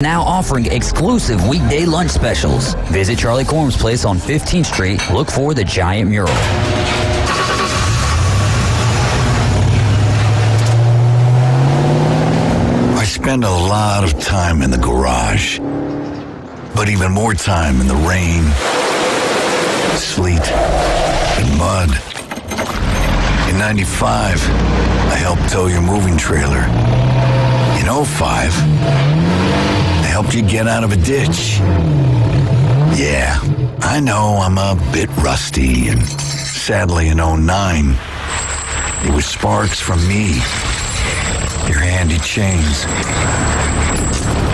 now offering exclusive weekday lunch specials. Visit Charlie Corm's place on 15th Street. Look for the giant mural. I spend a lot of time in the garage, but even more time in the rain, sleet, and mud. In 95, I helped tow your moving trailer. In 05, I helped you get out of a ditch. Yeah, I know I'm a bit rusty, and sadly in 09, it was sparks from me, your handy chains,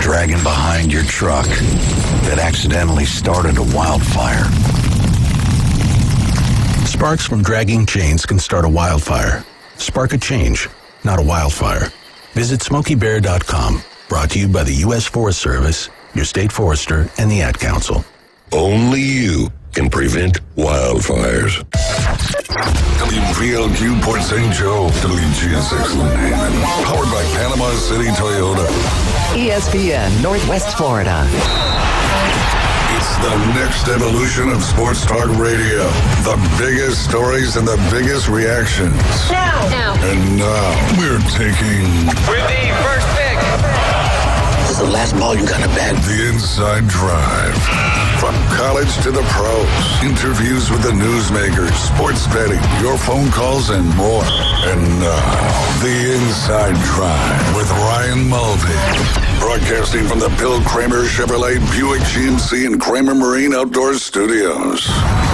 dragging behind your truck that accidentally started a wildfire. Sparks from dragging chains can start a wildfire. Spark a change, not a wildfire. Visit SmokeyBear.com. Brought to you by the U.S. Forest Service, your state forester, and the Ad Council. Only you can prevent wildfires. WVLQ Port St. Joe, WGSX Lynn, powered by Panama City Toyota. ESPN Northwest Florida. It's the next evolution of sports talk radio. The biggest stories and the biggest reactions. Now. And now we're taking with the first pick. This is the last ball you got to bat. The Inside Drive. From college to the pros, interviews with the newsmakers, sports betting, your phone calls, and more. And now, The Inside Drive with Ryan Mulvey. Broadcasting from the Bill Kramer Chevrolet Buick GMC and Kramer Marine Outdoor Studios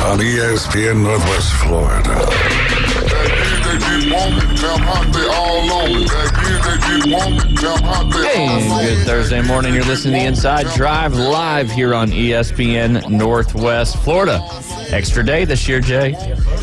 on ESPN Northwest Florida. Hey, good Thursday morning. You're listening to The Inside Drive live here on ESPN Northwest Florida. Extra day this year, Jay,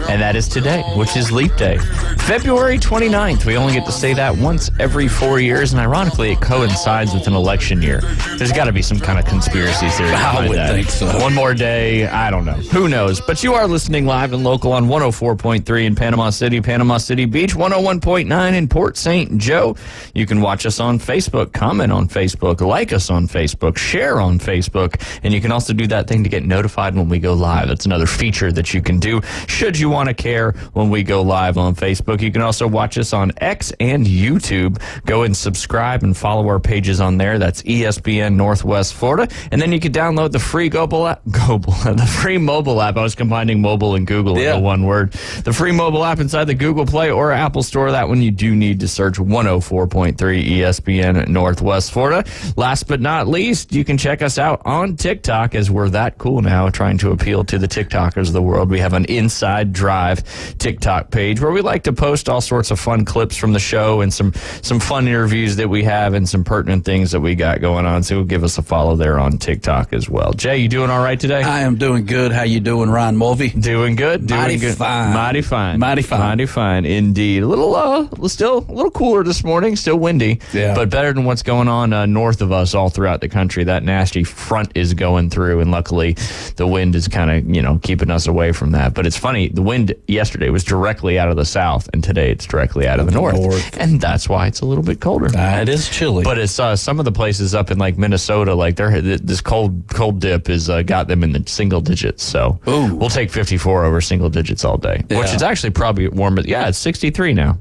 and that is today, which is Leap Day. February 29th. We only get to say that once every 4 years, and ironically, it coincides with an election year. There's got to be some kind of conspiracy theory behind that. I would think so. One more day, I don't know. Who knows? But you are listening live and local on 104.3 in Panama City Beach, 101.9 in Port St. Joe. You can watch us on Facebook, comment on Facebook, like us on Facebook, share on Facebook, and you can also do that thing to get notified when we go live. That's another feature that you can do should you want to care when we go live on Facebook. You can also watch us on X and YouTube. Go and subscribe and follow our pages on there. That's ESPN Northwest Florida. And then you can download the free the free mobile app. I was combining mobile and Google into one word. The free mobile app inside the Google Play or Apple Store. That one you do need to search 104.3 ESPN Northwest Florida. Last but not least, you can check us out on TikTok, as we're that cool now, trying to appeal to the TikTokers of the world. We have an Inside Drive TikTok page where we like to post all sorts of fun clips from the show and some fun interviews that we have and some pertinent things that we got going on. So give us a follow there on TikTok as well. Jay, you doing all right today? I am doing good. How you doing, Ryan Mulvey? Doing good. Mighty fine. Indeed. A little, still a little cooler this morning. Still windy, but better than what's going on north of us all throughout the country. That nasty front is going through, and luckily the wind is kind of, keeping us away from that. But it's funny, the wind yesterday was directly out of the south, and today it's directly out of the north. And that's why it's a little bit colder. It is chilly. But it's some of the places up in like Minnesota, like this cold dip is got them in the single digits. So we'll take 54 over single digits all day, which is actually probably warmer. Yeah, it's 63 now.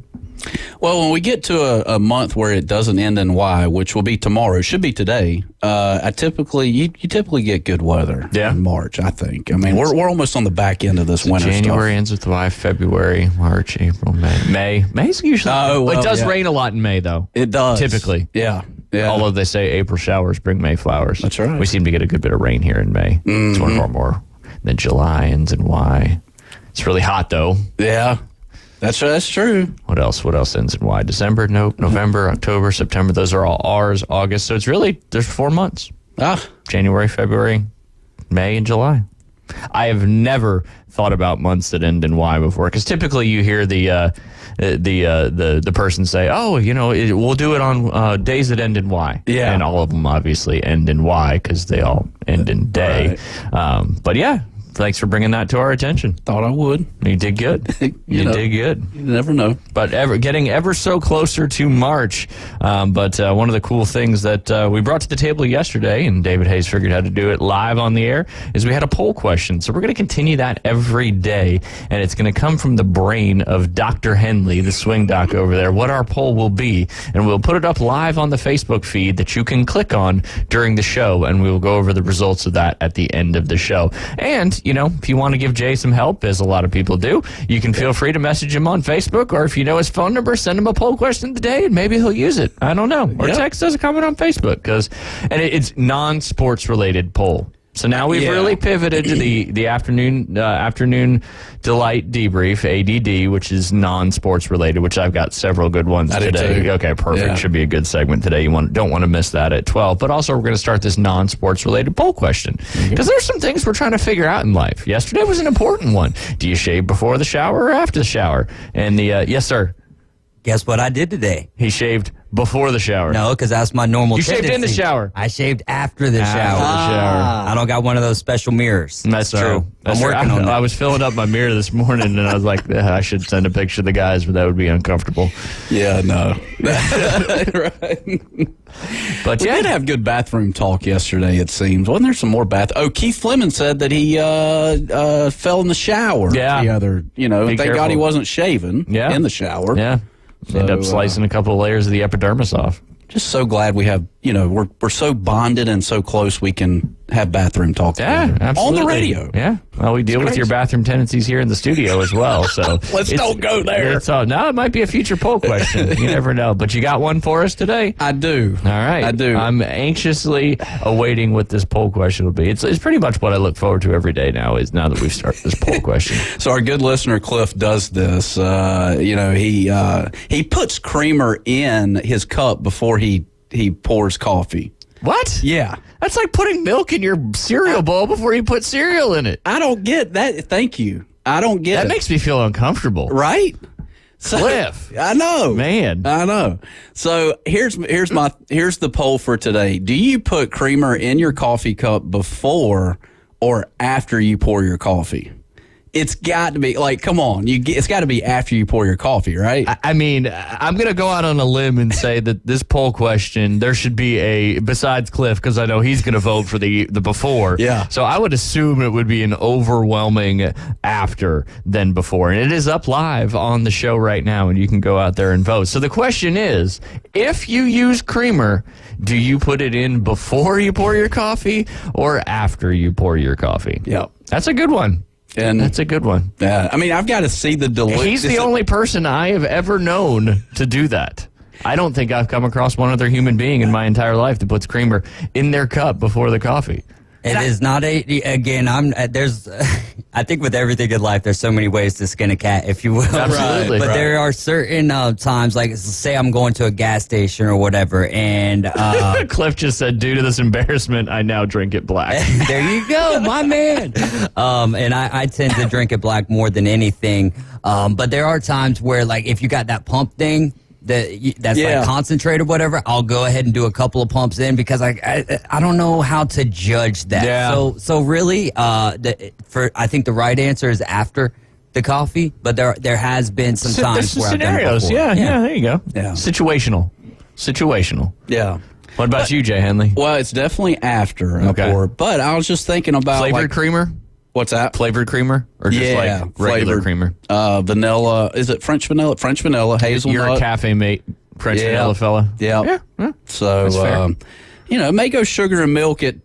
Well, when we get to a month where it doesn't end in Y, which will be tomorrow, should be today, you typically get good weather in March, I think. I mean, we're almost on the back end of this winter January stuff. ends with Y, February, March, April, May. May's usually... it does rain a lot in May, though. It does. Typically. Yeah. Although they say April showers bring May flowers. That's right. We seem to get a good bit of rain here in May. Mm-hmm. It's one of our more... Then July ends in Y. It's really hot, though. Yeah. That's true. What else ends in Y? December? Nope. November, October, September. Those are all R's. August. So it's really, there's 4 months. January, February, May, and July. I have never thought about months that end in Y before, because typically you hear the person say, we'll do it on days that end in Y. Yeah. And all of them obviously end in Y because they all end in day. Right. But yeah. thanks for bringing that to our attention. Thought I would. You did good. You did good. You never know. But getting ever so closer to March. But one of the cool things that we brought to the table yesterday, and David Hayes figured how to do it live on the air, is we had a poll question. So we're going to continue that every day, and it's going to come from the brain of Dr. Henley, the swing doc over there, what our poll will be. And we'll put it up live on the Facebook feed that you can click on during the show, and we will go over the results of that at the end of the show. And, if you want to give Jay some help, as a lot of people do, you can feel free to message him on Facebook, or if you know his phone number, send him a poll question of the day, and maybe he'll use it. I don't know. Or text us a comment on Facebook, and it's non-sports related poll. So now we've really pivoted to the afternoon delight debrief, ADD, which is non-sports related, which I've got several good ones today. Okay, perfect. Yeah. Should be a good segment today. You don't want to miss that at 12. But also we're going to start this non-sports related poll question, because there's some things we're trying to figure out in life. Yesterday was an important one. Do you shave before the shower or after the shower? And yes, sir. Guess what I did today? He shaved before the shower. No, because that's my normal tendency. You shaved in the shower. I shaved after the shower. I don't got one of those special mirrors. That's true. I'm working on that. I was filling up my mirror this morning, and I was like, I should send a picture of the guys, but that would be uncomfortable. Yeah, no. Right. But we did have good bathroom talk yesterday, it seems. Wasn't there some more Keith Fleming said that he fell in the shower the other, thank God he wasn't shaving in the shower. Yeah. So, end up slicing a couple of layers of the epidermis off. Just so glad we have, we're so bonded and so close we can have bathroom talk absolutely. On the radio. Yeah. Well, we deal with your bathroom tendencies here in the studio as well. So let's don't go there. No, it might be a future poll question. You never know. But you got one for us today? I do. All right. I do. I'm anxiously awaiting what this poll question will be. It's pretty much what I look forward to every day now that we've started this poll question. So our good listener Cliff does this. He puts creamer in his cup before he pours coffee. What? Yeah. That's like putting milk in your cereal bowl before you put cereal in it. I don't get that. Thank you. I don't get that. That makes me feel uncomfortable. Right? Cliff. I know. Man. I know. So here's the poll for today. Do you put creamer in your coffee cup before or after you pour your coffee? It's got to be come on. It's got to be after you pour your coffee, right? I mean, I'm going to go out on a limb and say that this poll question, there should be besides Cliff, because I know he's going to vote for the before. Yeah. So I would assume it would be an overwhelming after than before. And it is up live on the show right now, and you can go out there and vote. So the question is, if you use creamer, do you put it in before you pour your coffee or after you pour your coffee? Yeah. That's a good one. And that's a good one. Yeah, I mean, I've got to see the delicious. He's the only person I have ever known to do that. I don't think I've come across one other human being in my entire life that puts creamer in their cup before the coffee. It is not I think with everything in life, there's so many ways to skin a cat, if you will. Absolutely. But there are certain times, like say I'm going to a gas station or whatever, and Cliff just said, due to this embarrassment, I now drink it black. There you go, my man. And I tend to drink it black more than anything. But there are times where, like, if you got that pump thing, that's like concentrate or whatever, I'll go ahead and do a couple of pumps in, because I don't know how to judge that. Yeah. So really, I think the right answer is after the coffee, but there has been some times where scenarios. I've done it before. Yeah, there you go. Yeah. Situational. Yeah. What about you, Jay Henley? Well, it's definitely after. Okay. But I was just thinking about flavored creamer. What's that? Flavored creamer or just regular creamer? Vanilla. Is it French vanilla? French vanilla, hazelnut. You're a cafe mate, French vanilla fella. Yeah. So, may go sugar and milk at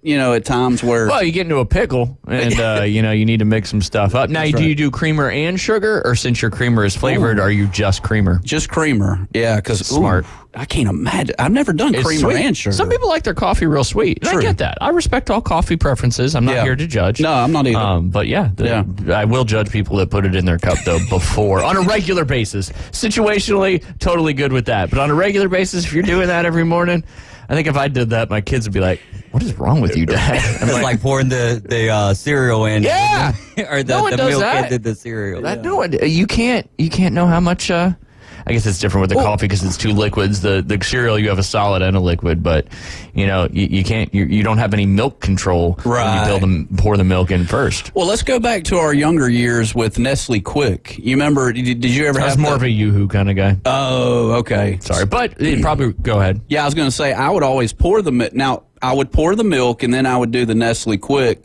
times where. Well, you get into a pickle and, you need to mix some stuff up. Now, do you do creamer and sugar, or since your creamer is flavored, are you just creamer? Just creamer. Yeah, because smart. I can't imagine. I've never done creamer and sugar. Some people like their coffee real sweet. And I get that. I respect all coffee preferences. I'm not here to judge. No, I'm not either. But I will judge people that put it in their cup, though, before. On a regular basis. Situationally, totally good with that. But on a regular basis, if you're doing that every morning, I think if I did that, my kids would be like, "What is wrong with you, Dad?" I'm like pouring the cereal in. Yeah. Or the milk into the cereal. No one, you can't know how much... I guess it's different with the coffee because it's two liquids. The cereal, you have a solid and a liquid, but you can't. You don't have any milk control when you pour the milk in first. Well, let's go back to our younger years with Nestle Quick. You remember? Did you ever have? I was more of a Yoo-hoo kind of guy. Oh, okay. Sorry, but probably go ahead. Yeah, I was going to say I would always pour the milk. Now I would pour the milk and then I would do the Nestle Quick.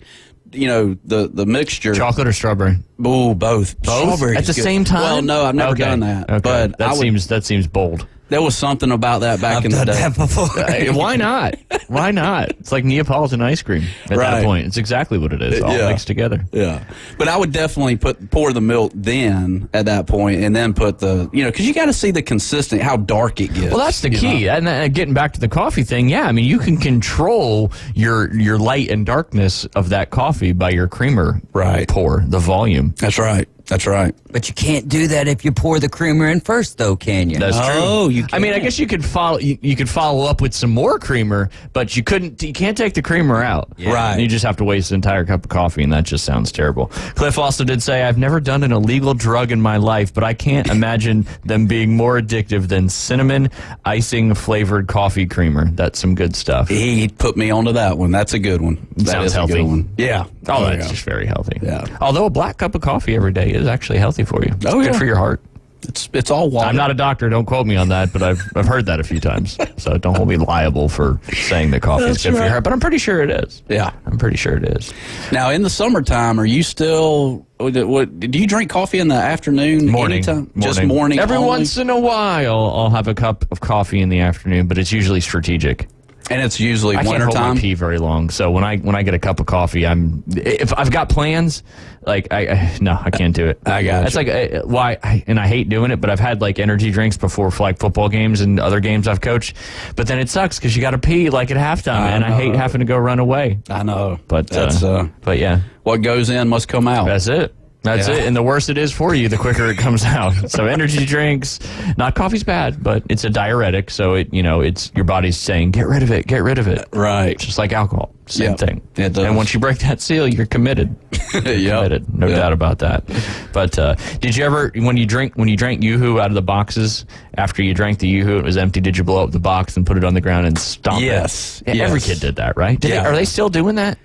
The mixture. Chocolate or strawberry? Oh, both. Strawberry at the same time. Well, no, I've never done that. Okay. But that seems bold. There was something about that back in the day. That before. Why not? Why not? It's like Neapolitan ice cream at that point. It's exactly what it is, all mixed together. Yeah. But I would definitely pour the milk then at that point and then put because you got to see the consistent, how dark it gets. Well, that's the key. And getting back to the coffee thing, you can control your light and darkness of that coffee by your creamer pour, the volume. That's right. That's right. But you can't do that if you pour the creamer in first, though, can you? That's true. Oh, you can. I mean, I guess you could follow. You could follow up with some more creamer, but you couldn't. You can't take the creamer out. Yeah. Right. You just have to waste an entire cup of coffee, and that just sounds terrible. Cliff also did say, "I've never done an illegal drug in my life, but I can't imagine them being more addictive than cinnamon icing flavored coffee creamer. That's some good stuff." He put me onto that one. That's a good one. That sounds is healthy. A good one. Yeah. Oh, that's just very healthy. Yeah. Although a black cup of coffee every day is actually healthy for you. It's good for your heart. It's all water. I'm not a doctor. Don't quote me on that, but I've heard that a few times. So don't hold me liable for saying that coffee is good for your heart. But I'm pretty sure it is. Yeah, I'm pretty sure it is. Now in the summertime, are you still? What do you drink coffee in the afternoon? Anytime? Just morning. Every only? once in a while, I'll have a cup of coffee in the afternoon, but it's usually strategic. And it's usually I can't hold my pee very long, so when I get a cup of coffee, if I've got plans, like I can't do it. I got It's like why, and I hate doing it, but I've had like energy drinks before for like football games and other games I've coached, but then it sucks because you got to pee like at halftime, and I hate having to go run away. I know, but that's but yeah, what goes in must come out. That's it. That's it. And the worse it is for you, the quicker it comes out. So energy drinks, not coffee's bad, but it's a diuretic. So it's your body's saying, get rid of it, get rid of it. Right. Just like alcohol. Same thing. It does. And once you break that seal, you're committed. Committed. No doubt about that. But did you ever, when you drank Yoo-Hoo out of the boxes, after you drank the Yoo-Hoo, it was empty, did you blow up the box and put it on the ground and stomp it? Yes. Every kid did that, right? Are they still doing that?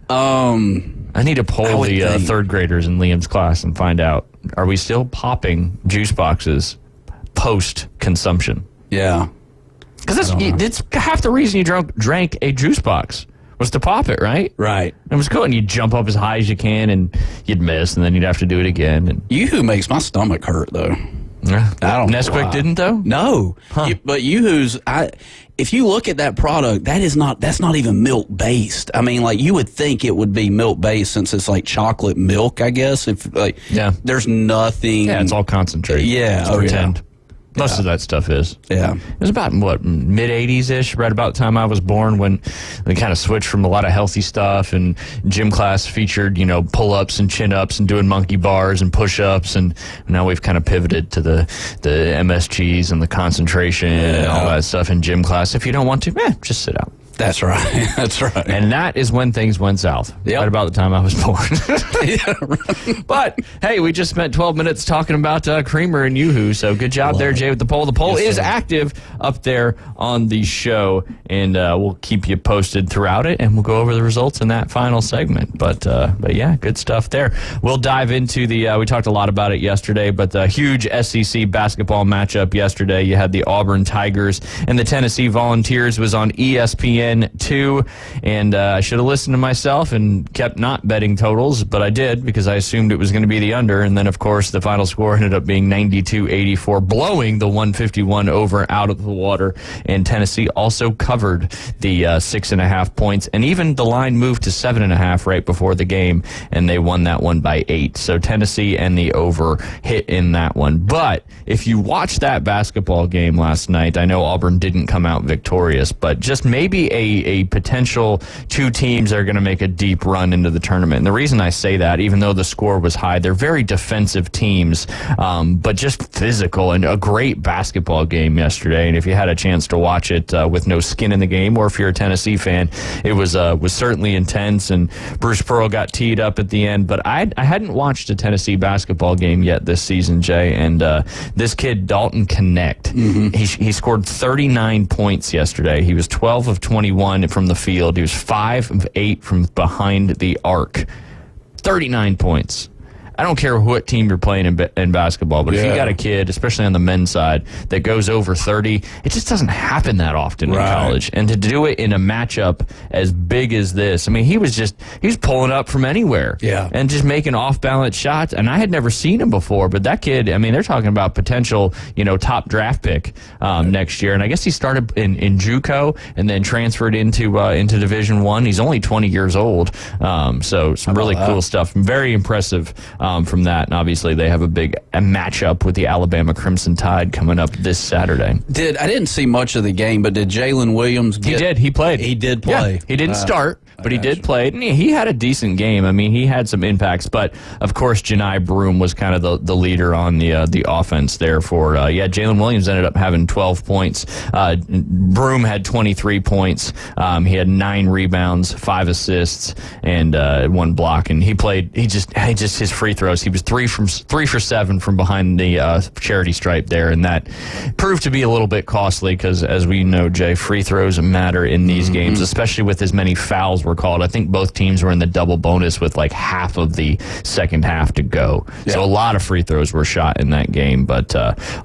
I need to poll the third graders in Liam's class and find out, are we still popping juice boxes post-consumption? Yeah. Because it's half the reason you drank a juice box was to pop it, right? Right. It was cool, and you'd jump up as high as you can, and you'd miss, and then you'd have to do it again. And Yoo-Hoo makes my stomach hurt, though. I don't know Nesquik why. didn't, though? No. But Yoo-Hoo's, if you look at that product, that's not even milk based. I mean, like you would think it would be milk based since it's like chocolate milk, I guess. There's nothing. Yeah, it's all concentrated. Yeah. It's pretend. Most of that stuff is. Yeah. It was about, mid-'80s-ish, right about the time I was born, when they kind of switched from a lot of healthy stuff, and gym class featured, pull-ups and chin-ups and doing monkey bars and push-ups, and now we've kind of pivoted to the MSGs and the concentration and all that stuff in gym class. If you don't want to, just sit out. That's right. That's right. And that is when things went south. Yep. Right about the time I was born. But, hey, we just spent 12 minutes talking about creamer and Yoo-Hoo, so good job there, Jay, with the poll. The poll is active up there on the show, and we'll keep you posted throughout it, and we'll go over the results in that final segment. But yeah, good stuff there. We'll dive into we talked a lot about it yesterday, but the huge SEC basketball matchup yesterday. You had the Auburn Tigers and the Tennessee Volunteers. Was on ESPN 2, and I should have listened to myself and kept not betting totals, but I did because I assumed it was going to be the under, and then of course the final score ended up being 92-84, blowing the 151 over out of the water, and Tennessee also covered the 6.5 points, and even the line moved to 7.5 right before the game, and they won that one by 8. So Tennessee and the over hit in that one. But if you watched that basketball game last night, I know Auburn didn't come out victorious, but just maybe a potential two teams that are going to make a deep run into the tournament. And the reason I say that, even though the score was high, they're very defensive teams, but just physical, and a great basketball game yesterday. And if you had a chance to watch it with no skin in the game, or if you're a Tennessee fan, it was certainly intense. And Bruce Pearl got teed up at the end. But I hadn't watched a Tennessee basketball game yet this season, Jay. And this kid, Dalton Connect, he scored 39 points yesterday. He was 12 of 21 from the field. He was 5 of 8 from behind the arc. 39 points. I don't care what team you're playing in basketball, but if you got a kid, especially on the men's side, that goes over 30, it just doesn't happen that often in college. And to do it in a matchup as big as this, I mean, he was pulling up from anywhere and just making off-balance shots. And I had never seen him before, but that kid, I mean, they're talking about potential, top draft pick next year. And I guess he started in JUCO and then transferred into Division I. He's only 20 years old, so some really cool stuff. Very impressive. From that, and obviously they have a big matchup with the Alabama Crimson Tide coming up this Saturday. I didn't see much of the game, but did Jalen Williams He played. He did play. Yeah, he didn't start, but he did play. And he had a decent game. I mean, he had some impacts, but of course, Janai Broome was kind of the leader on the offense there for, Jalen Williams ended up having 12 points. Broome had 23 points. He had 9 rebounds, 5 assists, and 1 block. And he just his free throws. He was 3 for 7 from behind the charity stripe there, and that proved to be a little bit costly because, as we know, Jay, free throws matter in these games, especially with as many fouls were called. I think both teams were in the double bonus with like half of the second half to go. Yeah. So a lot of free throws were shot in that game, but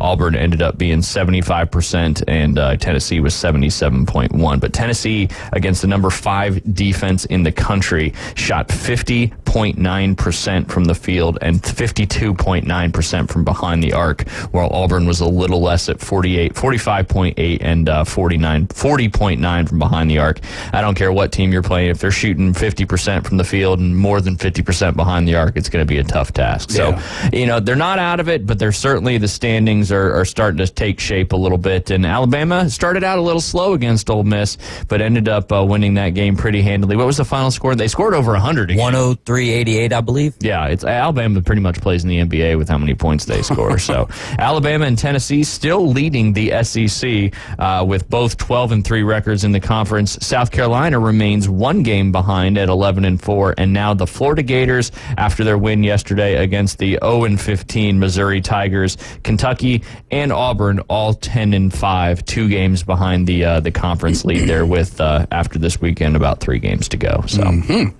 Auburn ended up being 75% and Tennessee was 77.1. But Tennessee, against the number 5 defense in the country, shot 50.9% from the field and 52.9% from behind the arc, while Auburn was a little less at 45.8 and 40.9 from behind the arc. I don't care what team you're playing. If they're shooting 50% from the field and more than 50% behind the arc, it's going to be a tough task. So, they're not out of it, but they're certainly, the standings are starting to take shape a little bit. And Alabama started out a little slow against Ole Miss, but ended up winning that game pretty handily. What was the final score? They scored over 100 again. 103-88, I believe. Yeah, it's Alabama pretty much plays in the NBA with how many points they score. So Alabama and Tennessee still leading the SEC with both 12-3 records in the conference. South Carolina remains 1 game behind at 11-4, and now the Florida Gators, after their win yesterday against the 0-15 Missouri Tigers, Kentucky and Auburn all 10-5, 2 games behind the conference lead there with after this weekend about 3 games to go. So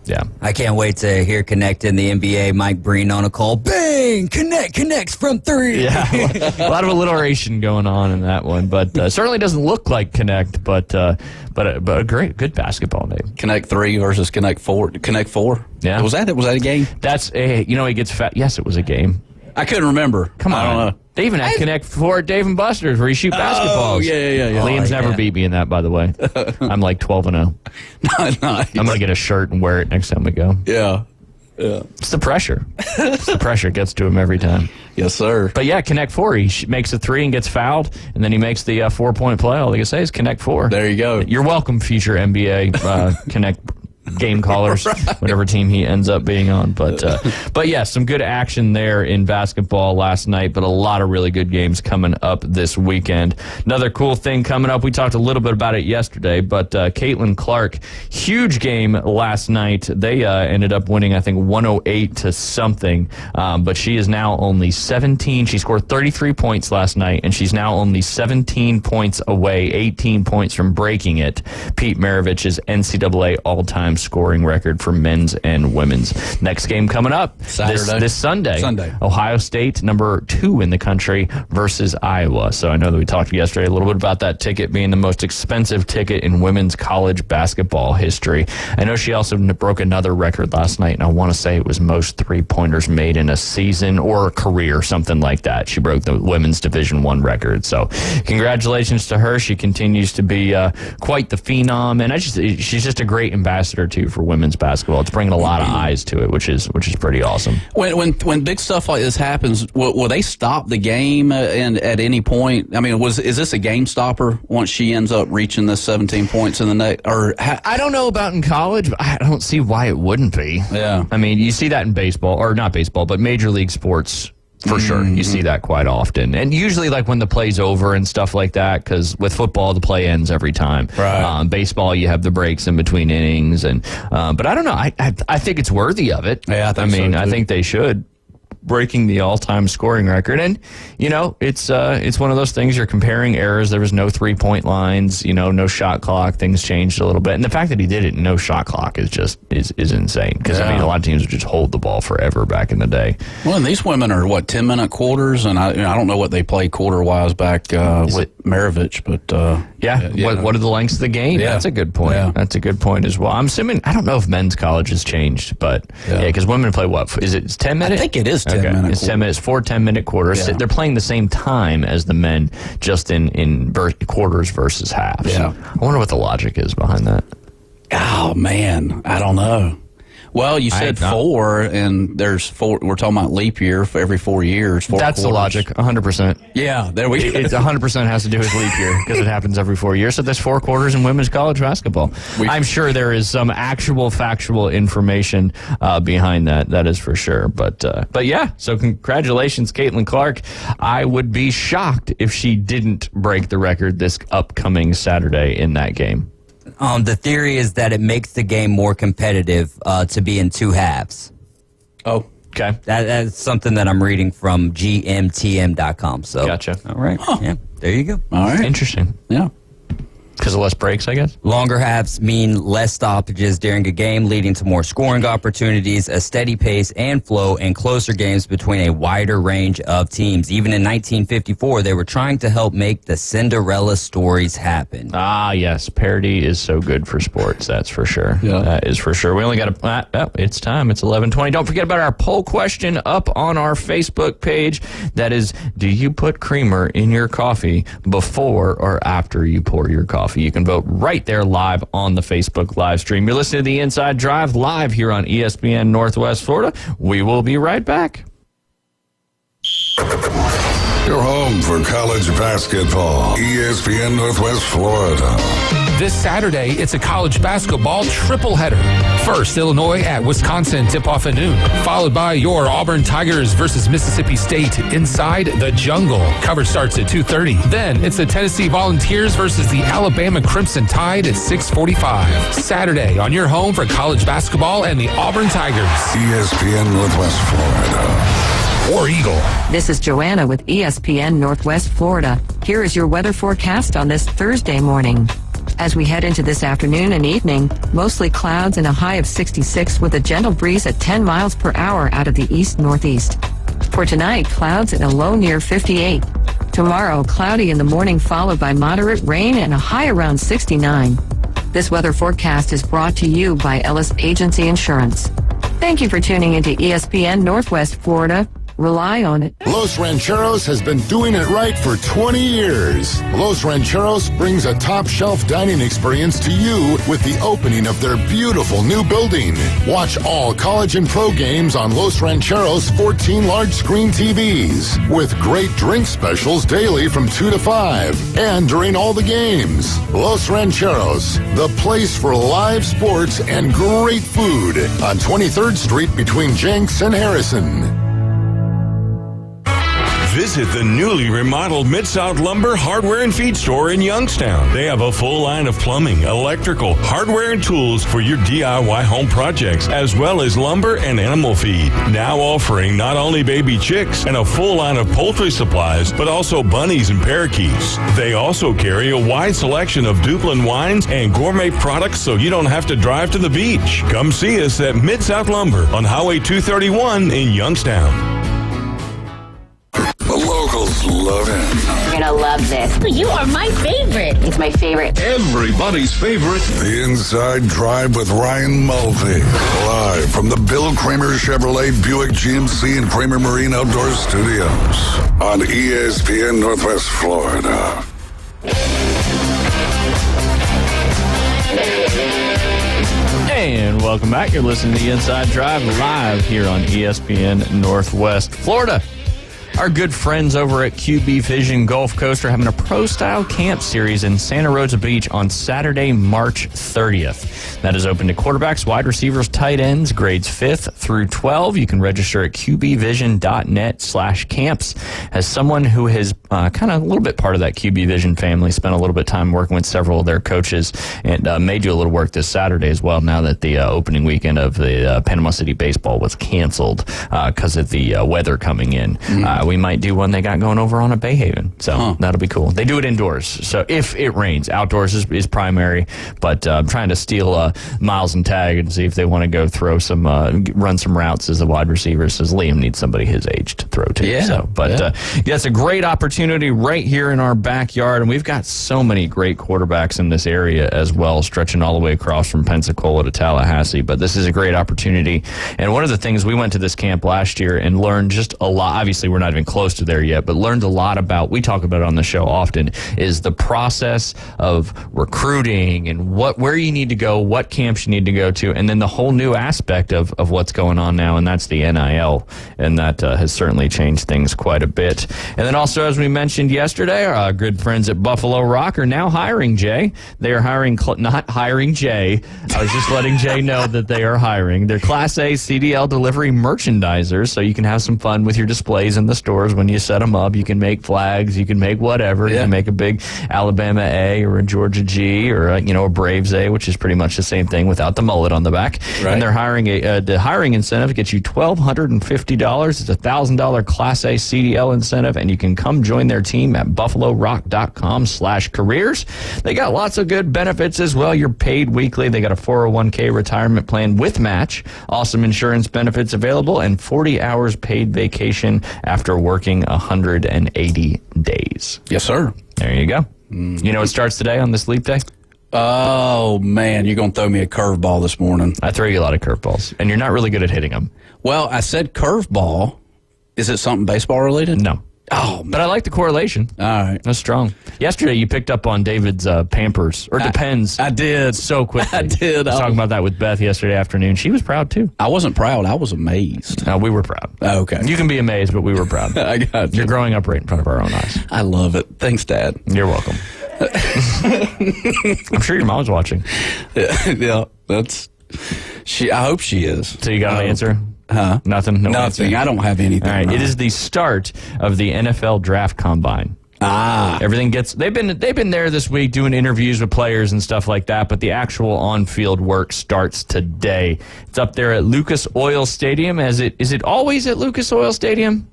yeah, I can't wait to hear Connect in the NBA. Mike Breen on a call. Bang! Connects from 3. Yeah, a lot of alliteration going on in that one, but certainly doesn't look like Connect, but a good basketball name. Connect 3 versus Connect 4. Connect 4. Yeah, was that a game? That's he gets fat. Yes, it was a game. I couldn't remember. Come on. I don't know. They even had Connect 4 at Dave & Buster's where you shoot basketballs. Oh, yeah. Liam's never beat me in that, by the way. I'm like 12-0. Nice. I'm going to get a shirt and wear it next time we go. Yeah. It's the pressure. It gets to him every time. Yes, sir. But yeah, Connect 4. He makes a 3 and gets fouled, and then he makes the 4-point play. All they can say is Connect 4. There you go. You're welcome, future NBA Connect game callers, whatever team he ends up being on. But yeah, some good action there in basketball last night, but a lot of really good games coming up this weekend. Another cool thing coming up, we talked a little bit about it yesterday, but Caitlin Clark, huge game last night. They ended up winning, I think, 108 to something, but she is now only 17. She scored 33 points last night, and she's now only 17 points away, 18 points from breaking it, Pete Maravich's NCAA all-time scoring record for men's and women's. Next game coming up this Sunday. Ohio State, number 2 in the country, versus Iowa. So I know that we talked yesterday a little bit about that ticket being the most expensive ticket in women's college basketball history. I know she also broke another record last night, and I want to say it was most 3-pointers made in a season or a career, something like that. She broke the women's Division I record. So congratulations to her. She continues to be quite the phenom, and she's just a great ambassador too for women's basketball. It's bringing a lot of eyes to it, which is pretty awesome. When big stuff like this happens, will they stop the game and at any point? I mean, is this a game stopper once she ends up reaching this 17 points in the net? Or I don't know about in college, but I don't see why it wouldn't be. Yeah. I mean, you see that in baseball, or not baseball, but major league sports. For sure. You see that quite often. And usually like when the play's over and stuff like that, because with football, the play ends every time. Right. Baseball, you have the breaks in between innings. But I don't know. I think it's worthy of it. Yeah, I think they should. Breaking the all-time scoring record. And, it's one of those things you're comparing errors. There was no three-point lines, no shot clock. Things changed a little bit. And the fact that he did it in no shot clock is insane. Because, a lot of teams would just hold the ball forever back in the day. Well, and these women are, 10-minute quarters? And I don't know what they played quarter-wise back with Maravich, but... What are the lengths of the game? Yeah. That's a good point. Yeah. That's a good point as well. I'm assuming, I don't know if men's college has changed, but because women play is it 10 minutes? I think it is 10 minutes. It's 10 minutes, 4 10-minute quarters. Yeah. They're playing the same time as the men, just in quarters versus halves. Yeah. I wonder what the logic is behind that. Oh, man. I don't know. Well, you said 4, and there's 4. We're talking about leap year for every 4 years. That's the logic, 100%. Yeah, there we go. It 100% has to do with leap year because it happens every 4 years. So there's 4 quarters in women's college basketball. I'm sure there is some actual factual information behind that. That is for sure. But yeah, so congratulations, Caitlin Clark. I would be shocked if she didn't break the record this upcoming Saturday in that game. The theory is that it makes the game more competitive to be in 2 halves. Oh, okay. That's something that I'm reading from GMTM.com. So, gotcha. All right. Huh. Yeah, there you go. All right. Interesting. Yeah. Because of less breaks, I guess? Longer halves mean less stoppages during a game, leading to more scoring opportunities, a steady pace and flow, and closer games between a wider range of teams. Even in 1954, they were trying to help make the Cinderella stories happen. Ah, yes. Parity is so good for sports. That's for sure. Yeah. That is for sure. We only got it's time. It's 11:20. Don't forget about our poll question up on our Facebook page. That is, do you put creamer in your coffee before or after you pour your coffee? You can vote right there live on the Facebook live stream. You're listening to The Inside Drive live here on ESPN Northwest Florida. We will be right back. Your home for college basketball. ESPN Northwest Florida. This Saturday, it's a college basketball triple header. First, Illinois at Wisconsin tip-off at noon, followed by your Auburn Tigers versus Mississippi State inside the jungle. Coverage starts at 2:30. Then, it's the Tennessee Volunteers versus the Alabama Crimson Tide at 6:45. Saturday on your home for college basketball and the Auburn Tigers. ESPN Northwest Florida. War Eagle. This is Joanna with ESPN Northwest Florida. Here is your weather forecast on this Thursday morning. As we head into this afternoon and evening, mostly clouds and a high of 66 with a gentle breeze at 10 miles per hour out of the east-northeast. For tonight, clouds and a low near 58. Tomorrow, cloudy in the morning followed by moderate rain and a high around 69. This weather forecast is brought to you by Ellis Agency Insurance. Thank you for tuning into ESPN Northwest Florida. Rely on it. Los Rancheros has been doing it right for 20 years. Los Rancheros brings a top-shelf dining experience to you with the opening of their beautiful new building. Watch all college and pro games on Los Rancheros' 14 large-screen TVs with great drink specials daily from 2 to 5 and during all the games. Los Rancheros, the place for live sports and great food on 23rd Street between Jenks and Harrison. Visit the newly remodeled Mid-South Lumber Hardware and Feed Store in Youngstown. They have a full line of plumbing, electrical, hardware, and tools for your DIY home projects, as well as lumber and animal feed. Now offering not only baby chicks and a full line of poultry supplies, but also bunnies and parakeets. They also carry a wide selection of Duplin wines and gourmet products so you don't have to drive to the beach. Come see us at Mid-South Lumber on Highway 231 in Youngstown. The locals love it. You're gonna love this. You are my favorite. It's my favorite. Everybody's favorite. The Inside Drive with Ryan Mulvey. Live from the Bill Kramer Chevrolet Buick GMC and Kramer Marine Outdoor Studios on ESPN Northwest Florida. And And welcome back. You're listening to the Inside Drive live here on ESPN Northwest Florida. Our good friends over at QB Vision Gulf Coast are having a pro-style camp series in Santa Rosa Beach on Saturday, March 30th. That is open to quarterbacks, wide receivers, tight ends, grades 5th through 12. You can register at qbvision.net/camps. As someone who has kind of a little bit part of that QB Vision family, spent a little bit of time working with several of their coaches, and may do a little work this Saturday as well, now that the opening weekend of the Panama City baseball was canceled because of the weather coming in. We might do one they got going over on a Bay Haven. So that'll be cool. They do it indoors. So if it rains, outdoors is primary. But I'm trying to steal Miles and Tag and see if they want to go throw some, run some routes as a wide receiver. Says Liam needs somebody his age to throw to. Yeah. So, but it's a great opportunity right here in our backyard. And we've got so many great quarterbacks in this area as well, stretching all the way across from Pensacola to Tallahassee. But this is a great opportunity. And one of the things, we went to this camp last year and learned just a lot. Obviously, we're not even close to there yet, but learned a lot about, we talk about it on the show often, is the process of recruiting and where you need to go, what camps you need to go to, and then the whole new aspect of what's going on now, and that's the NIL, and that has certainly changed things quite a bit. And then also, as we mentioned yesterday, our good friends at Buffalo Rock are now hiring, Jay. They are hiring, not hiring Jay. I was just letting Jay know that they are hiring. They're Class A CDL delivery merchandisers, so you can have some fun with your displays in the stores when you set them up. You can make flags, you can make whatever. You can make a big Alabama A or a Georgia G or a Braves A, which is pretty much the same thing without the mullet on the back. Right. And they're hiring the hiring incentive gets you $1,250. It's a $1,000 Class A CDL incentive, and you can come join their team at buffalorock.com/careers. They got lots of good benefits as well. You're paid weekly. They got a 401k retirement plan with match, awesome insurance benefits available, and 40 hours paid vacation after working 180 days. Yes, sir. There you go. You know what starts today on this leap day? Oh, man, you're going to throw me a curveball this morning. I throw you a lot of curveballs, and you're not really good at hitting them. Well, I said curveball. Is it something baseball related? No. Oh, man. But I like the correlation. All right. That's strong. Yesterday, you picked up on David's Pampers, or Depends. I did. So quickly. I did. I was talking about that with Beth yesterday afternoon. She was proud, too. I wasn't proud. I was amazed. No, we were proud. Oh, okay. You can be amazed, but we were proud. I got you. You're growing up right in front of our own eyes. I love it. Thanks, Dad. You're welcome. I'm sure your mom's watching. Yeah, that's... I hope she is. So you got an answer? Huh? Nothing? No Nothing. Answer? I don't have anything. All right. It is the start of the NFL Draft Combine. Everything they've been there this week doing interviews with players and stuff like that, but the actual on-field work starts today. It's up there at Lucas Oil Stadium. Is it always at Lucas Oil Stadium?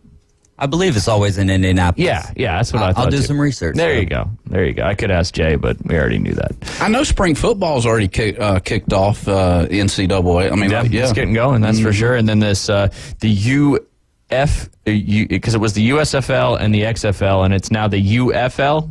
I believe it's always in Indianapolis. Yeah, that's what I thought. I'll do some research. There you go. I could ask Jay, but we already knew that. I know spring football's already kicked off NCAA. I mean, it's getting going, that's for sure. And then this the because it was the USFL and the XFL, and it's now the UFL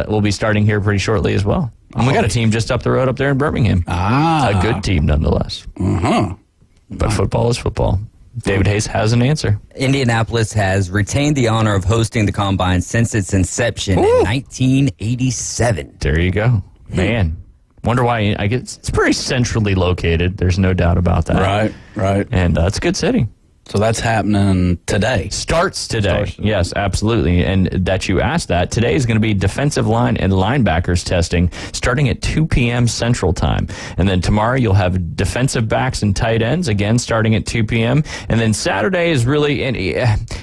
will be starting here pretty shortly as well. And we got a team just up the road up there in Birmingham. A good team nonetheless. But football is football. David Hayes has an answer. Indianapolis has retained the honor of hosting the Combine since its inception in 1987. There you go. Man, wonder why. I guess it's pretty centrally located. There's no doubt about that. Right. And it's a good city. So that's happening today. Starts today. Yes, absolutely. And that you asked that. Today is going to be defensive line and linebackers testing starting at 2 p.m. Central Time. And then tomorrow you'll have defensive backs and tight ends, again, starting at 2 p.m. And then Saturday is really,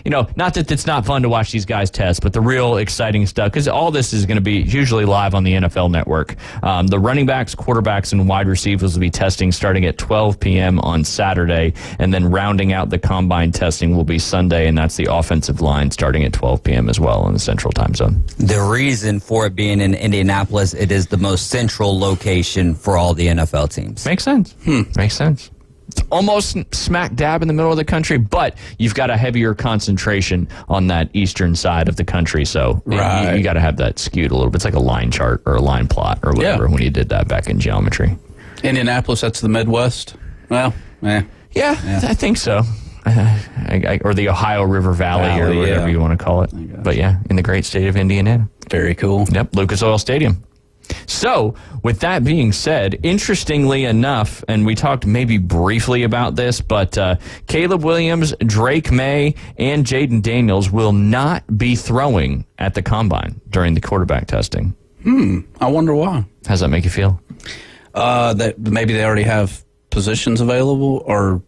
not that it's not fun to watch these guys test, but the real exciting stuff, because all this is going to be usually live on the NFL Network. The running backs, quarterbacks, and wide receivers will be testing starting at 12 p.m. on Saturday. And then rounding out the combine testing will be Sunday, and that's the offensive line starting at 12 p.m. as well in the Central Time Zone. The reason for it being in Indianapolis, it is the most central location for all the NFL teams. Makes sense. Makes sense. It's almost smack dab in the middle of the country, but you've got a heavier concentration on that eastern side of the country, so you got to have that skewed a little bit. It's like a line chart or a line plot or whatever when you did that back in geometry. Indianapolis, that's the Midwest? Well, yeah, I think so. Or the Ohio River Valley or whatever you want to call it. But yeah, in the great state of Indiana. Very cool. Yep, Lucas Oil Stadium. So, with that being said, interestingly enough, and we talked maybe briefly about this, but Caleb Williams, Drake May, and Jaden Daniels will not be throwing at the combine during the quarterback testing. I wonder why. How does that make you feel? That maybe they already have positions available, or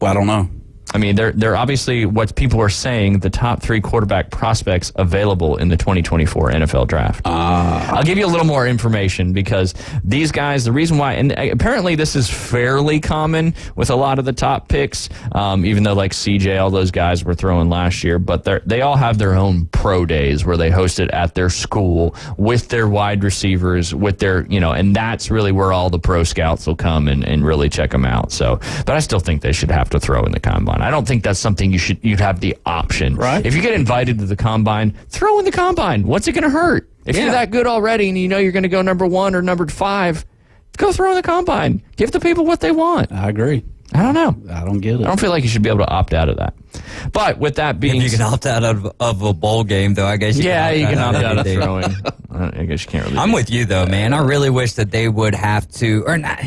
well, I don't know. I mean, they're obviously, what people are saying, the top 3 quarterback prospects available in the 2024 NFL draft. I'll give you a little more information because these guys, the reason why, and apparently this is fairly common with a lot of the top picks, even though like CJ, all those guys were throwing last year, but they all have their own pro days where they host it at their school with their wide receivers, with their, and that's really where all the pro scouts will come and really check them out. So, but I still think they should have to throw in the combine. I don't think that's something you'd have the option. Right. If you get invited to the combine, throw in the combine. What's it going to hurt? If you're that good already and you're going to go number 1 or number 5, go throw in the combine. Give the people what they want. I agree. I don't know. I don't get it. I don't feel like you should be able to opt out of that. But with that being, if you can opt out of a bowl game, though, I guess. You can opt out of throwing. I guess you can't really. I'm with you though, man. I really wish that they would have to, or not,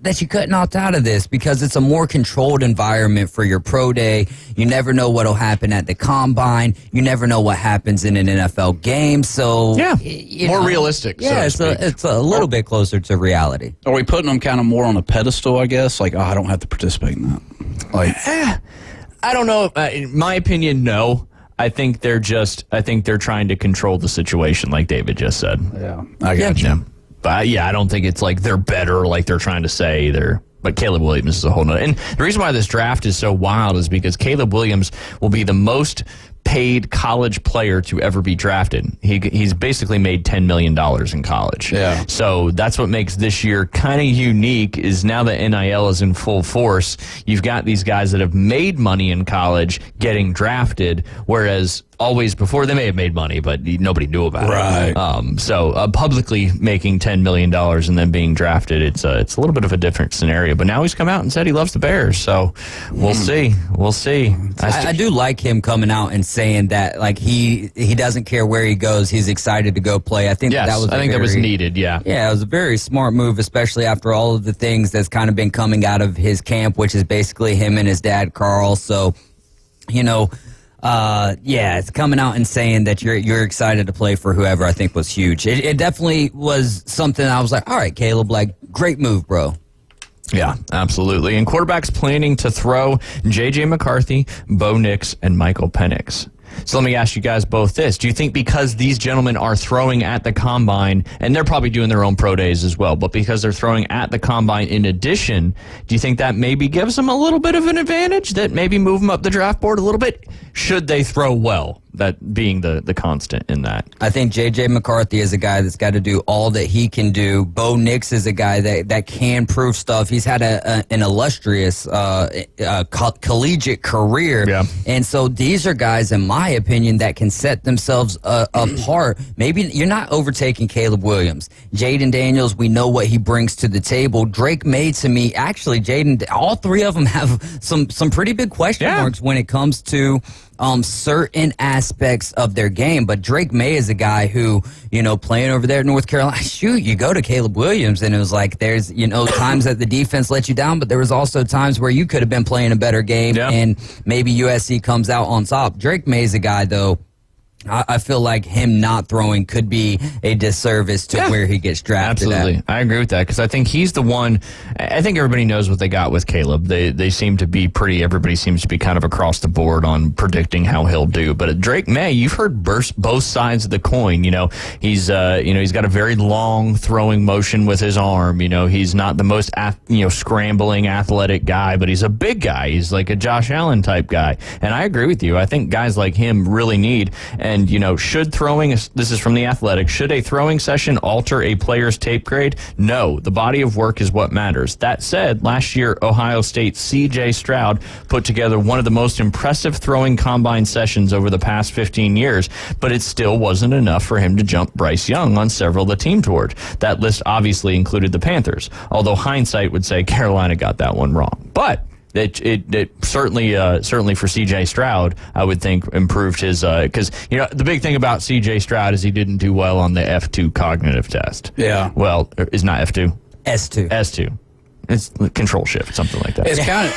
that you couldn't opt out of this because it's a more controlled environment for your pro day. You never know what'll happen at the combine. You never know what happens in an NFL game. So more realistic. Yeah, it's a little bit closer to reality. Are we putting them kind of more on a pedestal? I guess like, I don't have to participate in that. Like, I don't know. In my opinion, no. I think they're trying to control the situation, like David just said. Yeah, I got you. Yeah. But I don't think it's like they're better, like they're trying to say either. But Caleb Williams is a whole nother. And the reason why this draft is so wild is because Caleb Williams will be the most paid college player to ever be drafted. He's basically made $10 million in college. Yeah. So that's what makes this year kind of unique is now that NIL is in full force, you've got these guys that have made money in college getting drafted, whereas always before they may have made money, but nobody knew about it. So publicly making $10 million and then being drafted, it's a little bit of a different scenario. But now he's come out and said he loves the Bears. So we'll see. We'll see. I do like him coming out and saying that like he doesn't care where he goes. He's excited to go play. I think that was needed. Yeah, it was a very smart move, especially after all of the things that's kind of been coming out of his camp, which is basically him and his dad, Carl. So, it's coming out and saying that you're excited to play for whoever, I think was huge. It definitely was something I was like, all right, Caleb, like great move, bro. Yeah, absolutely. And quarterbacks planning to throw J.J. McCarthy, Bo Nix, and Michael Penix. So let me ask you guys both this. Do you think because these gentlemen are throwing at the combine, and they're probably doing their own pro days as well, but because they're throwing at the combine in addition, do you think that maybe gives them a little bit of an advantage, that maybe move them up the draft board a little bit? Should they throw well? That being the constant in that. I think J.J. McCarthy is a guy that's got to do all that he can do. Bo Nix is a guy that can prove stuff. He's had an illustrious collegiate career. Yeah. And so these are guys, in my opinion, that can set themselves apart. Maybe you're not overtaking Caleb Williams. Jaden Daniels, we know what he brings to the table. Drake May, to me, actually, Jaden, all three of them have some pretty big question marks when it comes to certain aspects of their game. But Drake May is a guy who, playing over there at North Carolina, you go to Caleb Williams and it was like there's, times that the defense let you down, but there was also times where you could have been playing a better game and maybe USC comes out on top. Drake May is a guy, though, I feel like him not throwing could be a disservice to where he gets drafted. Absolutely. I agree with that because I think he's the one. I think everybody knows what they got with Caleb. They seem to be everybody seems to be kind of across the board on predicting how he'll do. But at Drake May, you've heard both sides of the coin. He's got a very long throwing motion with his arm. He's not the most scrambling athletic guy, but he's a big guy. He's like a Josh Allen type guy. And I agree with you. I think guys like him really need. And, should this is from The Athletic, should a throwing session alter a player's tape grade? No, the body of work is what matters. That said, last year, Ohio State's C.J. Stroud put together one of the most impressive throwing combine sessions over the past 15 years, but it still wasn't enough for him to jump Bryce Young on several of the team board. That list obviously included the Panthers, although hindsight would say Carolina got that one wrong. But It certainly for C.J. Stroud, I would think improved his because the big thing about C.J. Stroud is he didn't do well on the F2 cognitive test. Yeah. Well, it's not F2. S2. S2. It's control shift, something like that. It's kind of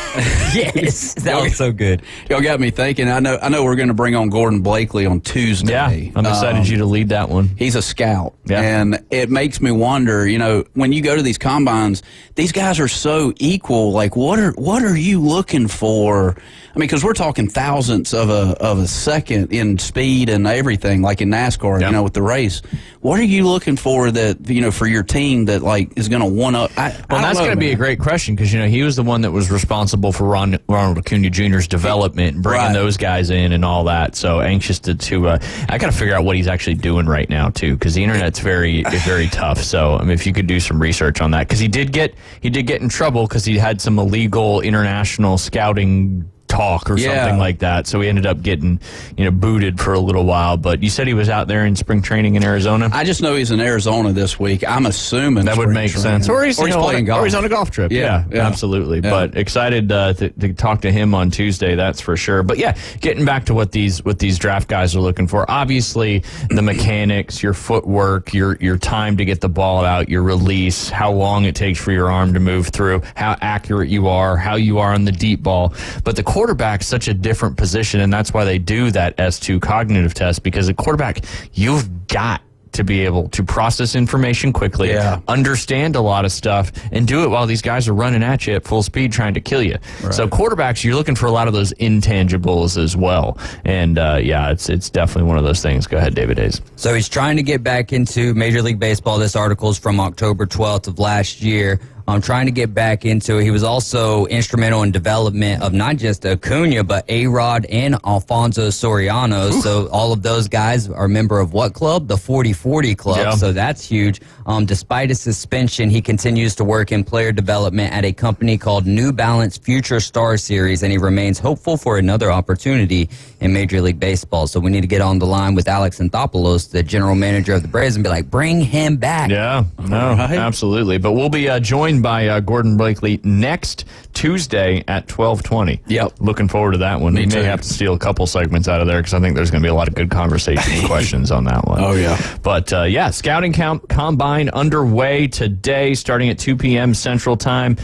yes, that was so good. Y'all got me thinking. I know we're going to bring on Gordon Blakely on Tuesday. Yeah, I'm excited you to lead that one. He's a scout, yeah. And it makes me wonder. When you go to these combines, these guys are so equal. Like, what are you looking for? I mean, because we're talking thousandths of a second in speed and everything, like in NASCAR. Yeah. With the race, what are you looking for that for your team that is going to one up? Well, that's going to be a great question because he was the one that was responsible for Ronald Acuna Jr.'s development and bringing those guys in and all that. So anxious to I got to figure out what he's actually doing right now too, because the internet's very tough. So I mean, if you could do some research on that, because he did get in trouble because he had some illegal international scouting talk or something like that. So he ended up getting, booted for a little while. But you said he was out there in spring training in Arizona? I just know he's in Arizona this week. I'm assuming that would make sense. Or he's playing golf. Or he's on a golf trip. Yeah. Absolutely. Yeah. But excited to talk to him on Tuesday, that's for sure. But yeah, getting back to what these draft guys are looking for. Obviously, the mechanics, your footwork, your time to get the ball out, your release, how long it takes for your arm to move through, how accurate you are, how you are on the deep ball. But the quarterback's such a different position, and that's why they do that S2 cognitive test, because a quarterback, you've got to be able to process information quickly, understand a lot of stuff, and do it while these guys are running at you at full speed trying to kill you. Right. So quarterbacks, you're looking for a lot of those intangibles as well. And it's definitely one of those things. Go ahead, David Hayes. So he's trying to get back into Major League Baseball. This article is from October 12th of last year. I'm trying to get back into it. He was also instrumental in development of not just Acuna, but A-Rod and Alfonso Soriano. Ooh. So all of those guys are a member of what club? The 40-40 club. Yeah. So that's huge. Despite his suspension, he continues to work in player development at a company called New Balance Future Star Series, and he remains hopeful for another opportunity in Major League Baseball. So we need to get on the line with Alex Anthopoulos, the general manager of the Braves, and be like, bring him back. Yeah, no, absolutely. But we'll be joined by Gordon Blakely next Tuesday at 12:20. Yep. Looking forward to that one. We may have to steal a couple segments out of there because I think there's going to be a lot of good conversation and questions on that one. Oh, yeah. But, scouting combine underway today starting at 2 p.m. Central Time.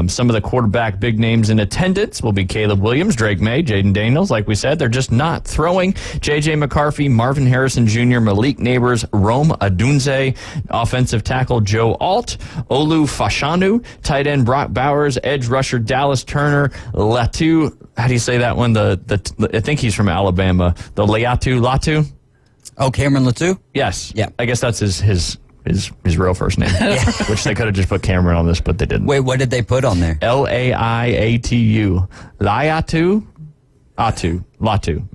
Some of the quarterback big names in attendance will be Caleb Williams, Drake May, Jaden Daniels. Like we said, they're just not throwing. J.J. McCarthy, Marvin Harrison Jr., Malik Neighbors, Rome Adunze, offensive tackle Joe Alt, Olu Fashanu, tight end Brock Bowers, edge rusher Dallas Turner, Latu. How do you say that one? I think he's from Alabama. The Latu. Oh, Cameron Latu? Yes. Yeah. I guess that's his real first name, which they could have just put Cameron on this, but they didn't. Wait, what did they put on there? Laiatu. Latu.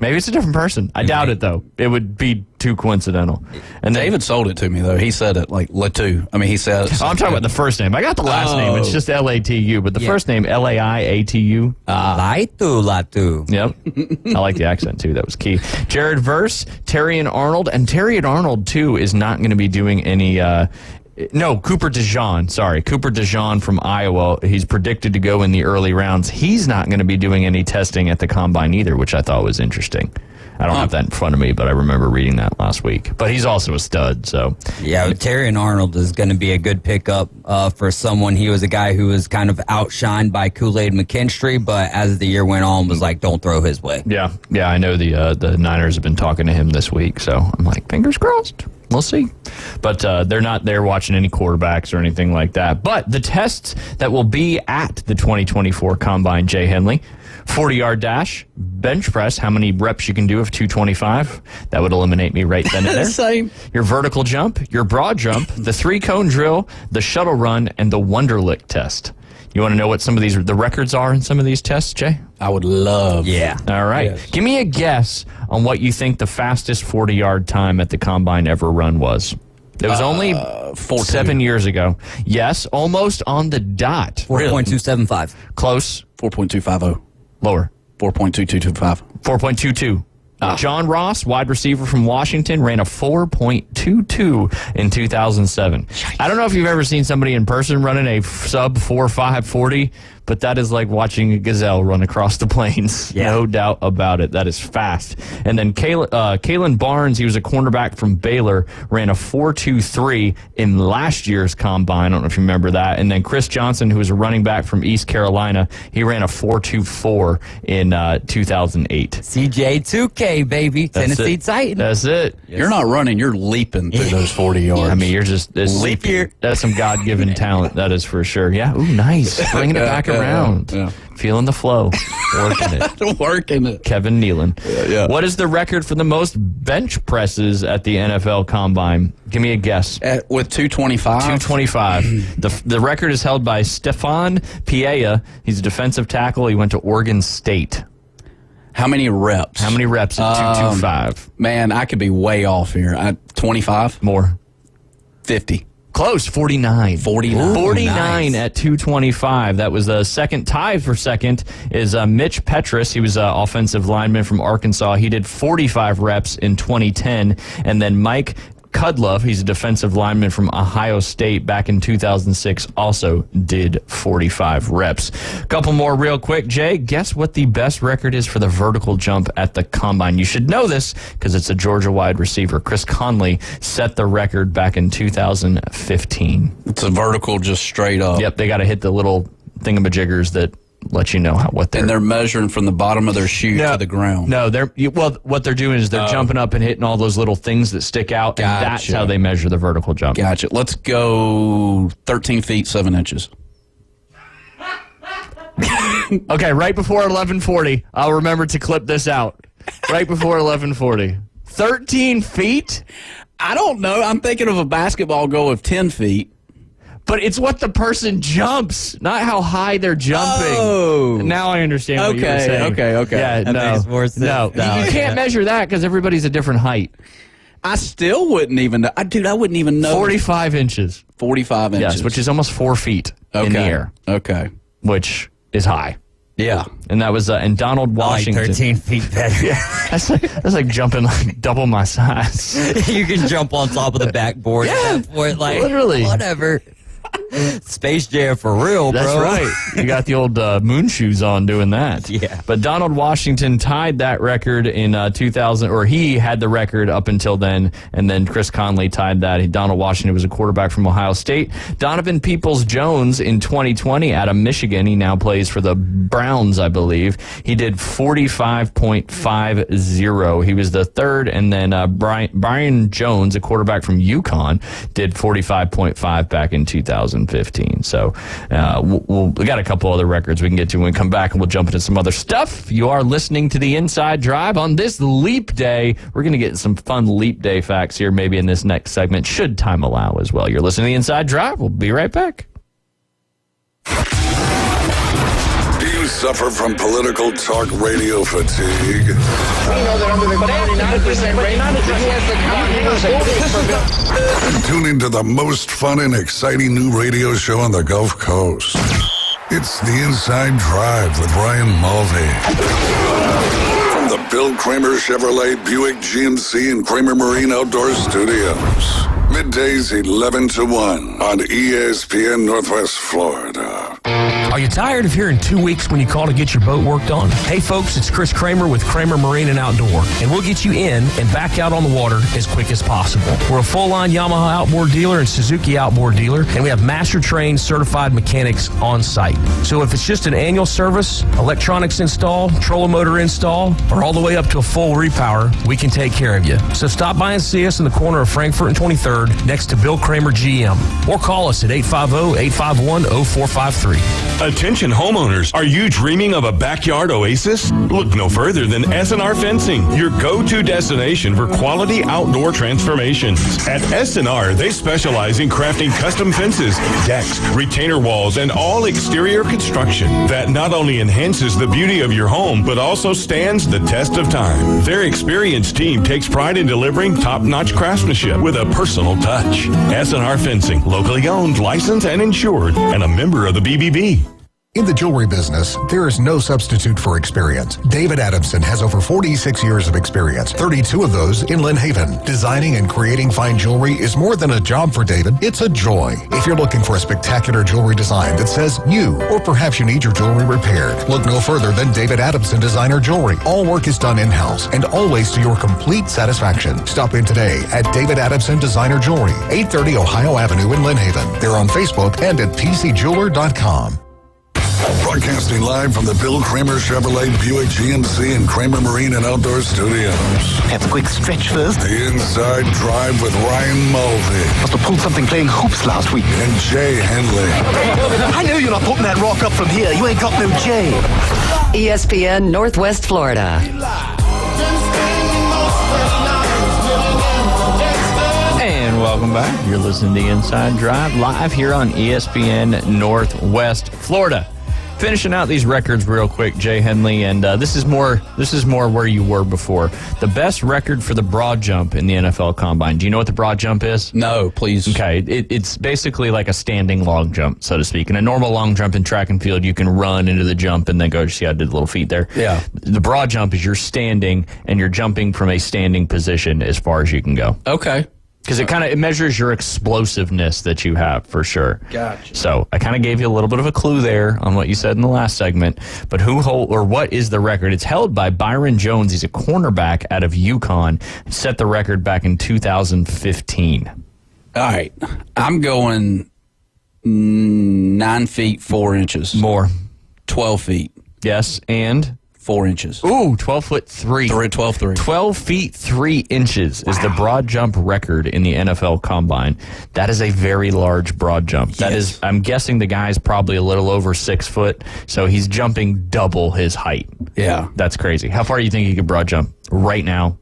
Maybe it's a different person. I doubt it, though. It would be too coincidental. And David sold it to me, though. He said it like Latu. I mean, he said it. I'm talking about the first name. I got the last name. It's just Latu, but the first name, Laiatu. Latu. Yep. I like the accent, too. That was key. Jared Verse, Terrion Arnold, and Terrion Arnold, too, is not going to be doing any... Cooper DeJean. Sorry, Cooper DeJean from Iowa. He's predicted to go in the early rounds. He's not going to be doing any testing at the combine either, which I thought was interesting. I don't have that in front of me, but I remember reading that last week. But he's also a stud, so. Yeah, Terrion Arnold is going to be a good pickup for someone. He was a guy who was kind of outshined by Kool-Aid McKinstry, but as the year went on, was like, don't throw his way. Yeah, I know the Niners have been talking to him this week, so I'm like, fingers crossed. We'll see. But they're not there watching any quarterbacks or anything like that. But the tests that will be at the 2024 Combine, Jay Henley, 40-yard dash, bench press, how many reps you can do of 225. That would eliminate me right then and there. Same. Your vertical jump, your broad jump, the 3-cone drill, the shuttle run, and the Wonderlic test. You want to know what some of the records are in some of these tests, Jay? I would love. Yeah. All right. Yes. Give me a guess on what you think the fastest 40-yard time at the Combine ever run was. It was only 7 years ago. Yes, almost on the dot. 4.275. Close. 4.250. Lower. 4.2225. 4.22. John Ross, wide receiver from Washington, ran a 4.22 in 2007. I don't know if you've ever seen somebody in person running a sub 4.5 40, but that is like watching a gazelle run across the plains. Yeah. No doubt about it. That is fast. And then Kalen Barnes, he was a cornerback from Baylor, ran a 4.23 in last year's combine. I don't know if you remember that. And then Chris Johnson, who was a running back from East Carolina, he ran a 4.24 in 2008. CJ2K, baby. Tennessee Titans. That's it. You're not running, you're leaping through those 40 yards. I mean, you're just leaping. That's some God-given talent, that is for sure. Yeah, ooh, nice. Bringing it back around. Yeah. Feeling the flow. Working it. Working it. Kevin Nealon. Yeah. What is the record for the most bench presses at the NFL Combine? Give me a guess. With 225? 225. The record is held by Stefan Piella. He's a defensive tackle. He went to Oregon State. How many reps? How many reps at 225? Man, I could be way off here. 25? More. 50. Close, 49. 49. 49 Nice. at 225. That was the second. Tied for second is Mitch Petrus. He was an offensive lineman from Arkansas. He did 45 reps in 2010. And then Mike Kudlove, he's a defensive lineman from Ohio State back in 2006, also did 45 reps. A couple more real quick. Jay, guess what the best record is for the vertical jump at the Combine? You should know this because it's a Georgia wide receiver. Chris Conley set the record back in 2015. It's a vertical just straight up. Yep, they got to hit the little thingamajiggers that let you know what they're... And they're measuring from the bottom of their shoe to the ground. No, what they're doing is they're jumping up and hitting all those little things that stick out, and that's how they measure the vertical jump. Gotcha. Let's go 13 feet, 7 inches. Okay, right before 11:40, I'll remember to clip this out. Right before 11:40. 13 feet? I don't know. I'm thinking of a basketball goal of 10 feet. But it's what the person jumps, not how high they're jumping. Oh. Now I understand what you were saying. Okay. Yeah, That makes more sense. No, you can't measure that because everybody's a different height. I still wouldn't even know. Dude, I wouldn't even know. 45 inches. 45 inches. Yes, which is almost 4 feet in the air. Okay. Which is high. Yeah. And that was and Donald Washington. 13 feet better. Yeah, that's like jumping like double my size. You can jump on top of the backboard at that point. Like, literally. Whatever. Space Jam for real, bro. That's right. You got the old moon shoes on doing that. Yeah. But Donald Washington tied that record in 2000, or he had the record up until then, and then Chris Conley tied that. Donald Washington was a quarterback from Ohio State. Donovan Peoples-Jones in 2020 out of Michigan. He now plays for the Browns, I believe. He did 45.50. He was the third, and then Brian Jones, a quarterback from UConn, did 45.5 back in 2015. So we got a couple other records we can get to when we come back, and we'll jump into some other stuff. You are listening to the Inside Drive on this Leap Day. We're going to get some fun Leap Day facts here maybe in this next segment, should time allow as well. You're listening to the Inside Drive. We'll be right back. Do you suffer from political talk radio fatigue? We know that under the 49% rate, the U.S. Tune into the most fun and exciting new radio show on the Gulf Coast. It's The Inside Drive with Brian Mulvey. From the Bill Kramer Chevrolet Buick GMC and Kramer Marine Outdoor Studios. Middays 11 to 1 on ESPN Northwest Florida. Are you tired of hearing 2 weeks when you call to get your boat worked on? Hey folks, it's Chris Kramer with Kramer Marine and Outdoor, and we'll get you in and back out on the water as quick as possible. We're a full-line Yamaha outboard dealer and Suzuki outboard dealer, and we have master-trained certified mechanics on site. So if it's just an annual service, electronics install, trolling motor install, or all the way up to a full repower, we can take care of you. So stop by and see us in the corner of Frankfurt and 23rd next to Bill Kramer GM, or call us at 850-851-0453. Attention homeowners, are you dreaming of a backyard oasis? Look no further than S&R Fencing, your go-to destination for quality outdoor transformations. At S&R, they specialize in crafting custom fences, decks, retainer walls, and all exterior construction that not only enhances the beauty of your home, but also stands the test of time. Their experienced team takes pride in delivering top-notch craftsmanship with a personal touch. S&R Fencing, locally owned, licensed, and insured, and a member of the BBB. In the jewelry business, there is no substitute for experience. David Adamson has over 46 years of experience, 32 of those in Lynn Haven. Designing and creating fine jewelry is more than a job for David, it's a joy. If you're looking for a spectacular jewelry design that says you, or perhaps you need your jewelry repaired, look no further than David Adamson Designer Jewelry. All work is done in-house and always to your complete satisfaction. Stop in today at David Adamson Designer Jewelry, 830 Ohio Avenue in Lynn Haven. They're on Facebook and at pcjeweler.com. Broadcasting live from the Bill Kramer Chevrolet Buick GMC and Kramer Marine and Outdoor Studios. Have a quick stretch first. The Inside Drive with Ryan Mulvey. Must have pulled something playing hoops last week. And Jay Henley. I know you're not putting that rock up from here. You ain't got no J. ESPN Northwest Florida. And welcome back. You're listening to the Inside Drive live here on ESPN Northwest Florida. Finishing out these records real quick, Jay Henley, and this is more where you were before. The best record for the broad jump in the NFL Combine. Do you know what the broad jump is? No, please. Okay, it's basically like a standing long jump, so to speak. In a normal long jump in track and field, you can run into the jump and then go. See, I did little feet there. Yeah. The broad jump is you're standing and you're jumping from a standing position as far as you can go. Okay. Because it measures your explosiveness that you have, for sure. Gotcha. So I kind of gave you a little bit of a clue there on what you said in the last segment. But what is the record? It's held by Byron Jones. He's a cornerback out of UConn. Set the record back in 2015. All right. I'm going 9 feet, 4 inches. More. 12 feet. Yes, and 4 inches. Ooh, 12'3". 12 feet 3 inches is the broad jump record in the NFL Combine. That is a very large broad jump. Yes. That is, I'm guessing the guy's probably a little over 6 foot, so he's jumping double his height. Yeah. That's crazy. How far do you think you could broad jump right now?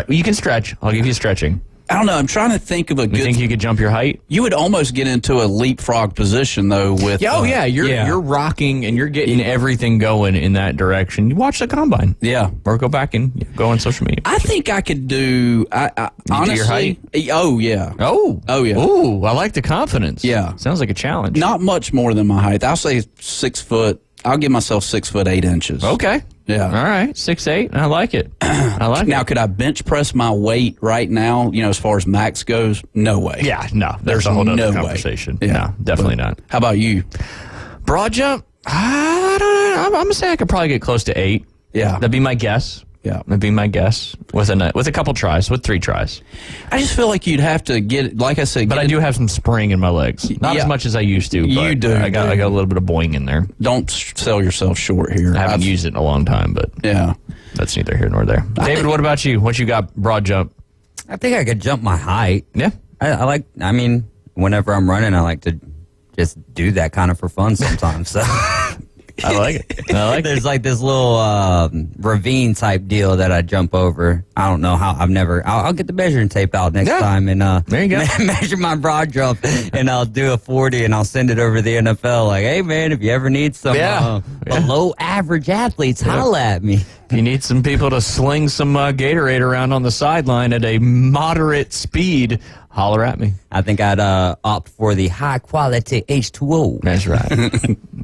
You can stretch. I'll give you stretching. I don't know. I'm trying to think of a good... You think you could jump your height? You would almost get into a leapfrog position, though, with... You're rocking and you're getting everything going in that direction. You watch the Combine. Yeah. Or go back and go on social media. I think I could do... honestly... Do your height? Oh, yeah. Oh, yeah. Ooh, I like the confidence. Yeah. Sounds like a challenge. Not much more than my height. I'll say 6 foot. I'll give myself 6 foot 8 inches. Okay. Yeah. All right. 6'8". I like it. I like now, it. could I bench press my weight right now, as far as max goes? No way. Yeah, no. There's a whole other conversation. Yeah. No, definitely not. How about you? Broad jump? I don't know. I'm going to say I could probably get close to 8. Yeah. That'd be my guess. Yeah. That'd be my guess with a couple tries, with 3 tries. I just feel like you'd have to get, like I said, but I do have some spring in my legs. Not as much as I used to. But you do. I got a little bit of boing in there. Don't sell yourself short here. I haven't used it in a long time, but yeah, that's neither here nor there. David, what about you? What you got? Broad jump? I think I could jump my height. Yeah. I mean, whenever I'm running, I like to just do that kind of for fun sometimes. So. I like it. There's like this little ravine type deal that I jump over. I don't know how. I'll get the measuring tape out next time and there you go. measure my broad jump and I'll do a 40 and I'll send it over to the NFL. Like, hey man, if you ever need some below average athletes, holla at me. If you need some people to sling some Gatorade around on the sideline at a moderate speed, holler at me. I think I'd opt for the high quality H2O. That's right.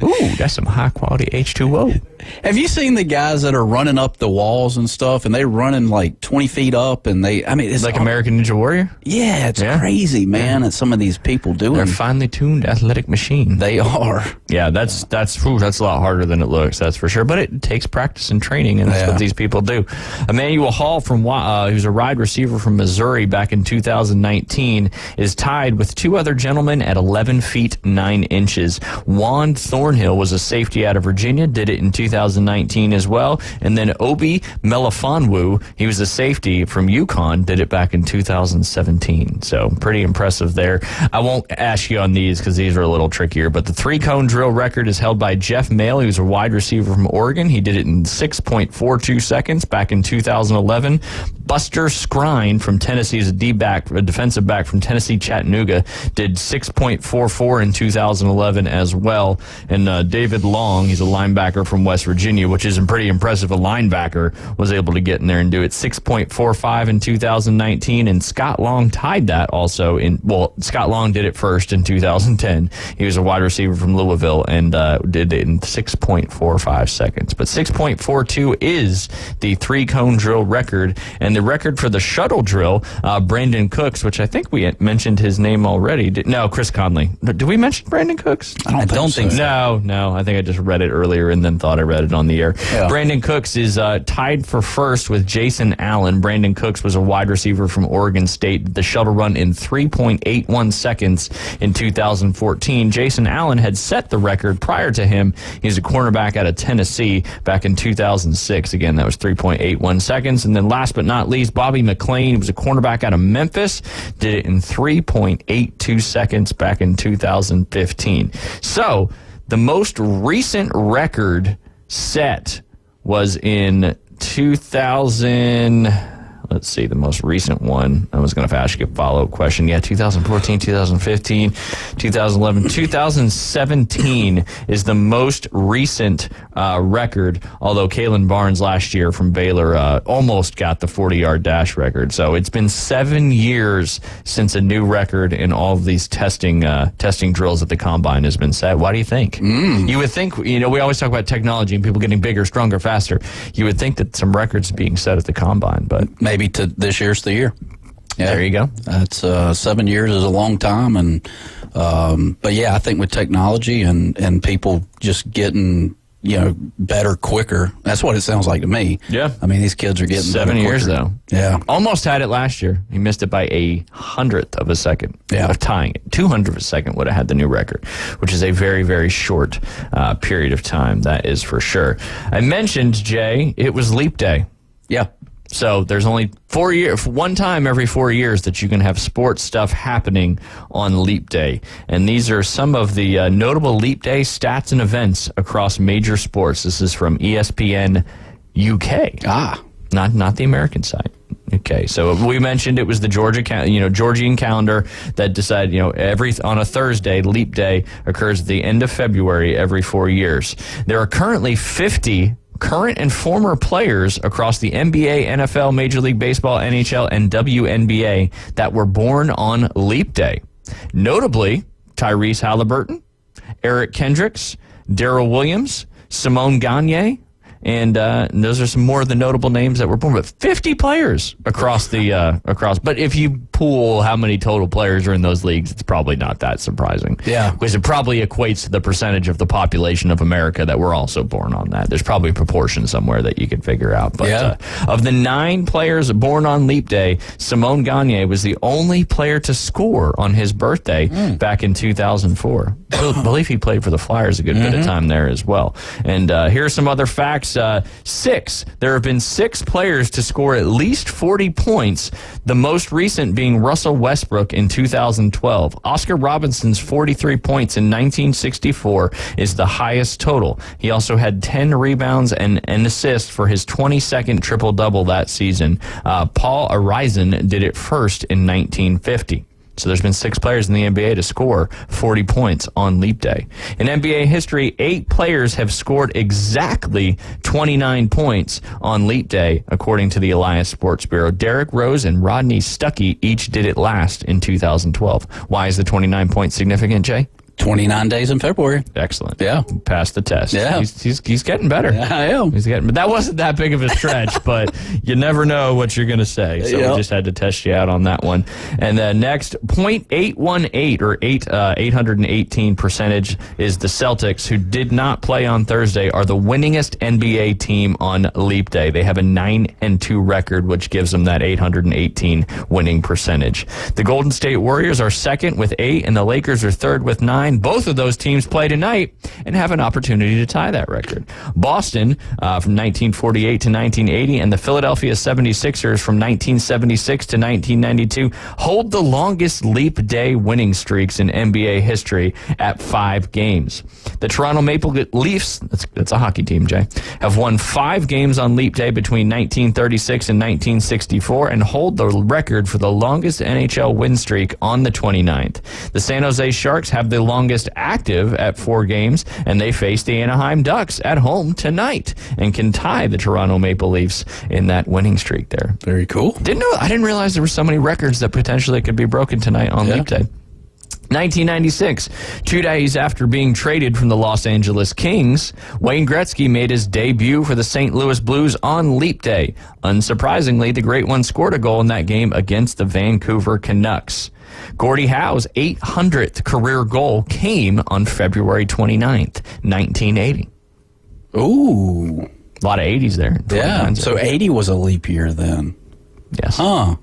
Ooh, that's some high quality H2O. Have you seen the guys that are running up the walls and stuff, and they're running like 20 feet up, and it's like American Ninja Warrior? Yeah, it's crazy, man, that some of these people doing. They're finely tuned athletic machine. They are. Yeah, that's a lot harder than it looks, that's for sure. But it takes practice and training, and that's what these people do. Emmanuel Hall from who's a wide receiver from Missouri back in 2019 is tied with 2 other gentlemen at 11 feet 9 inches. Juan Thornhill was a safety out of Virginia, did it in 2019 as well. And then Obi Melifonwu, he was a safety from UConn, did it back in 2017. So pretty impressive there. I won't ask you on these because these are a little trickier, but the 3-cone drill record is held by Jeff Mail. He was a wide receiver from Oregon. He did it in 6.42 seconds back in 2011. Buster Skrine from Tennessee is a defensive back from Tennessee Chattanooga, did 6.44 in 2011 as well. And David Long, he's a linebacker from West West Virginia, which is pretty impressive. A linebacker was able to get in there and do it. 6.45 in 2019, and Scott Long tied that also Scott Long did it first in 2010. He was a wide receiver from Louisville and did it in 6.45 seconds. But 6.42 is the 3-cone drill record, and the record for the shuttle drill, Brandon Cooks, which I think we mentioned his name already. No, Chris Conley. Did we mention Brandon Cooks? I don't think so. No. I think I just read it earlier and then thought I read it on the air. Yeah. Brandon Cooks is tied for first with Jason Allen. Brandon Cooks was a wide receiver from Oregon State. The shuttle run in 3.81 seconds in 2014. Jason Allen had set the record prior to him. He's a cornerback out of Tennessee back in 2006. Again, that was 3.81 seconds. And then last but not least, Bobby McLean was a cornerback out of Memphis. Did it in 3.82 seconds back in 2015. So the most recent record set was in 2000. Let's see, the most recent one. I was going to ask you a follow-up question. Yeah, 2014, 2015, 2011, 2017 is the most recent record, although Kalen Barnes last year from Baylor almost got the 40-yard dash record. So it's been 7 years since a new record in all of these testing drills at the Combine has been set. Why do you think? You would think, we always talk about technology and people getting bigger, stronger, faster. You would think that some records are being set at the Combine, but maybe to this year's the year. Yeah, there you go. That's 7 years is a long time, and but yeah, I think with technology and people just getting better quicker. That's what it sounds like to me. Yeah, I mean these kids are getting 7 years though. Yeah, almost had it last year. He missed it by 1/100th of a second. Yeah, of tying it. 200th of a second would have had the new record, which is a very, very short period of time. That is for sure. I mentioned, Jay, it was Leap Day. Yeah. So there's only 4 years, one time every 4 years that you can have sports stuff happening on Leap Day. And these are some of the notable Leap Day stats and events across major sports. This is from ESPN UK. Not the American side. Okay, so we mentioned it was the Georgian calendar that decided, on a Thursday, Leap Day occurs at the end of February every 4 years. There are currently 50 current and former players across the NBA, NFL, Major League Baseball, NHL, and WNBA that were born on Leap Day. Notably, Tyrese Halliburton, Eric Kendricks, Darrell Williams, Simone Gagne, and those are some more of the notable names that were born. But 50 players across. But if you pool how many total players are in those leagues, it's probably not that surprising. Yeah, because it probably equates to the percentage of the population of America that were also born on that. There's probably a proportion somewhere that you can figure out. But of the 9 players born on Leap Day, Simone Gagne was the only player to score on his birthday back in 2004. I believe he played for the Flyers a good bit of time there as well. And here are some other facts. 6. There have been 6 players to score at least 40 points, the most recent being Russell Westbrook in 2012. Oscar Robinson's 43 points in 1964 is the highest total. He also had 10 rebounds and an assist for his 22nd triple-double that season. Paul Arizin did it first in 1950. So there's been 6 players in the NBA to score 40 points on Leap Day. In NBA history, 8 players have scored exactly 29 points on Leap Day, according to the Elias Sports Bureau. Derrick Rose and Rodney Stuckey each did it last in 2012. Why is the 29 points significant, Jay? 29 days in February. Excellent. Yeah. Passed the test. Yeah. He's getting better. Yeah, I am. But that wasn't that big of a stretch, but you never know what you're going to say. So we just had to test you out on that one. And then next, 0.818 or 818 percentage is the Celtics, who did not play on Thursday, are the winningest NBA team on Leap Day. They have a 9-2 record, which gives them that 818 winning percentage. The Golden State Warriors are second with 8, and the Lakers are third with 9. Both of those teams play tonight and have an opportunity to tie that record. Boston from 1948 to 1980 and the Philadelphia 76ers from 1976 to 1992 hold the longest Leap Day winning streaks in NBA history at 5 games. The Toronto Maple Leafs, that's a hockey team, Jay, have won 5 games on Leap Day between 1936 and 1964 and hold the record for the longest NHL win streak on the 29th. The San Jose Sharks have the longest active at 4 games, and they face the Anaheim Ducks at home tonight and can tie the Toronto Maple Leafs in that winning streak there. Very cool. I didn't realize there were so many records that potentially could be broken tonight on Leap Day. 1996, 2 days after being traded from the Los Angeles Kings, Wayne Gretzky made his debut for the St. Louis Blues on Leap Day. Unsurprisingly, the Great One scored a goal in that game against the Vancouver Canucks. Gordie Howe's 800th career goal came on February 29th, 1980. Ooh. A lot of 80s there. Yeah, so 80 was a leap year then. Yes. Huh.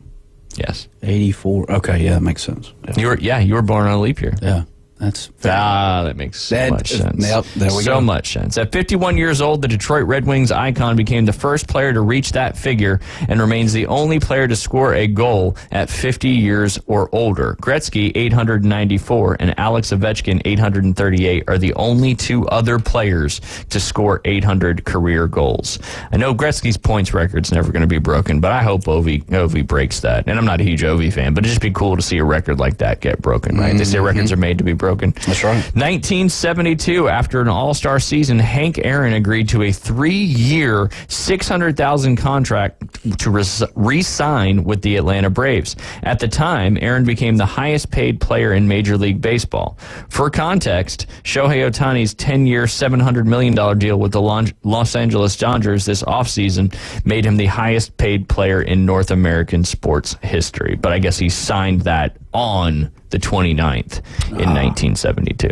Yes. 84. Okay, yeah, that makes sense. Yeah. You were born on a leap year. Yeah. That's that makes so much sense. Yep, there we go. So much sense. At 51 years old, the Detroit Red Wings icon became the first player to reach that figure and remains the only player to score a goal at 50 years or older. Gretzky, 894, and Alex Ovechkin, 838, are the only 2 other players to score 800 career goals. I know Gretzky's points record's never going to be broken, but I hope Ovi breaks that. And I'm not a huge Ovi fan, but it'd just be cool to see a record like that get broken, right? They say records are made to be broken. That's right. 1972, after an all-star season, Hank Aaron agreed to a 3-year, $600,000 contract to re-sign with the Atlanta Braves. At the time, Aaron became the highest-paid player in Major League Baseball. For context, Shohei Ohtani's 10-year, $700 million deal with the Los Angeles Dodgers this offseason made him the highest-paid player in North American sports history. But I guess he signed that on the 29th in 1972.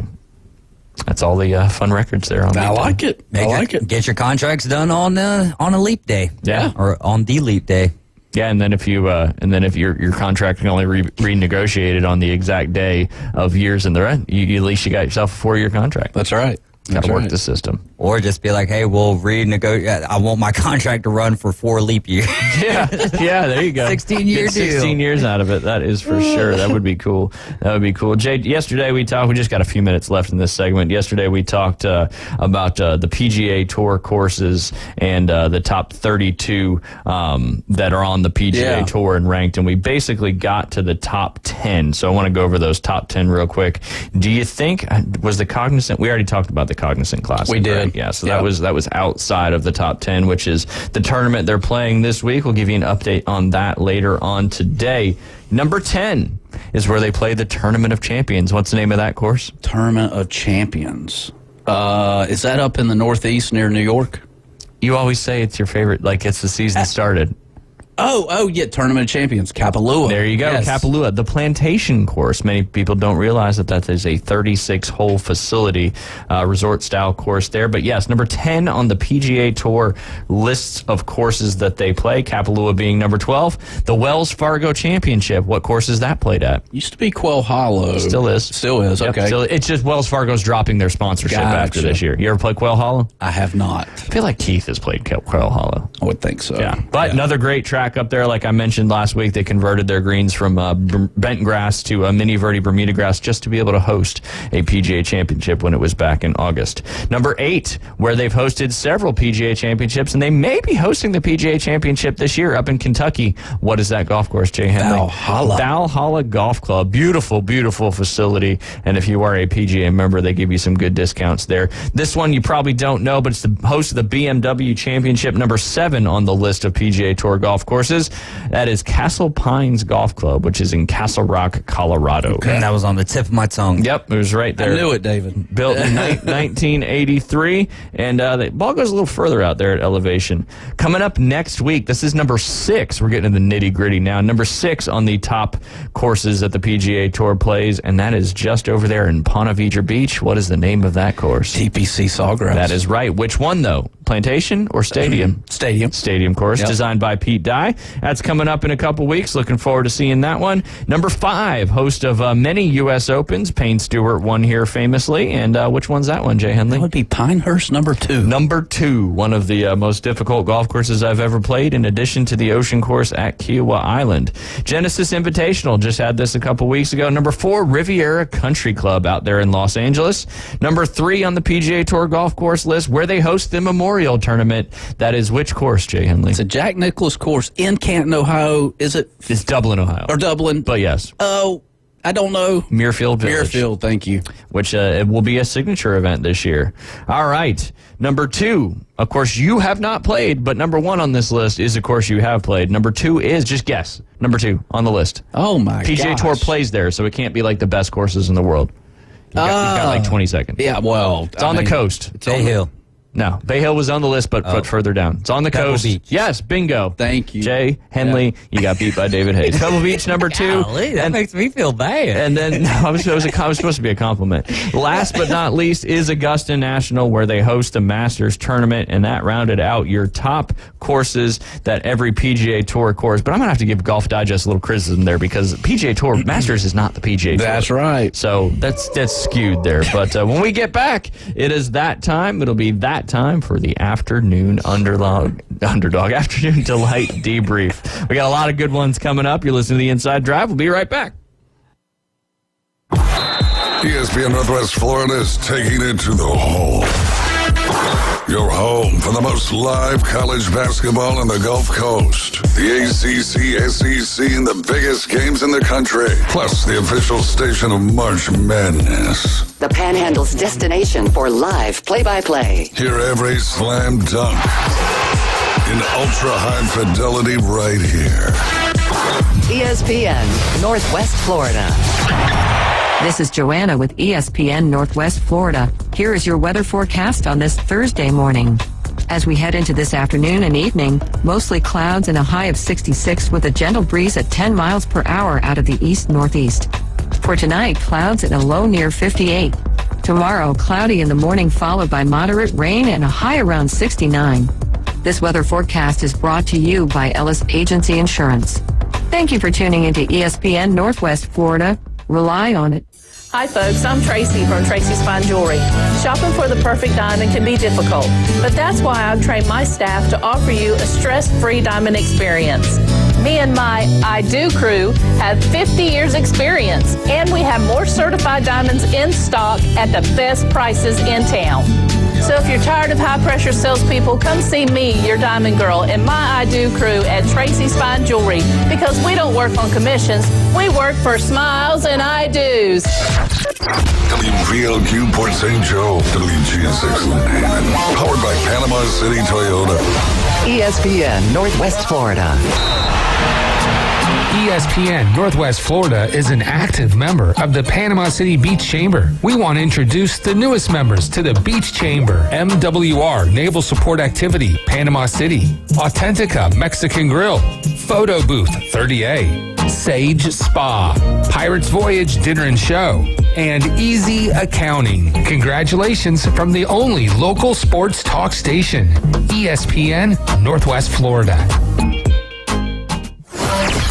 That's all the fun records there. I like it. I like it. Get your contracts done on a leap day. Yeah, or on the leap day. Yeah, and then if your contract can only renegotiated on the exact day of years in the run, you at least you got yourself a 4-year contract. That's right. Got to work the system. Or just be like, hey, we'll renegotiate. I want my contract to run for 4 leap years. Yeah, there you go. 16-year deal. 16 years out of it. That is for sure. That would be cool. Jay, yesterday we talked, we just got a few minutes left in this segment. Yesterday we talked about the PGA Tour courses and the top 32 that are on the PGA Tour and ranked, and we basically got to the top 10. So I want to go over those top 10 real quick. Do you think, was the Cognizant, we already talked about the Cognizant Classic. We did. Right? Yeah, so that was outside of the top 10, which is the tournament they're playing this week. We'll give you an update on that later on today. Number 10 is where they play the Tournament of Champions. What's the name of that course? Tournament of Champions. Is that up in the Northeast near New York? You always say it's your favorite, like it's the season started. Oh, yeah, Tournament of Champions, Kapalua. There you go, yes. Kapalua. The Plantation course, many people don't realize that is a 36-hole facility, resort-style course there. But yes, number 10 on the PGA Tour lists of courses that they play, Kapalua being number 12. The Wells Fargo Championship, what course is that played at? Used to be Quail Hollow. Still is. Still is, yep, okay. It's just Wells Fargo's dropping their sponsorship after this year. You ever play Quail Hollow? I have not. I feel like Keith has played Quail Hollow. I would think so. Yeah, but another great track up there, like I mentioned last week, they converted their greens from bent grass to mini Verde Bermuda grass just to be able to host a PGA Championship when it was back in August. Number 8, where they've hosted several PGA Championships, and they may be hosting the PGA Championship this year up in Kentucky. What is that golf course, Jay Henley? Valhalla. Valhalla Golf Club. Beautiful, beautiful facility, and if you are a PGA member, they give you some good discounts there. This one you probably don't know, but it's the host of the BMW Championship, number 7 on the list of PGA Tour golf courses. That is Castle Pines Golf Club, which is in Castle Rock, Colorado. Okay. That was on the tip of my tongue. Yep, it was right there. I knew it, David. Built in 1983, and the ball goes a little further out there at elevation. Coming up next week, this is number 6. We're getting to the nitty-gritty now. Number 6 on the top courses that the PGA Tour plays, and that is just over there in Ponte Vedra Beach. What is the name of that course? TPC Sawgrass. That is right. Which one, though? Plantation or Stadium? Stadium course, designed by Pete Dye. That's coming up in a couple weeks. Looking forward to seeing that one. Number 5, host of many U.S. Opens. Payne Stewart won here famously. And which one's that one, Jay Henley? That would be Pinehurst number 2. Number 2, one of the most difficult golf courses I've ever played, in addition to the Ocean Course at Kiowa Island. Genesis Invitational, just had this a couple weeks ago. Number 4, Riviera Country Club out there in Los Angeles. Number 3 on the PGA Tour golf course list, where they host the Memorial Tournament. That is which course, Jay Henley? It's a Jack Nicklaus course in Canton, Ohio. Is it? It's Dublin, Ohio. Or Dublin. But yes. Oh, I don't know. Muirfield Village. Muirfield, thank you. Which it will be a signature event this year. All right. Number 2, of course, you have not played, but number 1 on this list is, of course, you have played. Number 2 is, just guess, number 2 on the list. Oh, my God. PGA Tour plays there, so it can't be like the best courses in the world. You've got like 20 seconds. Yeah, well. It's on the coast. It's Bay Hill. No, Bay Hill was on the list, but further down. It's on the Pebble coast. Beach. Yes, bingo. Thank you. Jay Henley, you got beat by David Hayes. Pebble Beach, number 2. Golly, that makes me feel bad. And then I was supposed to be a compliment. Last but not least is Augusta National, where they host a Masters tournament, and that rounded out your top courses that every PGA Tour course. But I'm going to have to give Golf Digest a little criticism there, because PGA Tour Masters is not the PGA Tour. That's right. So that's skewed there. But when we get back, it is that time. It'll be that time for the afternoon underdog afternoon delight debrief. We got a lot of good ones coming up. You're listening to the Inside Drive. We'll be right back. ESPN Northwest Florida is taking it to the hole. Your home for the most live college basketball in the Gulf Coast. The ACC, SEC, and the biggest games in the country. Plus the official station of March Madness. The Panhandle's destination for live play-by-play. Hear every slam dunk in ultra-high fidelity right here. ESPN Northwest Florida. This is Joanna with ESPN Northwest Florida. Here is your weather forecast on this Thursday morning. As we head into this afternoon and evening, mostly clouds and a high of 66 with a gentle breeze at 10 miles per hour out of the east-northeast. For tonight, clouds and a low near 58. Tomorrow, cloudy in the morning followed by moderate rain and a high around 69. This weather forecast is brought to you by Ellis Agency Insurance. Thank you for tuning into ESPN Northwest Florida. Rely on it. Hi folks, I'm Tracy from Tracy's Fine Jewelry. Shopping for the perfect diamond can be difficult, but that's why I've trained my staff to offer you a stress-free diamond experience. Me and my I Do crew have 50 years experience, and we have more certified diamonds in stock at the best prices in town. So if you're tired of high-pressure salespeople, come see me, your diamond girl, and my I Do crew at Tracy's Fine Jewelry, because we don't work on commissions. We work for smiles and I Do's. WVLQ Port St. Joe, WGSX Lynn, powered by Panama City Toyota. ESPN Northwest Florida. ESPN Northwest Florida is an active member of the Panama City Beach Chamber. We want to introduce the newest members to the Beach Chamber: MWR Naval Support Activity, Panama City; Authentica Mexican Grill; Photo Booth 30A; Sage Spa; Pirates Voyage Dinner and Show; and Easy Accounting. Congratulations from the only local sports talk station, ESPN Northwest Florida.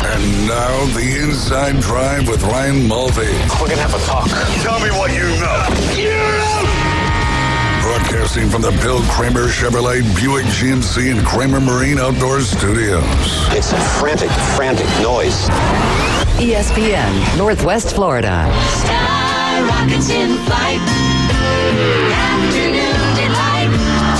And now the Inside Drive with Ryan Mulvey. We're going to have a talk. Tell me what you know. Broadcasting from the Bill Kramer Chevrolet Buick GMC and Kramer Marine Outdoor Studios. It's a frantic noise. ESPN Northwest Florida. Sky rockets in flight. Afternoon delight.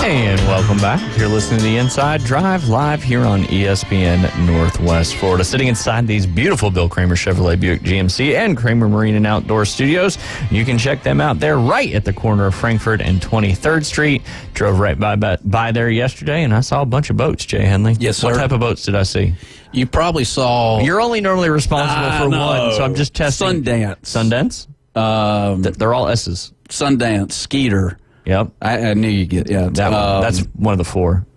And welcome back. You're listening to the Inside Drive live here on ESPN Northwest Florida. Sitting inside these beautiful Bill Kramer Chevrolet Buick GMC and Kramer Marine and Outdoor Studios. You can check them out there right at the corner of Frankfort and 23rd Street. Drove right by there yesterday, and I saw a bunch of boats, Jay Henley. Yes, sir. What type of boats did I see? You probably saw... You're only normally responsible for one, so I'm just testing. Sundance. Sundance? They're all S's. Sundance, Skeeter. Yep. I knew you'd get, yeah. That's one of the four.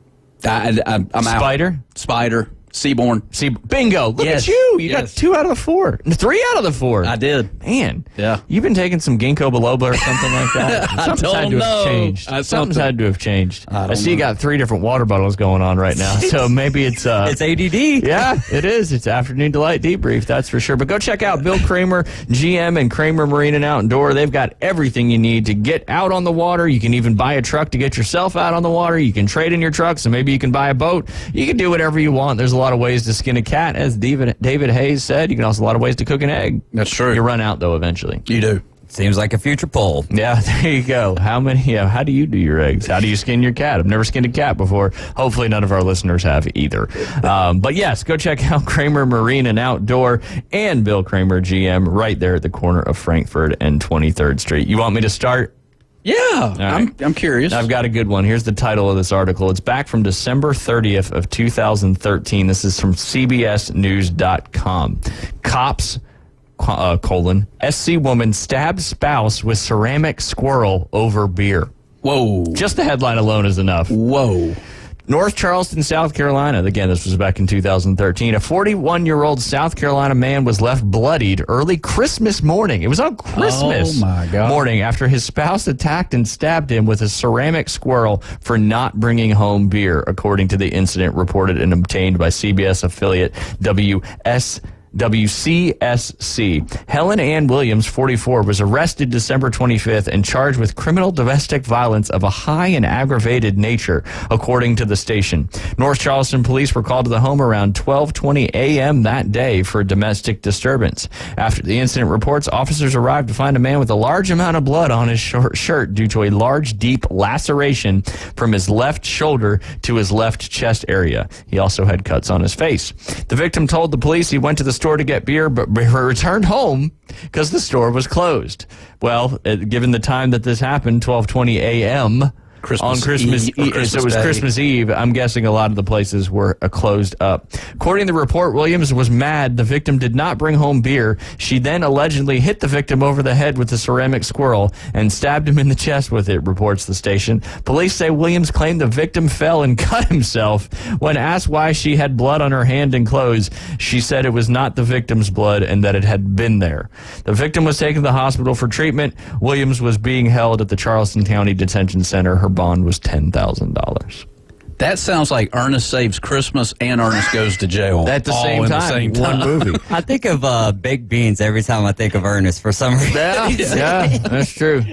I'm Spider? out. Spider. Seaborn. Bingo. Look at you. You got 2 out of the 4. 3 out of the 4. I did. Man. Yeah. You've been taking some ginkgo biloba or something like that. Something's had to have changed. Something's had to have changed. I see you got 3 different water bottles going on right now. So maybe it's... it's ADD. Yeah, it is. It's Afternoon Delight Debrief, that's for sure. But go check out Bill Kramer, GM, and Kramer Marine and Outdoor. They've got everything you need to get out on the water. You can even buy a truck to get yourself out on the water. You can trade in your truck, so maybe you can buy a boat. You can do whatever you want. There's a lot of ways to skin a cat, as David Hayes said. You can also a lot of ways to cook an egg. That's true. You run out, though, eventually. You do. Seems like a future poll. Yeah, there you go. How do you do your eggs? How do you skin your cat? I've never skinned a cat before. Hopefully none of our listeners have either. But yes, go check out Kramer Marine and Outdoor and Bill Kramer, GM, right there at the corner of Frankfurt and 23rd Street. You want me to start? Yeah, right. I'm curious. I've got a good one. Here's the title of this article. It's back from December 30th of 2013. This is from CBSNews.com. Cops... SC woman stabbed spouse with ceramic squirrel over beer. Whoa. Just the headline alone is enough. Whoa. North Charleston, South Carolina. Again, this was back in 2013. A 41-year-old South Carolina man was left bloodied early Christmas morning. It was on Christmas morning after his spouse attacked and stabbed him with a ceramic squirrel for not bringing home beer, according to the incident reported and obtained by CBS affiliate WCSC. Helen Ann Williams, 44, was arrested December 25th and charged with criminal domestic violence of a high and aggravated nature, according to the station. North Charleston police were called to the home around 12:20 a.m. that day for a domestic disturbance. After the incident reports, officers arrived to find a man with a large amount of blood on his short shirt due to a large, deep laceration from his left shoulder to his left chest area. He also had cuts on his face. The victim told the police he went to the store to get beer, but returned home because the store was closed. Well, given the time that this happened, 12:20 a.m. on Christmas Eve, so it was Christmas Eve. I'm guessing a lot of the places were closed up. According to the report, Williams was mad the victim did not bring home beer. She then allegedly hit the victim over the head with the ceramic squirrel and stabbed him in the chest with it, reports the station. Police say Williams claimed the victim fell and cut himself. When asked why she had blood on her hand and clothes, she said it was not the victim's blood and that it had been there. The victim was taken to the hospital for treatment. Williams was being held at the Charleston County Detention Center. Her bond was $10,000. That sounds like Ernest Saves Christmas and Ernest Goes to Jail. At the same time. One movie. I think of baked beans every time I think of Ernest for some reason. Yeah, that's true.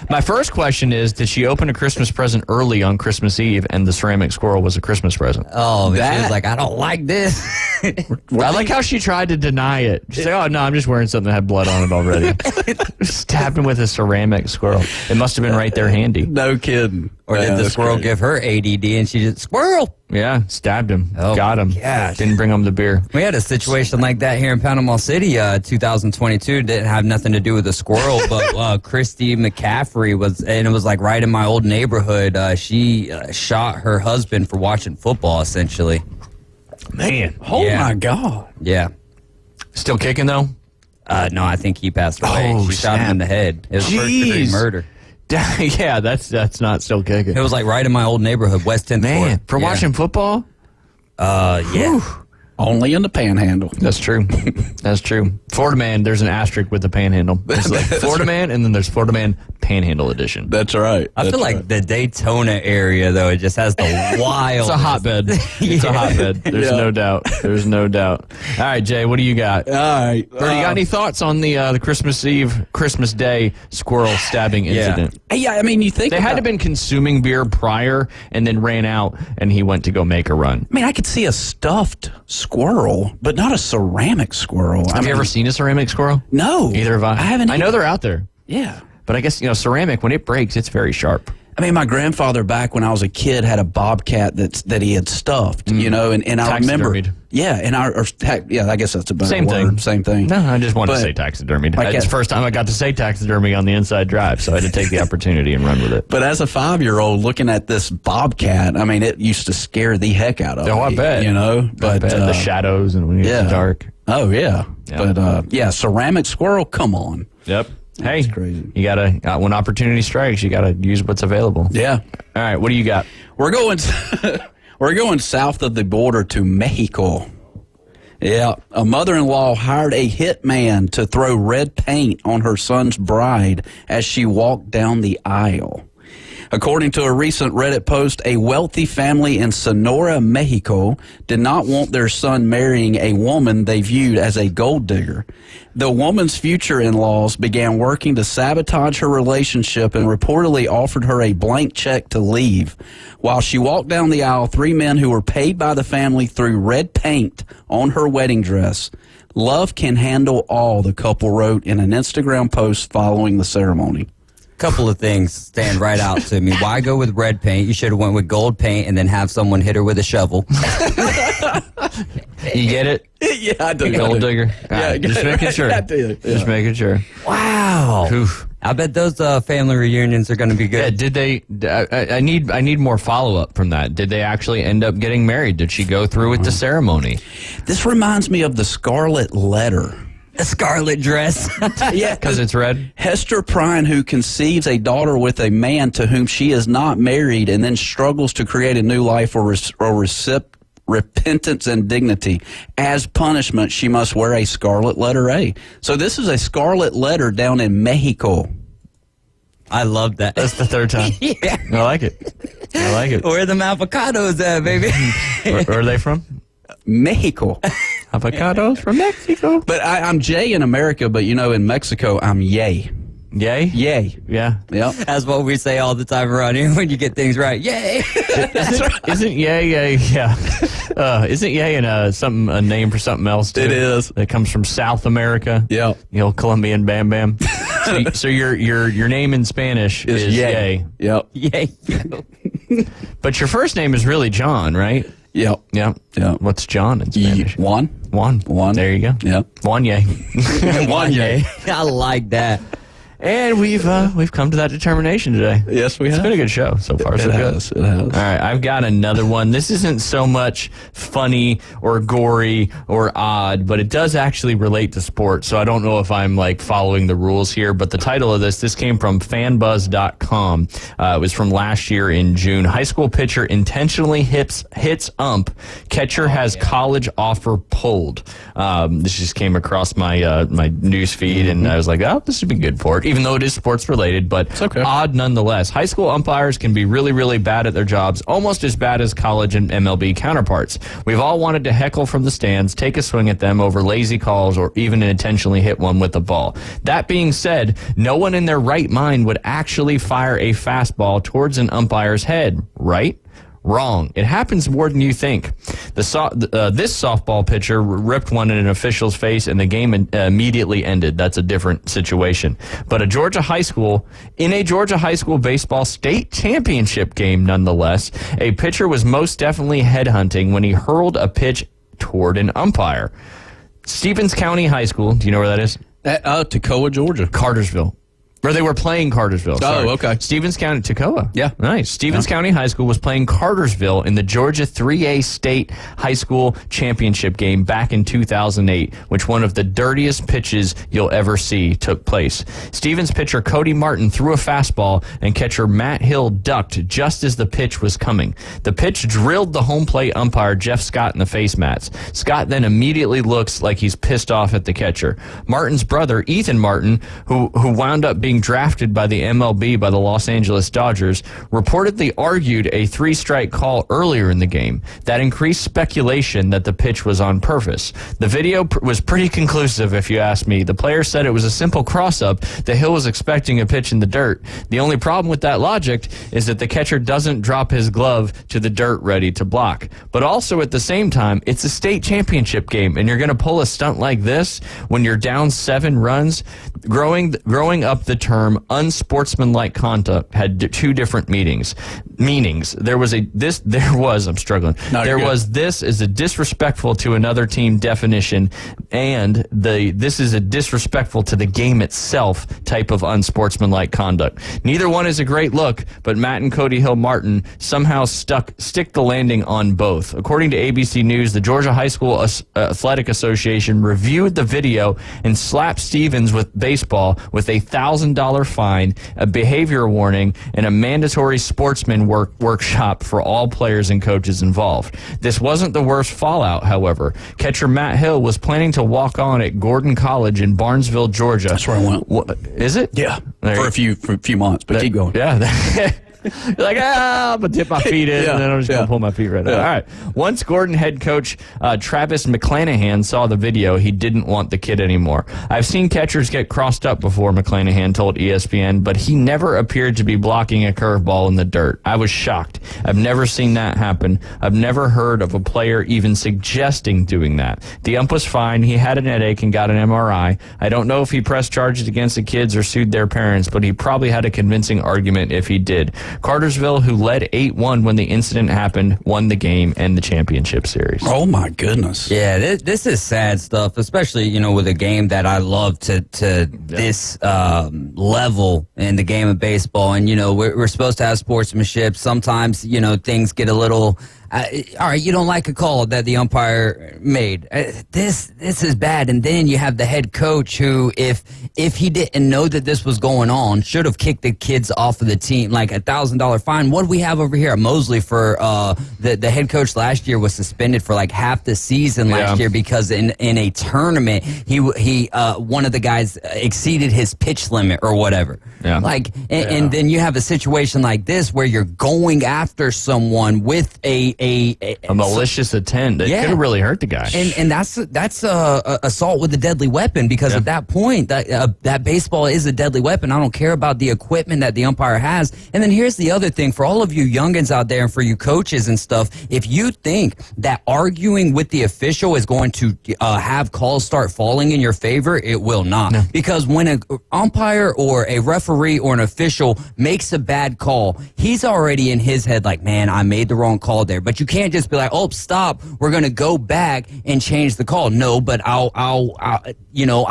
My first question is, did she open a Christmas present early on Christmas Eve and the ceramic squirrel was a Christmas present? Oh, she was like, I don't like this. I like how she tried to deny it. She's like, oh, no, I'm just wearing something that had blood on it already. Stabbed him with a ceramic squirrel. It must have been right there handy. No kidding. Or did the squirrel give her ADD and she just, squirrel? Yeah, stabbed him. Oh, got him. Gosh. Didn't bring him the beer. We had a situation like that here in Panama City, 2022. Didn't have nothing to do with the squirrel, but Christy McCaffrey and it was like right in my old neighborhood. She shot her husband for watching football, essentially. Man. Oh, my God. Yeah. Still kicking, though? No, I think he passed away. Oh, she shot him in the head. It was first-degree murder. Yeah, that's not still kicking. It was like right in my old neighborhood, West 10th Court. For watching football? Yeah. Whew. Only in the Panhandle. That's true. That's true. Florida Man, there's an asterisk with the Panhandle. There's like Florida Man, and then there's Florida Man Panhandle Edition. That's right. I feel like the Daytona area, though, it just has the wild. It's a hotbed. It's a hotbed. There's no doubt. There's no doubt. All right, Jay, what do you got? All right. Bert, you got any thoughts on the Christmas Eve, Christmas Day squirrel stabbing incident? Yeah, I mean, you think they had to have been consuming beer prior and then ran out, and he went to go make a run. I mean, I could see a stuffed squirrel, but not a ceramic squirrel. Have you ever seen a ceramic squirrel? No. Either have I. I haven't. I know they're out there. Yeah. But I guess, ceramic, when it breaks, it's very sharp. I mean, my grandfather back when I was a kid had a bobcat that he had stuffed, and I remember. Yeah, and I guess that's a better Same word. thing. Same thing. No, I just wanted to say taxidermied. It's the first time I got to say taxidermy on the inside drive, so I had to take the opportunity and run with it. But as a 5-year-old looking at this bobcat, I mean, it used to scare the heck out of me. Oh, I bet. But the shadows and when it's dark. Oh, yeah. But, ceramic squirrel, come on. Yep. Hey, crazy. You when opportunity strikes, you gotta use what's available. Yeah. All right, what do you got? We're going south of the border to Mexico. Yeah, a mother-in-law hired a hitman to throw red paint on her son's bride as she walked down the aisle. According to a recent Reddit post, a wealthy family in Sonora, Mexico, did not want their son marrying a woman they viewed as a gold digger. The woman's future in-laws began working to sabotage her relationship and reportedly offered her a blank check to leave. While she walked down the aisle, 3 men who were paid by the family threw red paint on her wedding dress. Love can handle all, the couple wrote in an Instagram post following the ceremony. Couple of things stand right out to me. Why go with red paint? You should have went with gold paint and then have someone hit her with a shovel. You get it? Yeah, I do. Gold digger. Yeah, just making sure. I do. Yeah. Just making sure. Wow. Oof. I bet those family reunions are going to be good. Yeah, did they? I need more follow up from that. Did they actually end up getting married? Did she go through with the ceremony? This reminds me of the Scarlet Letter. A scarlet dress. Yeah, because it's red. Hester Prynne, who conceives a daughter with a man to whom she is not married and then struggles to create a new life or repentance and dignity. As punishment, she must wear a scarlet letter A. So this is a scarlet letter down in Mexico. I love that. That's the third time. Yeah. I like it. I like it. Where are them avocados at, baby? Where are they from? Mexico. Avocados from Mexico. But I'm Jay in America, but in Mexico, I'm Yay. Yay? Yay. Yeah. Yep. That's what we say all the time around here when you get things right. Yay! Isn't yay? Yeah. Isn't yay a name for something else too? It is. That comes from South America. Yeah. Colombian Bam Bam. so your name in Spanish is Yay. Yep. Yay. But your first name is really John, right? Yep. Yeah. Yeah. What's John in Spanish? Juan. Juan. There you go. Yep. Juan Yay. Juan Yay. I like that. And we've come to that determination today. Yes, we have. It's been a good show so far. So good. It has. All right, I've got another one. This isn't so much funny or gory or odd, but it does actually relate to sports. So I don't know if I'm following the rules here, but the title of this came from fanbuzz.com. It was from last year in June. High school pitcher intentionally hits ump. Catcher has college offer pulled. This just came across my my news feed, and I was like, oh, this would be good for it. Even though it is sports related, but it's okay. Odd nonetheless. High school umpires can be really, really bad at their jobs, almost as bad as college and MLB counterparts. We've all wanted to heckle from the stands, take a swing at them over lazy calls, or even intentionally hit one with the ball. That being said, no one in their right mind would actually fire a fastball towards an umpire's head, right? Wrong. It happens more than you think. This softball pitcher ripped one in an official's face, and the game immediately ended. That's a different situation. But in a Georgia high school baseball state championship game, nonetheless, a pitcher was most definitely headhunting when he hurled a pitch toward an umpire. Stevens County High School. Do you know where that is? Toccoa, Georgia. Cartersville. Or they were playing Cartersville. Sorry. Oh, okay. Stevens County, Toccoa. Yeah. Nice. Stevens County High School was playing Cartersville in the Georgia 3A State High School Championship game back in 2008, which one of the dirtiest pitches you'll ever see took place. Stevens pitcher Cody Martin threw a fastball, and catcher Matt Hill ducked just as the pitch was coming. The pitch drilled the home plate umpire Jeff Scott in the face mats. Scott then immediately looks like he's pissed off at the catcher. Martin's brother, Ethan Martin, who wound up being drafted by the MLB by the Los Angeles Dodgers, reportedly argued a 3-strike call earlier in the game. That increased speculation that the pitch was on purpose. The video was pretty conclusive, if you ask me. The player said it was a simple cross-up, that Hill was expecting a pitch in the dirt. The only problem with that logic is that the catcher doesn't drop his glove to the dirt ready to block. But also at the same time, it's a state championship game, and you're going to pull a stunt like this when you're down 7 runs. Growing up, the term unsportsmanlike conduct had 2 different meanings. This is a disrespectful to another team definition, and this is a disrespectful to the game itself type of unsportsmanlike conduct. Neither one is a great look, but Matt and Cody Hill Martin somehow stick the landing on both. According to ABC News, the Georgia High School Athletic Association reviewed the video and slapped Stevens with baseball with a $1,000 fine, a behavior warning, and a mandatory sportsman workshop for all players and coaches involved. This wasn't the worst fallout, however. Catcher Matt Hill was planning to walk on at Gordon College in Barnesville, Georgia. That's where I went. Is it? Yeah. For a few months, but keep going. Yeah. You're like, I'm going to tip my feet in, and then I'm just going to pull my feet right out. All right. Once Gordon head coach Travis McClanahan saw the video, he didn't want the kid anymore. I've seen catchers get crossed up before, McClanahan told ESPN, but he never appeared to be blocking a curveball in the dirt. I was shocked. I've never seen that happen. I've never heard of a player even suggesting doing that. The ump was fine. He had an headache and got an MRI. I don't know if he pressed charges against the kids or sued their parents, but he probably had a convincing argument if he did. Cartersville, who led 8-1 when the incident happened, won the game and the championship series. Oh, my goodness. Yeah, this is sad stuff, especially, with a game that I love to this level in the game of baseball. And, we're supposed to have sportsmanship. Sometimes, things get a little... all right, you don't like a call that the umpire made. This is bad. And then you have the head coach who, if he didn't know that this was going on, should have kicked the kids off of the team, like $1,000 fine. What do we have over here? Mosley for the head coach last year was suspended for like half the season last year because in a tournament he one of the guys exceeded his pitch limit or whatever. Yeah. And then you have a situation like this where you're going after someone with a malicious intent that could have really hurt the guy. And that's assault with a deadly weapon, because at that point that baseball is a deadly weapon. I don't care about the equipment that the umpire has. And then here's the other thing for all of you youngins out there and for you coaches and stuff. If you think that arguing with the official is going to have calls start falling in your favor, it will not. No. Because when an umpire or a referee or an official makes a bad call, he's already in his head like, man, I made the wrong call there. But you can't just be like, oh, stop, we're going to go back and change the call. No, but I'll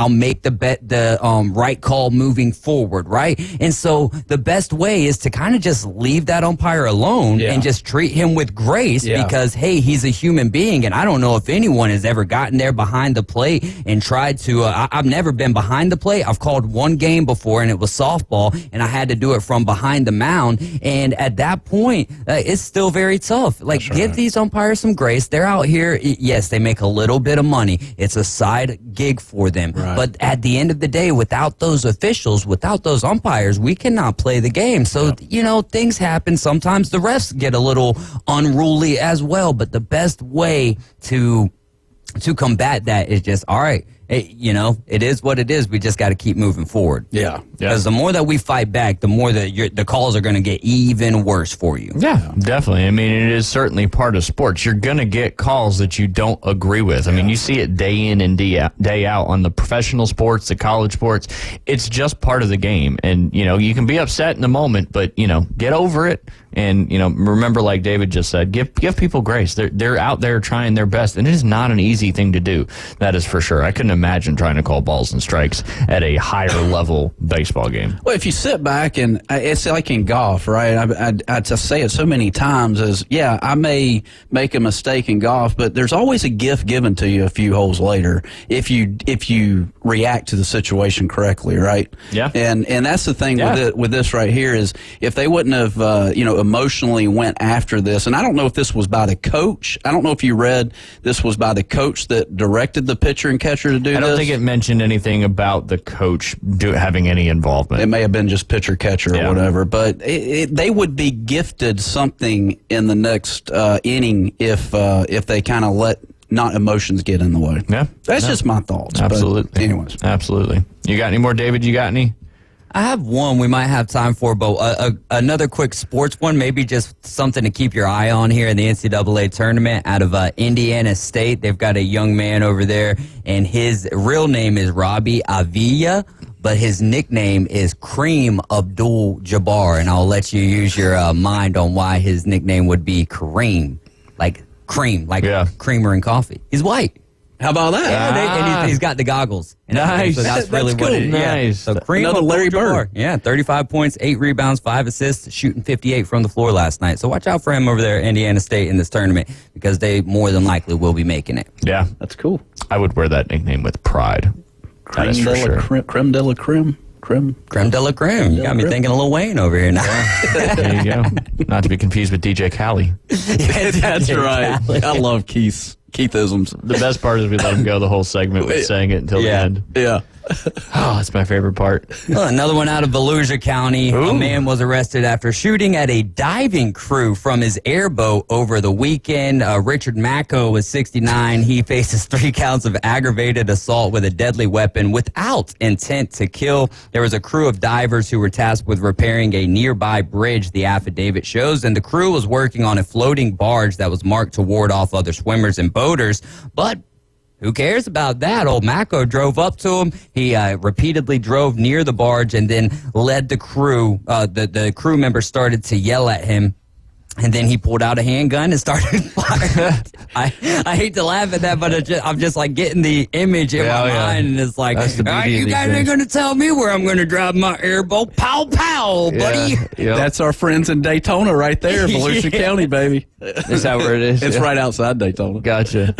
make the right call moving forward, right? And so the best way is to kind of just leave that umpire alone and just treat him with grace because, hey, he's a human being. And I don't know if anyone has ever gotten there behind the plate and tried to, I've never been behind the plate. I've called one game before and it was softball and I had to do it from behind the mound. And at that point, it's still very tough. Like, give these umpires some grace. They're out here. Yes, they make a little bit of money. It's a side gig for them. Right. But at the end of the day, without those officials, without those umpires, we cannot play the game. So, things happen. Sometimes the refs get a little unruly as well. But the best way to combat that is just, all right, it is what it is. We just got to keep moving forward. Yeah. Because the more that we fight back, the more that the calls are going to get even worse for you. Yeah, definitely. I mean, it is certainly part of sports. You're going to get calls that you don't agree with. I mean, you see it day in and day out on the professional sports, the college sports. It's just part of the game. And, you can be upset in the moment, but, get over it. And, remember, like David just said, give people grace. They're out there trying their best. And it is not an easy thing to do. That is for sure. I couldn't imagine trying to call balls and strikes at a higher level baseball game. Well, if you sit back and it's like in golf, right? I just say it so many times as, I may make a mistake in golf, but there's always a gift given to you a few holes later if you react to the situation correctly, right? Yeah. And that's the thing with this right here is if they wouldn't have, emotionally went after this, and I don't know if this was by the coach. I don't know if you read this was by the coach that directed the pitcher and catcher to do this. I don't think it mentioned anything about the coach having any involvement. It may have been just pitcher catcher or whatever, but they would be gifted something in the next inning if they kind of let not emotions get in the way. Yeah, that's just my thoughts. Absolutely. But anyways, absolutely. You got any more, David? You got any? I have one we might have time for, but another quick sports one, maybe just something to keep your eye on here in the NCAA tournament out of Indiana State. They've got a young man over there, and his real name is Robbie Avila, but his nickname is Kareem Abdul-Jabbar, and I'll let you use your mind on why his nickname would be Kareem, like cream, like creamer in coffee. He's white. How about that? Yeah, and he's got the goggles. Nice. So that's really cool. What it is. Nice. So Kareem Another Larry Bird. Yeah, 35 points, 8 rebounds, 5 assists, shooting 58 from the floor last night. So watch out for him over there at Indiana State in this tournament because they more than likely will be making it. Yeah. That's cool. I would wear that nickname with pride. That is for sure. Creme de la creme. Creme de la creme. You got me thinking of Lil Wayne over here now. There you go. Not to be confused with DJ Khaled. That's right. I love Keithisms. The best part is we let him go the whole segment with saying it until the end. Yeah. Oh, that's my favorite part. Well, another one out of Volusia County. Ooh. A man was arrested after shooting at a diving crew from his airboat over the weekend. Richard Macco was 69. He faces 3 counts of aggravated assault with a deadly weapon without intent to kill. There was a crew of divers who were tasked with repairing a nearby bridge, the affidavit shows, and the crew was working on a floating barge that was marked to ward off other swimmers and boaters. But who cares about that? Old Macco drove up to him. He repeatedly drove near the barge and then led the crew. The crew members started to yell at him. And then he pulled out a handgun and started firing. I hate to laugh at that, but I'm just like getting the image in my mind. And it's like, you guys ain't going to tell me where I'm going to drive my airboat. Pow, pow, buddy. Yep. That's our friends in Daytona right there, Volusia County, baby. Is that where it is? It's right outside Daytona. Gotcha.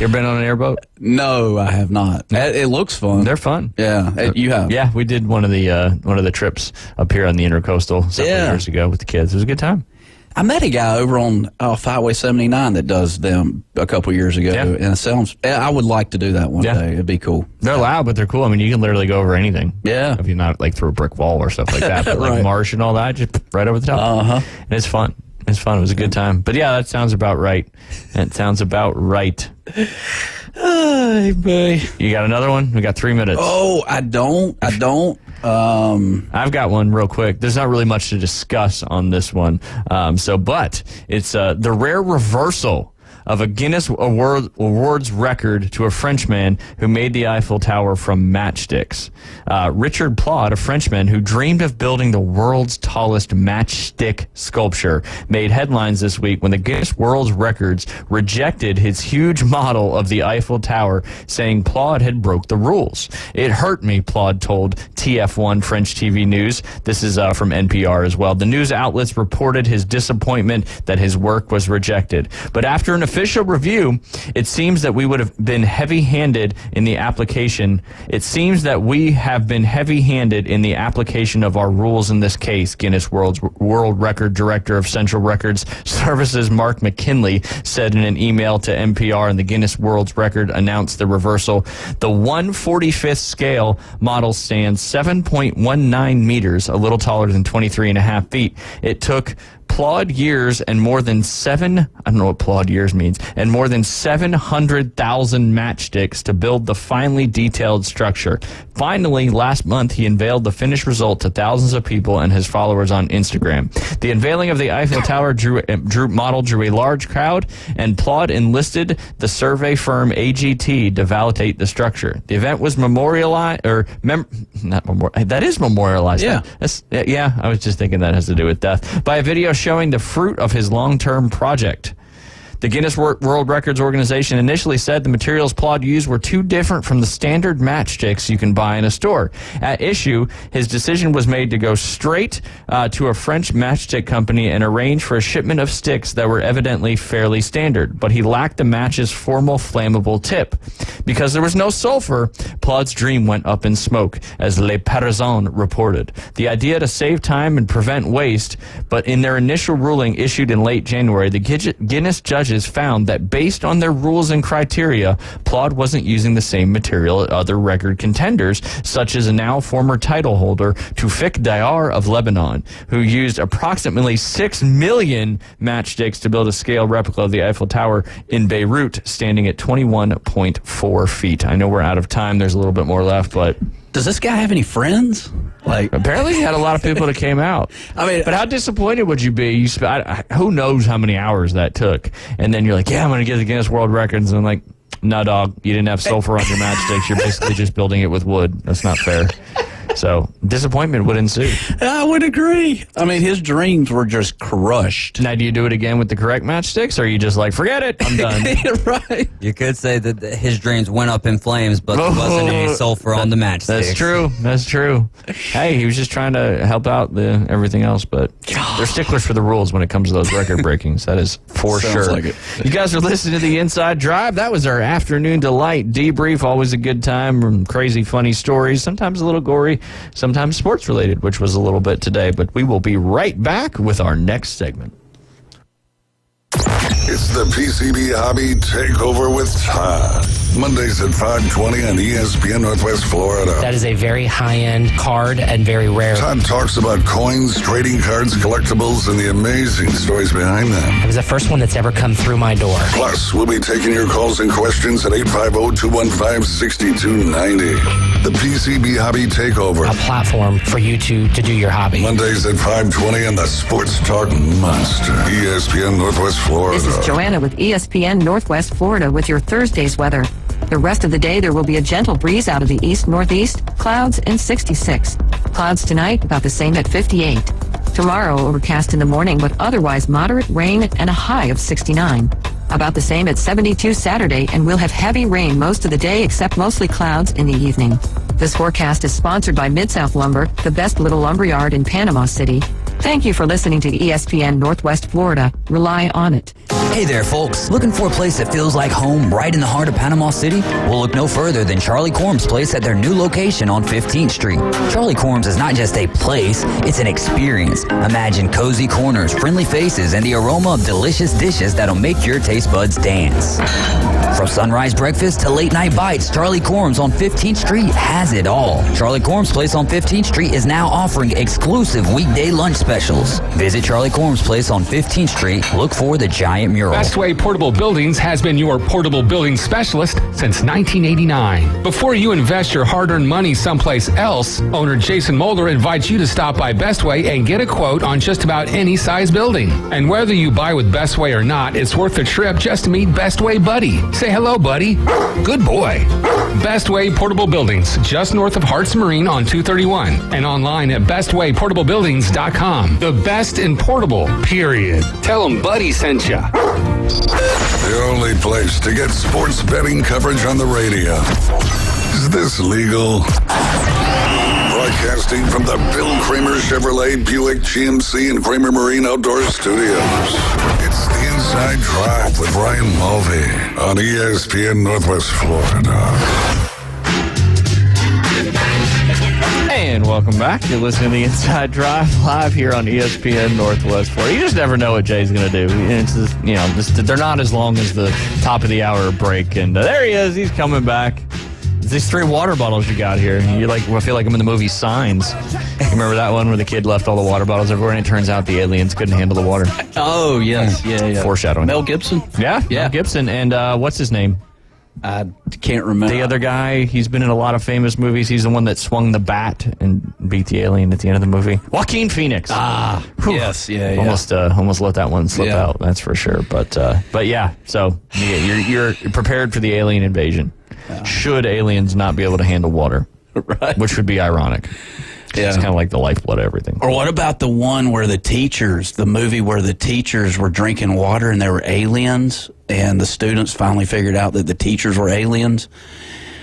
You ever been on an airboat? No, I have not. It looks fun. They're fun. Yeah, you have. Yeah, we did one of the trips up here on the Intercoastal several years ago with the kids. It was a good time. I met a guy over on Highway 79 that does them a couple years ago, and it sounds. I would like to do that one day. It'd be cool. They're loud, but they're cool. I mean, you can literally go over anything. Yeah, if you're not like through a brick wall or stuff like that, but like marsh and all that, just right over the top. And it's fun. It's fun. It was a good time. But yeah, that sounds about right. That sounds about right. Hey, boy. You got another one? We got 3 minutes. Oh, I don't. I've got one real quick. There's not really much to discuss on this one. But it's the rare reversal of a Guinness Awards record to a Frenchman who made the Eiffel Tower from matchsticks. Richard Plod, a Frenchman who dreamed of building the world's tallest matchstick sculpture, made headlines this week when the Guinness World Records rejected his huge model of the Eiffel Tower, saying Plod had broke the rules. It hurt me, Plod told TF1 French TV News. This is from NPR as well. The news outlets reported his disappointment that his work was rejected. But after an official review, it seems that we would have been heavy-handed in the application. It seems that we have been heavy-handed in the application of our rules in this case, Guinness World Record Director of Central Records Services Mark McKinley said in an email to NPR, and the Guinness World Record announced the reversal. The 1/45th scale model stands 7.19 meters, a little taller than 23.5 feet. It took Plod years and more than I don't know what Plod years means, and more than 700,000 matchsticks to build the finely detailed structure. Finally, last month, he unveiled the finished result to thousands of people and his followers on Instagram. The unveiling of the Eiffel Tower drew a large crowd, and Plod enlisted the survey firm AGT to validate the structure. The event was memorialized. That is memorialized. Yeah. I was just thinking that has to do with death. By a video showing the fruit of his long-term project. The Guinness World Records organization initially said the materials Plod used were too different from the standard matchsticks you can buy in a store. At issue, his decision was made to go straight to a French matchstick company and arrange for a shipment of sticks that were evidently fairly standard, but he lacked the match's formal flammable tip. Because there was no sulfur, Plod's dream went up in smoke, as Le Parisien reported. The idea to save time and prevent waste, but in their initial ruling issued in late January, the Guinness judges found that based on their rules and criteria, Plod wasn't using the same material as other record contenders, such as a now former title holder, Tufik Dayar of Lebanon, who used approximately 6 million matchsticks to build a scale replica of the Eiffel Tower in Beirut, standing at 21.4 feet. I know we're out of time. There's a little bit more left, but... Does this guy have any friends? Like, apparently he had a lot of people that came out. I mean, but how disappointed would you be? Who knows how many hours that took? And then you're like, yeah, I'm going to get the Guinness World Records. And I'm like, no, dog, you didn't have sulfur on your matchsticks. You're basically just building it with wood. That's not fair. So disappointment would ensue. I would agree. I mean, his dreams were just crushed. Now, do you do it again with the correct matchsticks, or are you just like, forget it, I'm done? Right. You could say that his dreams went up in flames, but there wasn't any sulfur on the matchsticks. That's true. That's true. Hey, he was just trying to help out everything else, but they're sticklers for the rules when it comes to those record breakings. That is for Sounds sure. like it. You guys are listening to the Inside Drive. That was our afternoon delight debrief. Always a good time. Crazy, funny stories. Sometimes a little gory. Sometimes sports related, which was a little bit today. But we will be right back with our next segment. It's the PCB Hobby Takeover with Todd. Mondays at 5:20 on ESPN Northwest Florida. That is a very high-end card and very rare. Todd talks about coins, trading cards, collectibles, and the amazing stories behind them. It was the first one that's ever come through my door. Plus, we'll be taking your calls and questions at 850-215-6290. The PCB Hobby Takeover. A platform for you to do your hobby. Mondays at 5:20 on the Sports Talk Monster. ESPN Northwest Florida. This is Joanna with ESPN Northwest Florida with your Thursday's weather. The rest of the day, there will be a gentle breeze out of the east-northeast, clouds and 66. Clouds tonight, about the same at 58. Tomorrow, overcast in the morning, but otherwise moderate rain and a high of 69. About the same at 72 Saturday, and we'll have heavy rain most of the day except mostly clouds in the evening. This forecast is sponsored by Mid-South Lumber, the best little lumberyard in Panama City. Thank you for listening to ESPN Northwest Florida. Rely on it. Hey there, folks. Looking for a place that feels like home right in the heart of Panama City? Well, look no further than Charlie Corm's place at their new location on 15th Street. Charlie Corm's is not just a place, it's an experience. Imagine cozy corners, friendly faces, and the aroma of delicious dishes that'll make your taste buds dance. From sunrise breakfast to late night bites, Charlie Corm's on 15th Street has it all. Charlie Corm's place on 15th Street is now offering exclusive weekday lunch specials. Visit Charlie Corm's place on 15th Street. Look for the giant mural. Bestway Portable Buildings has been your portable building specialist since 1989. Before you invest your hard-earned money someplace else, owner Jason Mulder invites you to stop by Bestway and get a quote on just about any size building. And whether you buy with Bestway or not, it's worth the trip just to meet Bestway Buddy. Say hello, buddy. Good boy. Bestway Portable Buildings, just north of Harts Marine on 231, and online at bestwayportablebuildings.com. The best in portable, period. Tell them Buddy sent ya. The only place to get sports betting coverage on the radio. Is this legal? Broadcasting from the Bill Kramer Chevrolet Buick GMC and Kramer Marine Outdoor Studios. It's the Inside Drive with Ryan Mulvey on ESPN Northwest Florida. And welcome back. You're listening to the Inside Drive live here on ESPN Northwest Florida. You just never know what Jay's going to do. It's just, they're not as long as the top of the hour break. And there he is. He's coming back. It's these 3 water bottles you got here. I feel like I'm in the movie Signs. You remember that one where the kid left all the water bottles everywhere, and it turns out the aliens couldn't handle the water. Oh, yes. Yeah. Foreshadowing. Mel Gibson? Yeah. Mel Gibson. And what's his name? I can't remember. The other guy, he's been in a lot of famous movies. He's the one that swung the bat and beat the alien at the end of the movie. Joaquin Phoenix. Yes, yeah. Almost let that one slip out. That's for sure. But yeah. So you're prepared for the alien invasion. Should aliens not be able to handle water, right? Which would be ironic. Yeah. It's kind of like the lifeblood of everything. Or what about the one where the movie where the teachers were drinking water and they were aliens, and the students finally figured out that the teachers were aliens?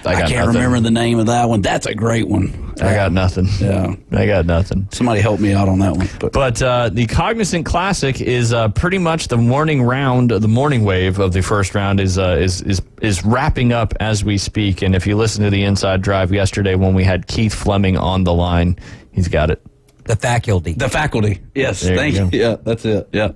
I can't remember the name of that one. That's a great one. I got nothing. Yeah. I got nothing. Somebody help me out on that one. But the Cognizant Classic is pretty much the morning round, the morning wave of the first round is wrapping up as we speak. And if you listen to the Inside Drive yesterday when we had Keith Fleming on the line, he's got it. The faculty. The faculty. Yes. Thank you. Yeah, that's it. Yeah.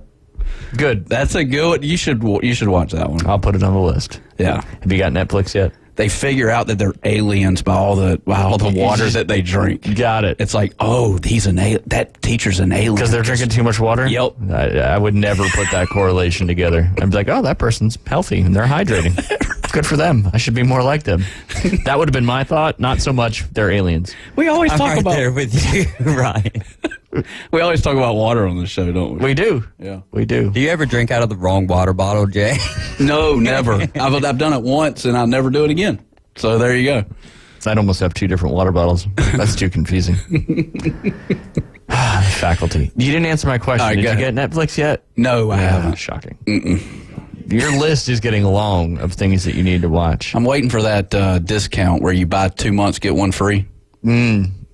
Good. That's a good one. You should watch that one. I'll put it on the list. Yeah. Have you got Netflix yet? They figure out that they're aliens by all the water that they drink. Got it. It's like, that teacher's an alien. Because they're drinking too much water? Yep. I would never put that correlation together. I'd be like, that person's healthy and they're hydrating. Good for them. I should be more like them. That would have been my thought. Not so much they're aliens. We always talk right about there with you, Ryan. We always talk about water on the show, don't we? We do. Yeah, we do. Do you ever drink out of the wrong water bottle, Jay? No, never. I've done it once, and I'll never do it again. So there you go. I'd almost have 2 different water bottles. That's too confusing. Faculty. You didn't answer my question. Did you get Netflix yet? No, I haven't. Shocking. Your list is getting long of things that you need to watch. I'm waiting for that discount where you buy 2 months, get one free.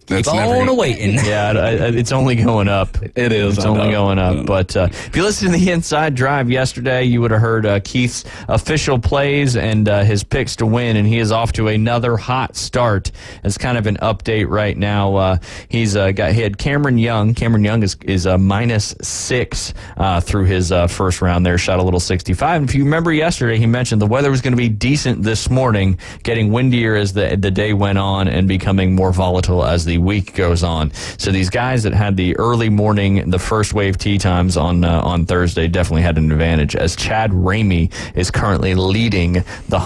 Keep on waiting. Yeah, it's only going up. It is. It's only going up. But if you listen to the Inside Drive yesterday, you would have heard Keith's official plays and his picks to win, and he is off to another hot start. As kind of an update right now, he had Cameron Young. Cameron Young is -6 through his first round there, shot a little 65. And if you remember yesterday, he mentioned the weather was going to be decent this morning, getting windier as the day went on and becoming more volatile as the week goes on. So these guys that had the early morning, the first wave tee times on Thursday definitely had an advantage, as Chad Ramey is currently leading the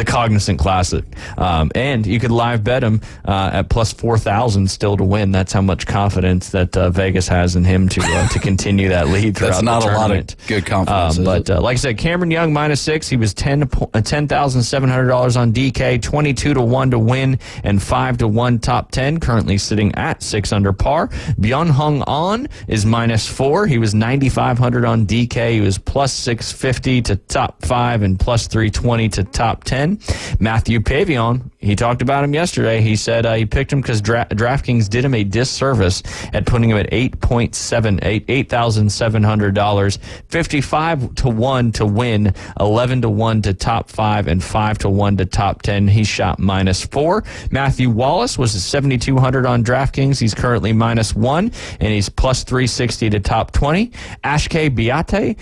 Cognizant Classic. And you could live bet him at plus 4,000 still to win. That's how much confidence that Vegas has in him to continue that lead throughout the tournament. That's not a lot of good confidence. But like I said, Cameron Young -6. He was $10,700 on DK, 22 to 1 to win, and 5 to 1 top 10. Currently sitting at 6 under par. Byung Hung An is -4. He was 9,500 on DK. He was plus 650 to top 5 and plus 320 to top 10. Matthew Pavion, he talked about him yesterday. He said he picked him because DraftKings did him a disservice at putting him at $8,700, 55 to 1 to win, 11 to 1 to top 5, and 5 to 1 to top 10. He shot -4. Matthew Wallace was 7,200 on DraftKings. He's currently -1, and he's plus 360 to top 20. Ashke Biate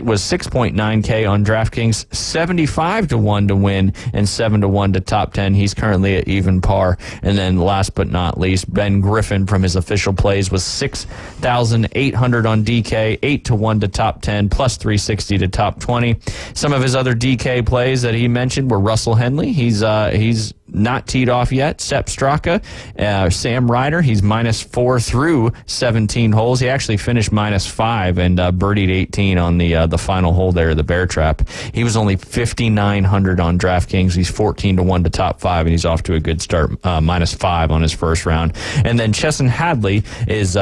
was 6.9K on DraftKings, 75 to 1 to win, and 7 to 1 to top 10. He's currently at even par. And then last but not least, Ben Griffin from his official plays was 6,800 on DK, 8 to 1 to top 10, plus 360 to top 20. Some of his other DK plays that he mentioned were Russell Henley. He's not teed off yet. Sepp Straka, Sam Ryder, he's -4 through 17 holes. He actually finished -5 and birdied 18 on the final hole there, the Bear Trap. He was only 5,900 on DraftKings. He's 14 to 1 to top 5, and he's off to a good start, -5 on his first round. And then Chesson Hadley is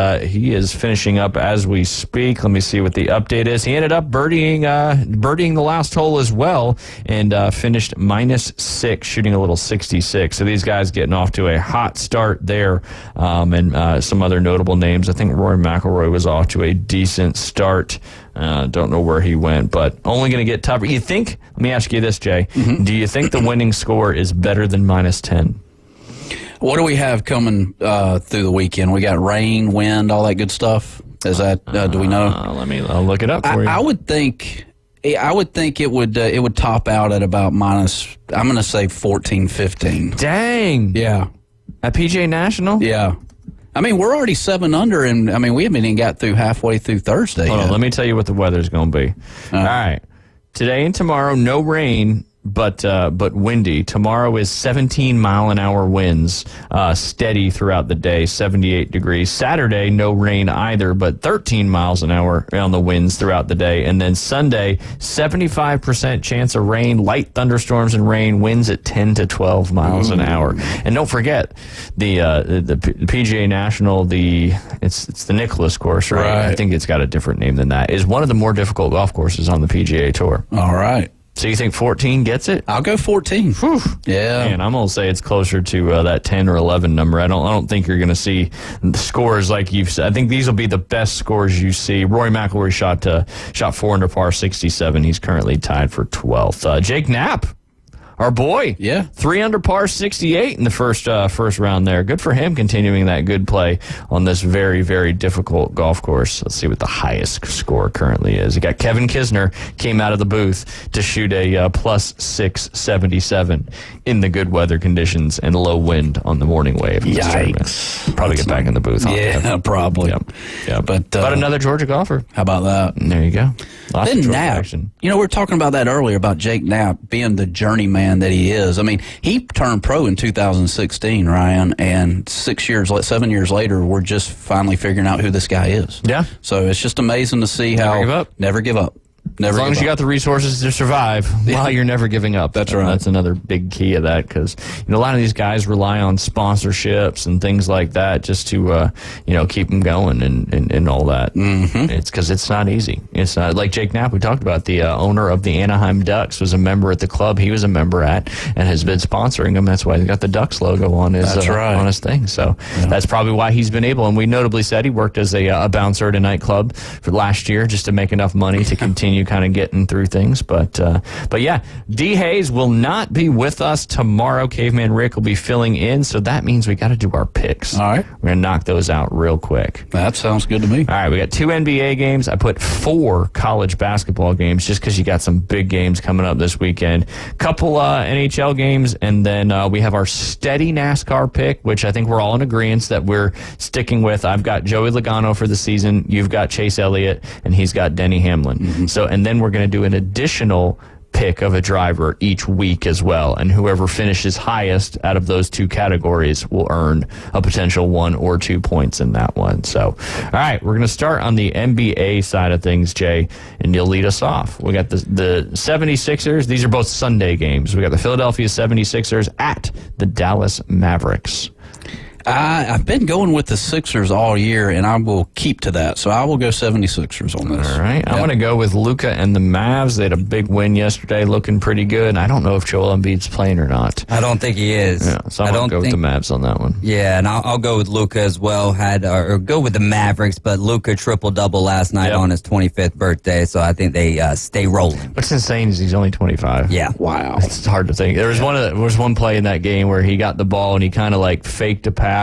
finishing up as we speak. Let me see what the update is. He ended up birdieing the last hole as well, and finished -6, shooting a little 66. So these guys getting off to a hot start there, and some other notable names. I think Rory McIlroy was off to a decent start. Don't know where he went, but only going to get tougher. You think? Let me ask you this, Jay. Mm-hmm. Do you think the winning score is better than -10? What do we have coming through the weekend? We got rain, wind, all that good stuff. Is that? Do we know? I'll look it up for you. I would think it would top out at about minus. I'm going to say 14, 15. Dang. Yeah. At PGA National. Yeah. I mean, we're already 7 under, and I mean, we haven't even got through halfway through Thursday. Hold on, let me tell you what the weather's going to be. All right. Today and tomorrow, no rain, but windy. Tomorrow is 17-mile-an-hour winds, steady throughout the day, 78 degrees. Saturday, no rain either, but 13 miles an hour on the winds throughout the day. And then Sunday, 75% chance of rain, light thunderstorms and rain, winds at 10 to 12 miles an hour. And don't forget, the PGA National, it's the Nicklaus course, right? I think it's got a different name than that. Is one of the more difficult golf courses on the PGA Tour. All right. So you think 14 gets it? I'll go 14. Whew. Yeah. Man, I'm going to say it's closer to that 10 or 11 number. I don't think you're going to see the scores like you've said. I think these will be the best scores you see. Rory McIlroy shot 4 under par, 67. He's currently tied for 12th. Jake Knapp, our boy. Yeah. 3 under par, 68 in the first round there. Good for him, continuing that good play on this very, very difficult golf course. Let's see what the highest score currently is. You got Kevin Kisner came out of the booth to shoot a plus 677 in the good weather conditions and low wind on the morning wave. Yikes. Probably get back in the booth. Yeah, probably. Yep. But another Georgia golfer. How about that? There you go. Lots of Knapp, action. You know, we were talking about that earlier about Jake Knapp being the journeyman that he is. I mean, he turned pro in 2016, Ryan, and 7 years later, we're just finally figuring out who this guy is. Yeah. So it's just amazing to see how never give up. Never give up. Never as long as you got the resources to survive while you're never giving up. That's right. That's another big key of that, because a lot of these guys rely on sponsorships and things like that just to keep them going and all that. Mm-hmm. It's because it's not easy. It's not like Jake Knapp. We talked about the owner of the Anaheim Ducks was a member at the club he was a member at and has been sponsoring them. That's why he's got the Ducks logo on his on his thing. So that's probably why he's been able. And we notably said he worked as a bouncer at a nightclub for last year just to make enough money to continue kind of getting through things. But yeah, D. Hayes will not be with us tomorrow. Caveman Rick will be filling in, so that means we got to do our picks. All right. We're going to knock those out real quick. That sounds good to me. All right, we got 2 NBA games. I put 4 college basketball games just because you got some big games coming up this weekend. Couple NHL games, and then we have our steady NASCAR pick, which I think we're all in agreement that we're sticking with. I've got Joey Logano for the season. You've got Chase Elliott, and he's got Denny Hamlin. Mm-hmm. So, and then we're going to do an additional pick of a driver each week as well, and whoever finishes highest out of those 2 categories will earn a potential 1 or 2 points in that one. So, all right, we're going to start on the NBA side of things, Jay, and you'll lead us off. We got the 76ers. These are both Sunday games. We got the Philadelphia 76ers at the Dallas Mavericks. I've been going with the Sixers all year, and I will keep to that. So I will go 76ers on this. All right. I'm going to go with Luka and the Mavs. They had a big win yesterday, looking pretty good. I don't know if Joel Embiid's playing or not. I don't think he is. Yeah, so I'm going to go with the Mavs on that one. Yeah, and I'll go with Luka as well. Or go with the Mavericks, but Luka triple-double last night on his 25th birthday, so I think they stay rolling. What's insane is he's only 25. Yeah. Wow. It's hard to think. There was one play in that game where he got the ball and he kind of like faked a pass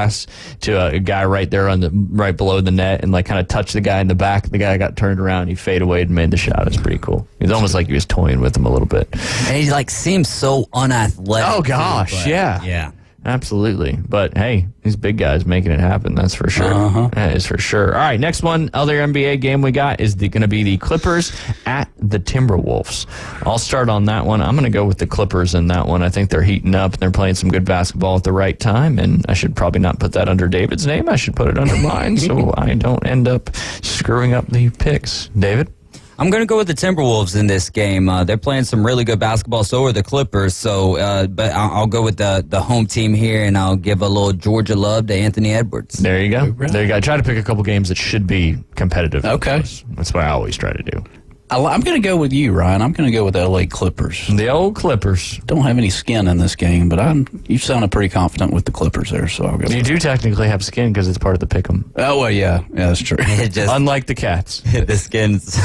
to a guy right there right below the net and like kind of touched the guy in the back. The guy got turned around. He faded away and made the shot. It's pretty cool. It's almost like he was toying with him a little bit. And he like seems so unathletic. Oh gosh, yeah. Yeah. Absolutely. But hey, these big guys making it happen. That's for sure. That is for sure. All right, next one, other NBA game we got is going to be the Clippers at the Timberwolves. I'll start on that one. I'm going to go with the Clippers in that one. I think they're heating up and they're playing some good basketball at the right time. And I should probably not put that under David's name. I should put it under mine so I don't end up screwing up the picks. David? I'm going to go with the Timberwolves in this game. They're playing some really good basketball. So are the Clippers. So, but I'll go with the home team here, and I'll give a little Georgia love to Anthony Edwards. There you go. There you go. I try to pick a couple games that should be competitive. Okay. That's what I always try to do. I'm going to go with you, Ryan. I'm going to go with the L.A. Clippers. The old Clippers. Don't have any skin in this game, but you sounded pretty confident with the Clippers there, so I'll go. You do technically have skin because it's part of the pick'em. Oh, well, yeah. Yeah, that's true. Unlike the Cats. The skin's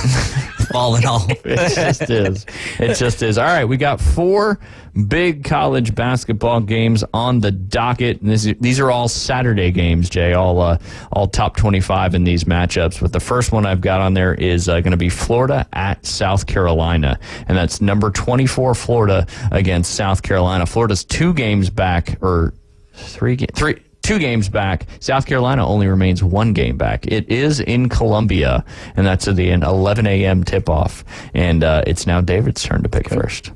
falling off. It just is. It just is. All right, we got 4 big college basketball games on the docket. And these are all Saturday games, Jay, all top 25 in these matchups. But the first one I've got on there is going to be Florida at South Carolina. And that's number 24 Florida against South Carolina. Florida's 2 games back, or 2 games back. South Carolina only remains 1 game back. It is in Columbia, and that's at the 11 a.m. tip-off. And it's now David's turn to pick first.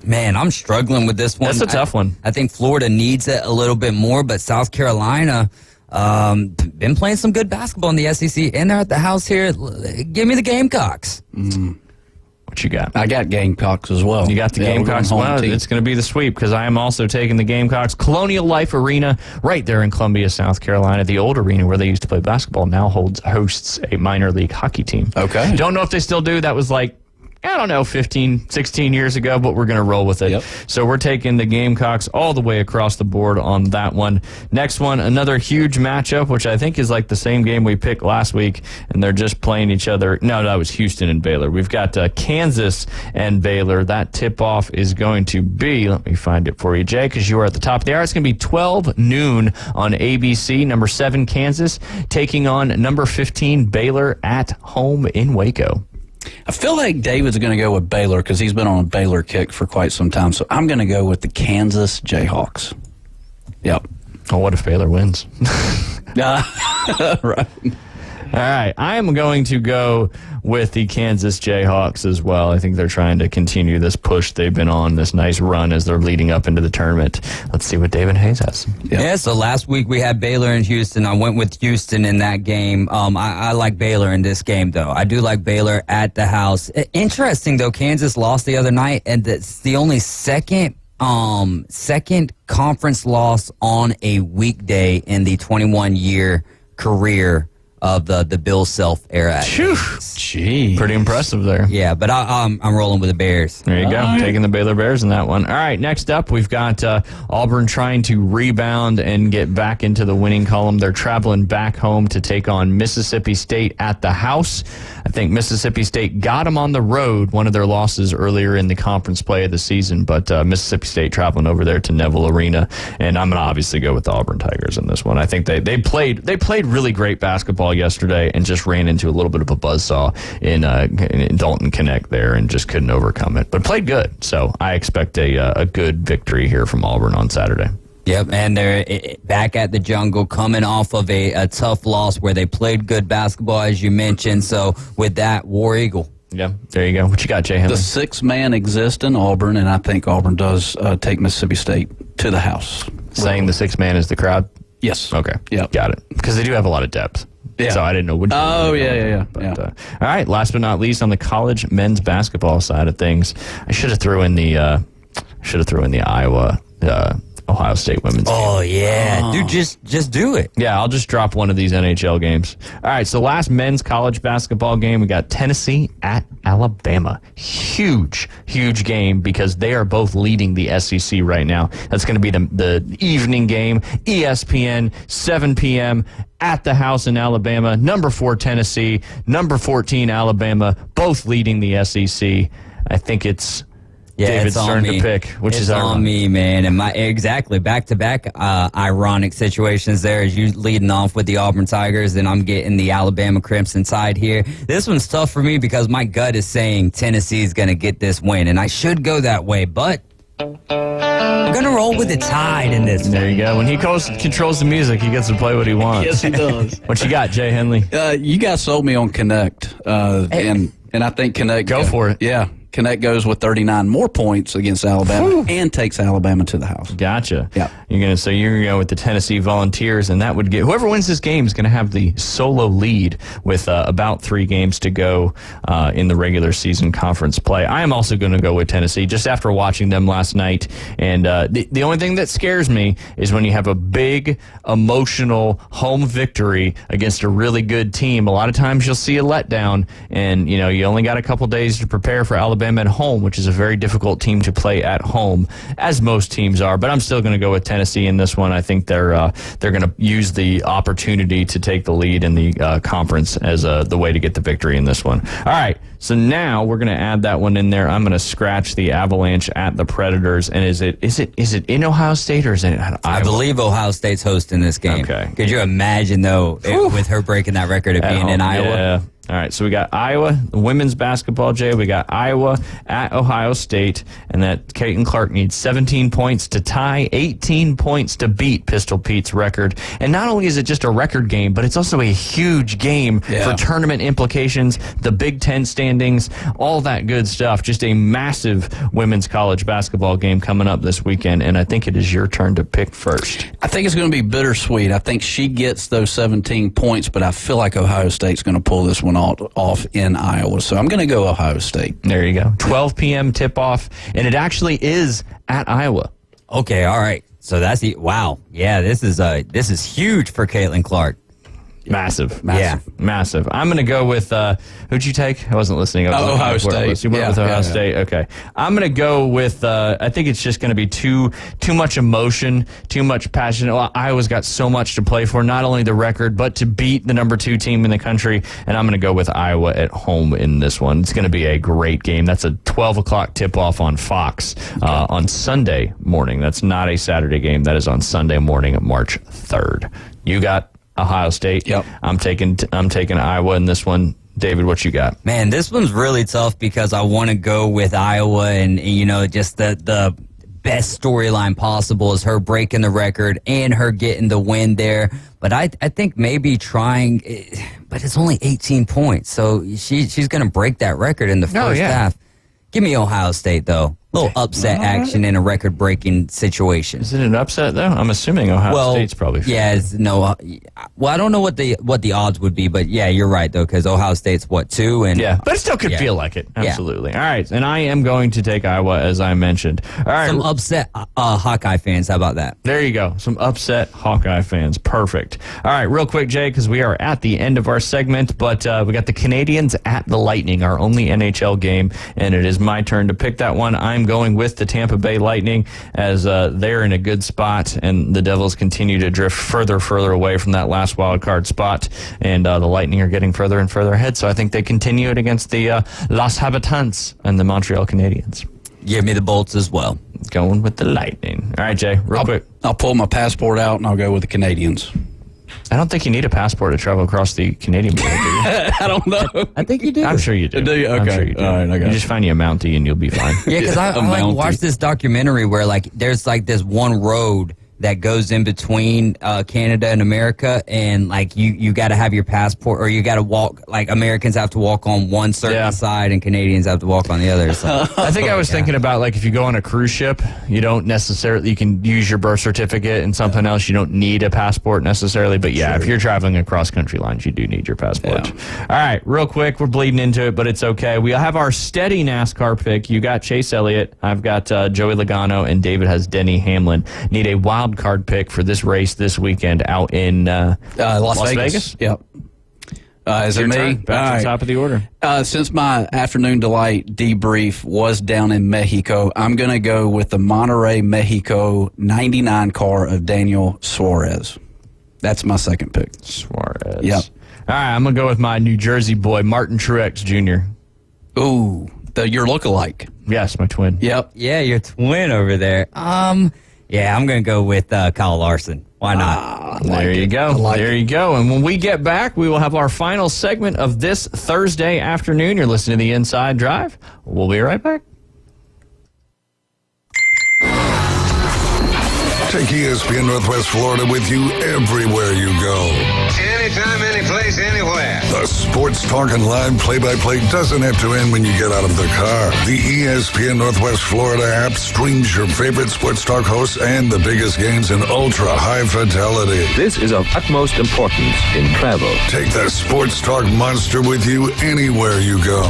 Man, I'm struggling with this one. That's a tough one. I think Florida needs it a little bit more, but South Carolina been playing some good basketball in the SEC, and they're at the house here. Give me the Gamecocks. What you got? I got Gamecocks as well. You got the Gamecocks? Well, it's going to be the sweep because I am also taking the Gamecocks. Colonial Life Arena right there in Columbia, South Carolina. The old arena where they used to play basketball now hosts a minor league hockey team. Okay. Don't know if they still do. That was like, I don't know, 15, 16 years ago, but we're going to roll with it. Yep. So we're taking the Gamecocks all the way across the board on that one. Next one, another huge matchup, which I think is like the same game we picked last week, and they're just playing each other. No, that was Houston and Baylor. We've got Kansas and Baylor. That tip-off is going to be, let me find it for you, Jay, because you are at the top of the hour. It's going to be 12 noon on ABC. Number 7, Kansas, taking on number 15, Baylor at home in Waco. I feel like David's going to go with Baylor because he's been on a Baylor kick for quite some time. So I'm going to go with the Kansas Jayhawks. Yep. Well, what if Baylor wins? Right. All right, I am going to go with the Kansas Jayhawks as well. I think they're trying to continue this push they've been on, this nice run as they're leading up into the tournament. Let's see what David Hayes has. Yeah, so last week we had Baylor and Houston. I went with Houston in that game. I like Baylor in this game, though. I do like Baylor at the house. Interesting, though, Kansas lost the other night, and it's the only second conference loss on a weekday in the 21-year career of the Bill Self era. Gee, pretty impressive there. Yeah, but I'm rolling with the Bears. There you go, All right. taking the Baylor Bears in that one. All right, next up we've got Auburn trying to rebound and get back into the winning column. They're traveling back home to take on Mississippi State at the house. I think Mississippi State got them on the road, one of their losses earlier in the conference play of the season, but Mississippi State traveling over there to Neville Arena, and I'm going to obviously go with the Auburn Tigers in this one. I think they played really great basketball yesterday and just ran into a little bit of a buzzsaw in Dalton Connect there and just couldn't overcome it, but played good. So I expect a good victory here from Auburn on Saturday. Yep, and they're back at the Jungle coming off of a tough loss where they played good basketball, as you mentioned. So with that, War Eagle. Yeah, there you go. What you got, Jay Henley? The 6 man exists in Auburn, and I think Auburn does take Mississippi State to the house. Saying the 6 man is the crowd? Yes. Okay. Yeah. Got it. Because they do have a lot of depth. Yeah. So I didn't know which. Oh, yeah. All right. Last but not least, on the college men's basketball side of things, I should have threw in the Iowa Ohio State women's game. Oh, yeah. Dude, just do it. Yeah, I'll just drop one of these NHL games. All right, so last men's college basketball game, we got Tennessee at Alabama. Huge game because they are both leading the SEC right now. That's going to be the evening game, ESPN, 7 p.m., at the house in Alabama. Number 4 Tennessee, number 14 Alabama, both leading the SEC. I think it's David's turn to pick, which is on me, man. And exactly back-to-back ironic situations there as you leading off with the Auburn Tigers, and I'm getting the Alabama Crimson Tide here. This one's tough for me because my gut is saying Tennessee is going to get this win, and I should go that way, but I'm going to roll with the Tide in this. There you go. When he controls the music, he gets to play what he wants. Yes, he does. What you got, Jay Henley? You guys sold me on Connect, and I think Connect. Go for it. Yeah. Connect goes with 39 more points against Alabama and takes Alabama to the house. Gotcha. Yeah. You're gonna go with the Tennessee Volunteers, and that would get whoever wins this game is going to have the solo lead with about 3 games to go in the regular season conference play. I am also going to go with Tennessee just after watching them last night, and the only thing that scares me is when you have a big emotional home victory against a really good team. A lot of times you'll see a letdown, and you only got a couple days to prepare for Alabama at home, which is a very difficult team to play at home, as most teams are. But I'm still going to go with Tennessee in this one. I think they're going to use the opportunity to take the lead in the conference as the way to get the victory in this one. All right, so now we're going to add that one in there. I'm going to scratch the Avalanche at the Predators. And is it in Ohio State or is it? I believe Ohio State's hosting this game. Okay. Could you imagine though with her breaking that record of being in Iowa? Yeah. All right, so we got Iowa, the women's basketball, Jay. We got Iowa at Ohio State, and that Caitlin Clark needs 17 points to tie, 18 points to beat Pistol Pete's record. And not only is it just a record game, but it's also a huge game for tournament implications, the Big Ten standings, all that good stuff. Just a massive women's college basketball game coming up this weekend, and I think it is your turn to pick first. I think it's going to be bittersweet. I think she gets those 17 points, but I feel like Ohio State's going to pull this one off in Iowa. So I'm going to go Ohio State. There you go. 12 p.m. tip-off, and it actually is at Iowa. Okay, all right. So that's wow. Yeah, this is huge for Caitlin Clark. Massive. Yeah. Massive. I'm going to go with, who'd you take? I wasn't listening. Ohio State. You went with Ohio State? Okay. I'm going to go with, I think it's just going to be too much emotion, too much passion. Well, Iowa's got so much to play for, not only the record, but to beat the number 2 team in the country. And I'm going to go with Iowa at home in this one. It's going to be a great game. That's a 12 o'clock tip-off on Fox on Sunday morning. That's not a Saturday game. That is on Sunday morning, March 3rd. You got Ohio State. Yep. I'm taking Iowa in this one. David, what you got? Man, this one's really tough because I want to go with Iowa and just the best storyline possible is her breaking the record and her getting the win there. But I think maybe trying, but it's only 18 points, so she's going to break that record in the first half. Give me Ohio State, though. A little upset action in a record-breaking situation. Is it an upset, though? I'm assuming Ohio State's probably fair. Yeah, I don't know what the odds would be, but yeah, you're right, though, because Ohio State's, 2? And yeah, but it still could feel like it. Absolutely. Yeah. All right, and I am going to take Iowa, as I mentioned. All right. Some upset Hawkeye fans. How about that? There you go. Some upset Hawkeye fans. Perfect. All right, real quick, Jay, because we are at the end of our segment, but we got the Canadians at the Lightning, our only NHL game, and it is my turn to pick that one. I'm going with the Tampa Bay Lightning as they're in a good spot, and the Devils continue to drift further away from that last wild card spot, and the Lightning are getting further and further ahead. So I think they continue it against the Los Habitants and the Montreal Canadiens. Give me the Bolts as well. Going with the Lightning. All right, Jay, real quick. I'll pull my passport out and I'll go with the Canadians. I don't think you need a passport to travel across the Canadian border, do you? I don't know. I think you do. I'm sure you do. Do you? Okay. I'm sure you do. All right, I got you just find you a Mountie and you'll be fine. Yeah, because I watched this documentary where there's this one road that goes in between Canada and America, and you got to have your passport, or you got to walk. Americans have to walk on one certain side, and Canadians have to walk on the other. So. I think I was thinking about if you go on a cruise ship, you don't necessarily, you can use your birth certificate and something else. You don't need a passport necessarily, but if you're traveling across country lines, you do need your passport. Yeah. All right, real quick, we're bleeding into it, but it's okay. We have our steady NASCAR pick. You got Chase Elliott, I've got Joey Logano, and David has Denny Hamlin. Need a wild card pick for this race this weekend out in Las Vegas. Yep. Is it me? Back to the top of the order. Since my afternoon delight debrief was down in Mexico, I'm going to go with the Monterrey, Mexico 99 car of Daniel Suarez. That's my second pick. Suarez. Yep. All right, I'm going to go with my New Jersey boy, Martin Truex Jr. Ooh, your lookalike. Yes, my twin. Yep. Yeah, your twin over there. Yeah, I'm going to go with Kyle Larson. Why not? There you go. There you go. And when we get back, we will have our final segment of this Thursday afternoon. You're listening to The Inside Drive. We'll be right back. Take ESPN Northwest Florida with you everywhere you go. Anytime, anyplace, anywhere. The sports talk and live play-by-play doesn't have to end when you get out of the car. The ESPN Northwest Florida app streams your favorite sports talk hosts and the biggest games in ultra-high fidelity. This is of utmost importance in travel. Take the sports talk monster with you anywhere you go.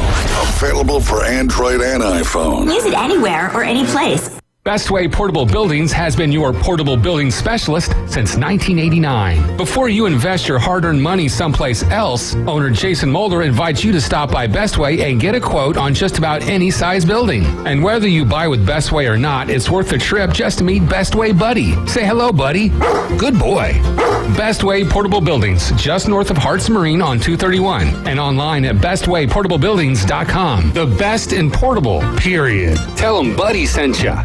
Available for Android and iPhone. Use it anywhere or any place. Bestway Portable Buildings has been your portable building specialist since 1989. Before you invest your hard-earned money someplace else, owner Jason Mulder invites you to stop by Bestway and get a quote on just about any size building. And whether you buy with Bestway or not, it's worth the trip just to meet Bestway Buddy. Say hello, buddy. Good boy. Bestway Portable Buildings, just north of Harts Marine on 231, and online at bestwayportablebuildings.com. The best in portable, period. Tell them Buddy sent ya.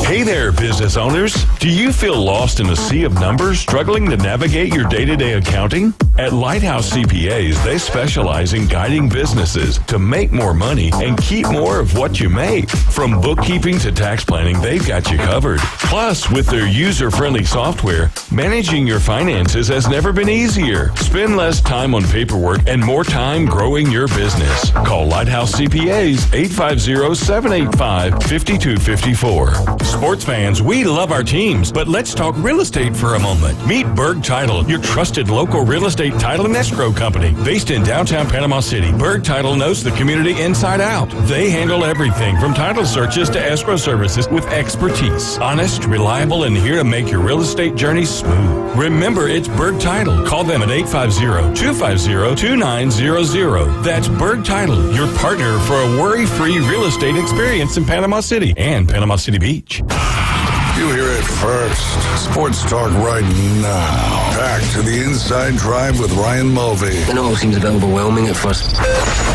Hey there, business owners. Do you feel lost in a sea of numbers, struggling to navigate your day-to-day accounting? At Lighthouse CPAs, they specialize in guiding businesses to make more money and keep more of what you make. From bookkeeping to tax planning, they've got you covered. Plus, with their user-friendly software, managing your finances has never been easier. Spend less time on paperwork and more time growing your business. Call Lighthouse CPAs 850-785-5254. Sports fans, we love our teams, but let's talk real estate for a moment. Meet Berg Title, your trusted local real estate title and escrow company. Based in downtown Panama City, Berg Title knows the community inside out. They handle everything from title searches to escrow services with expertise. Honest, reliable, and here to make your real estate journey smooth. Remember, it's Berg Title. Call them at 850-250-2900. That's Berg Title, your partner for a worry-free real estate experience in Panama City and Panama City Beach. You hear it first. Sports talk right now. Back to the Inside Drive with Ryan Mulvey. It all seems a bit overwhelming at first.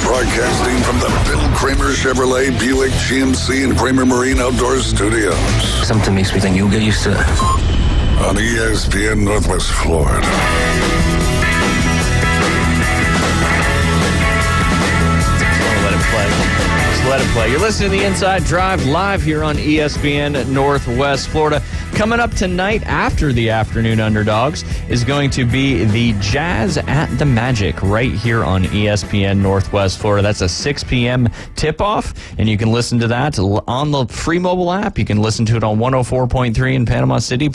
Broadcasting from the Bill Kramer Chevrolet, Buick, GMC, and Kramer Marine Outdoor Studios. Something makes me think you'll get used to it. On ESPN Northwest Florida. Let it play. Let it play. You're listening to the Inside Drive live here on ESPN Northwest Florida. Coming up tonight after the afternoon underdogs is going to be the Jazz at the Magic right here on ESPN Northwest Florida. That's a 6 p.m. tip-off, and you can listen to that on the free mobile app. You can listen to it on 104.3 in Panama City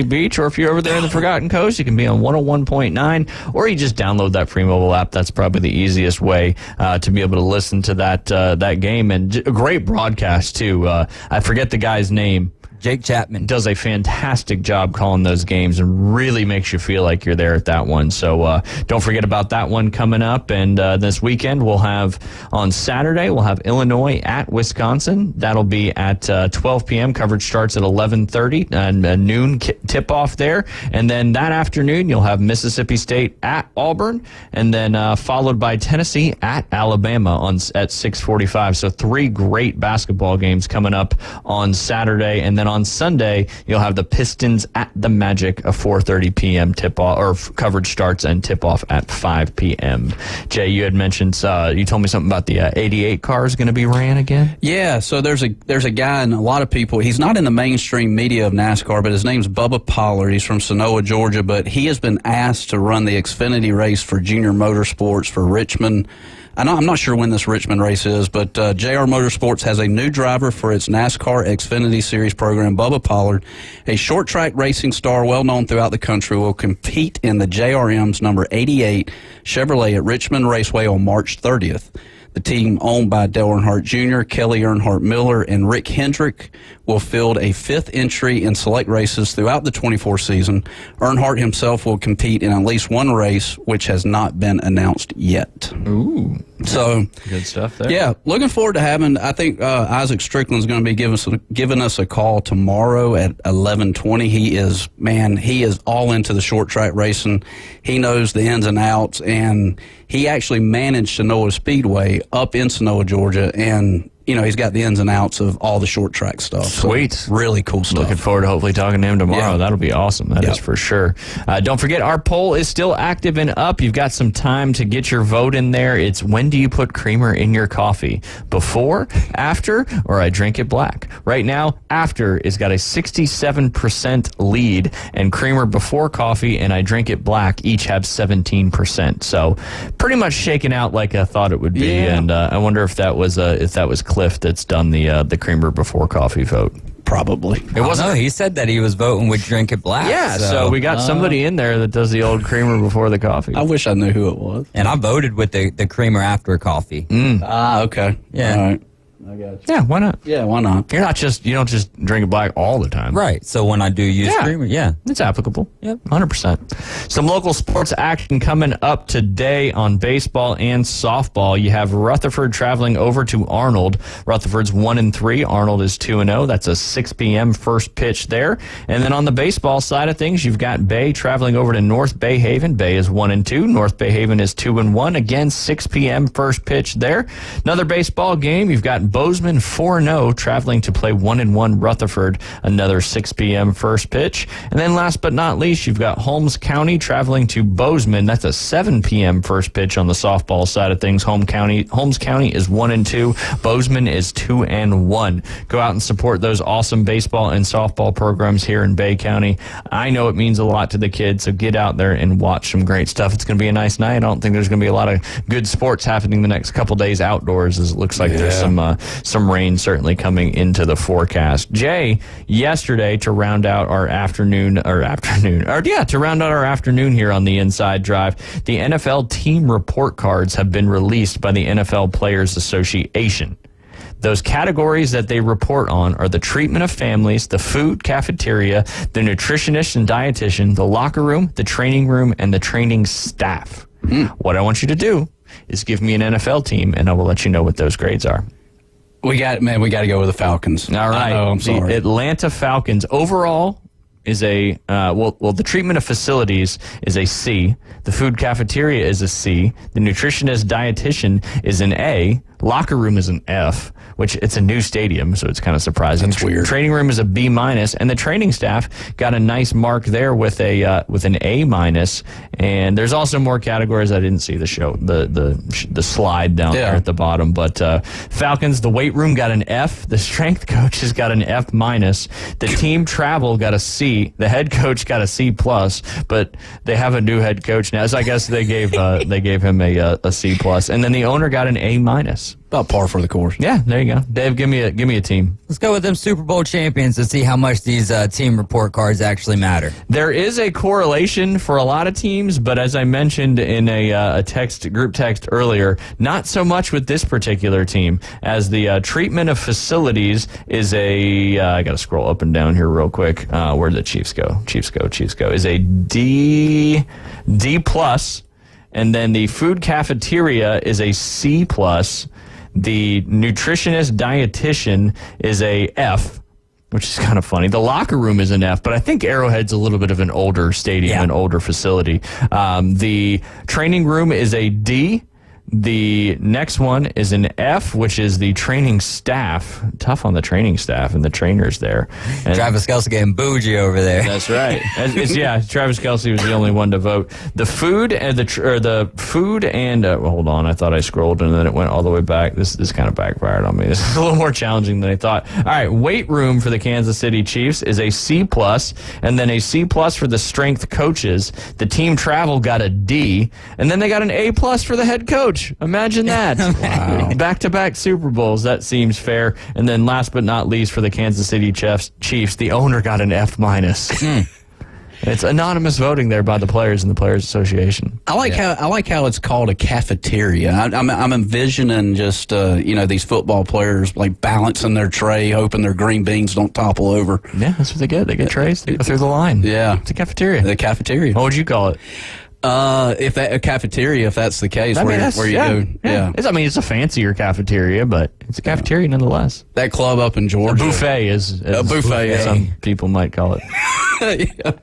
Beach, or if you're over there in the Forgotten Coast, you can be on 101.9, or you just download that free mobile app. That's probably the easiest way to be able to listen to that game. And a great broadcast, too. I forget the guy's name. Jake Chapman does a fantastic job calling those games and really makes you feel like you're there at that one. So don't forget about that one coming up. And this weekend on Saturday, we'll have Illinois at Wisconsin. That'll be at 12 p.m. Coverage starts at 11:30 and a noon tip-off there. And then that afternoon, you'll have Mississippi State at Auburn, and then followed by Tennessee at Alabama at 6:45. So 3 great basketball games coming up on Saturday. And then on Sunday, you'll have the Pistons at the Magic, a 4:30 p.m. tip-off, or coverage starts and tip-off at 5 p.m. Jay, you had mentioned, you told me something about the 88 car is going to be ran again? Yeah, so there's a guy, and a lot of people, he's not in the mainstream media of NASCAR, but his name's Bubba Pollard. He's from Sonoa, Georgia, but he has been asked to run the Xfinity race for Junior Motorsports for Richmond. I'm not sure when this Richmond race is, but JR Motorsports has a new driver for its NASCAR Xfinity Series program. Bubba Pollard, a short-track racing star well known throughout the country, will compete in the JRM's number 88 Chevrolet at Richmond Raceway on March 30th. The team, owned by Dale Earnhardt Jr., Kelly Earnhardt Miller, and Rick Hendrick, will field a 5th entry in select races throughout the 24 season. Earnhardt himself will compete in at least one race, which has not been announced yet. Ooh. So good stuff there. Yeah, looking forward to having. I think Isaac Strickland is going to be giving us a call tomorrow at 11:20. He is all into the short track racing. He knows the ins and outs, and he actually managed Sonoa Speedway up in Sonoa, Georgia, and he's got the ins and outs of all the short track stuff. Sweet. So, really cool stuff. Looking forward to hopefully talking to him tomorrow. Yeah. That'll be awesome. That is for sure. Don't forget, our poll is still active and up. You've got some time to get your vote in there. It's when do you put creamer in your coffee? Before, after, or I drink it black? Right now, after has got a 67% lead, and creamer before coffee and I drink it black each have 17%. So pretty much shaken out like I thought it would be. Yeah. And I wonder if that was Cliff that's done the creamer before coffee vote. Probably. It wasn't. No, he said that he was voting with Drink It Black. Yeah, so we got somebody in there that does the old creamer before the coffee. I wish I knew who it was. And I voted with the creamer after coffee. Okay. Yeah. All right. I got you. Yeah, why not? Yeah, why not? You don't just drink it black all the time. Right. So when I do use creamer, it's applicable. Yep. 100%. Some local sports action coming up today on baseball and softball. You have Rutherford traveling over to Arnold. Rutherford's 1-3. Arnold is 2-0. That's a 6 p.m. first pitch there. And then on the baseball side of things, you've got Bay traveling over to North Bay Haven. Bay is 1-2. North Bay Haven is 2-1. Again, 6 p.m. first pitch there. Another baseball game. You've got Bozeman 4-0 traveling to play 1-1 Rutherford, another 6 p.m. first pitch. And then last but not least, you've got Holmes County traveling to Bozeman. That's a 7 p.m. first pitch on the softball side of things. Holmes County is 1-2. Bozeman is 2-1. Go out and support those awesome baseball and softball programs here in Bay County. I know it means a lot to the kids, so get out there and watch some great stuff. It's going to be a nice night. I don't think there's going to be a lot of good sports happening the next couple days outdoors, as it looks like there's some rain certainly coming into the forecast. Jay, yesterday to round out our afternoon here on the Inside Drive, the NFL team report cards have been released by the NFL Players Association. Those categories that they report on are the treatment of families, the food cafeteria, the nutritionist and dietitian, the locker room, the training room, and the training staff. What I want you to do is give me an NFL team, and I will let you know what those grades are. We got to go with the Falcons. All right. I'm sorry. The Atlanta Falcons overall is a the treatment of facilities is a C. The food cafeteria is a C. The nutritionist dietitian is an A. Locker room is an F, which it's a new stadium, so it's kind of surprising. That's weird. Training room is a B-, and the training staff got a nice mark there with an A-. And there's also more categories. I didn't see the slide down there at the bottom, but Falcons, the weight room got an F. The strength coach has got an F-. The team travel got a C. The head coach got a C+, but they have a new head coach now, so I guess they gave him a C+. And then the owner got an A-. About par for the course. Yeah, there you go. Dave, give me a team. Let's go with them Super Bowl champions to see how much these team report cards actually matter. There is a correlation for a lot of teams, but as I mentioned in a group text earlier, not so much with this particular team, as the treatment of facilities is I got to scroll up and down here real quick. Where did the Chiefs go? Chiefs go. Is a D+, and then the food cafeteria is a C+. The nutritionist dietitian is a F, which is kind of funny. The locker room is an F, but I think Arrowhead's a little bit of an older stadium, an older facility. The training room is a D. The next one is an F, which is the training staff. Tough on the training staff and the trainers there. And Travis Kelce getting bougie over there. That's right. Travis Kelce was the only one to vote. The food and hold on, I thought I scrolled and then it went all the way back. This kind of backfired on me. This is a little more challenging than I thought. All right, weight room for the Kansas City Chiefs is a C+, and then a C+ for the strength coaches. The team travel got a D, and then they got an A+ for the head coach. Imagine that. Wow. Back-to-back Super Bowls. That seems fair. And then last but not least for the Kansas City Chiefs, the owner got an F-. It's anonymous voting there by the players and the Players Association. I like how it's called a cafeteria. I'm envisioning just these football players like balancing their tray, hoping their green beans don't topple over. Yeah, that's what they get. They get trays. They go through the line. Yeah, it's a cafeteria. The cafeteria. What would you call it? If a cafeteria, if that's the case, where you go. Yeah. It's a fancier cafeteria, but it's a cafeteria nonetheless. That club up in Georgia. A buffet is a buffet. Some people might call it. Yeah.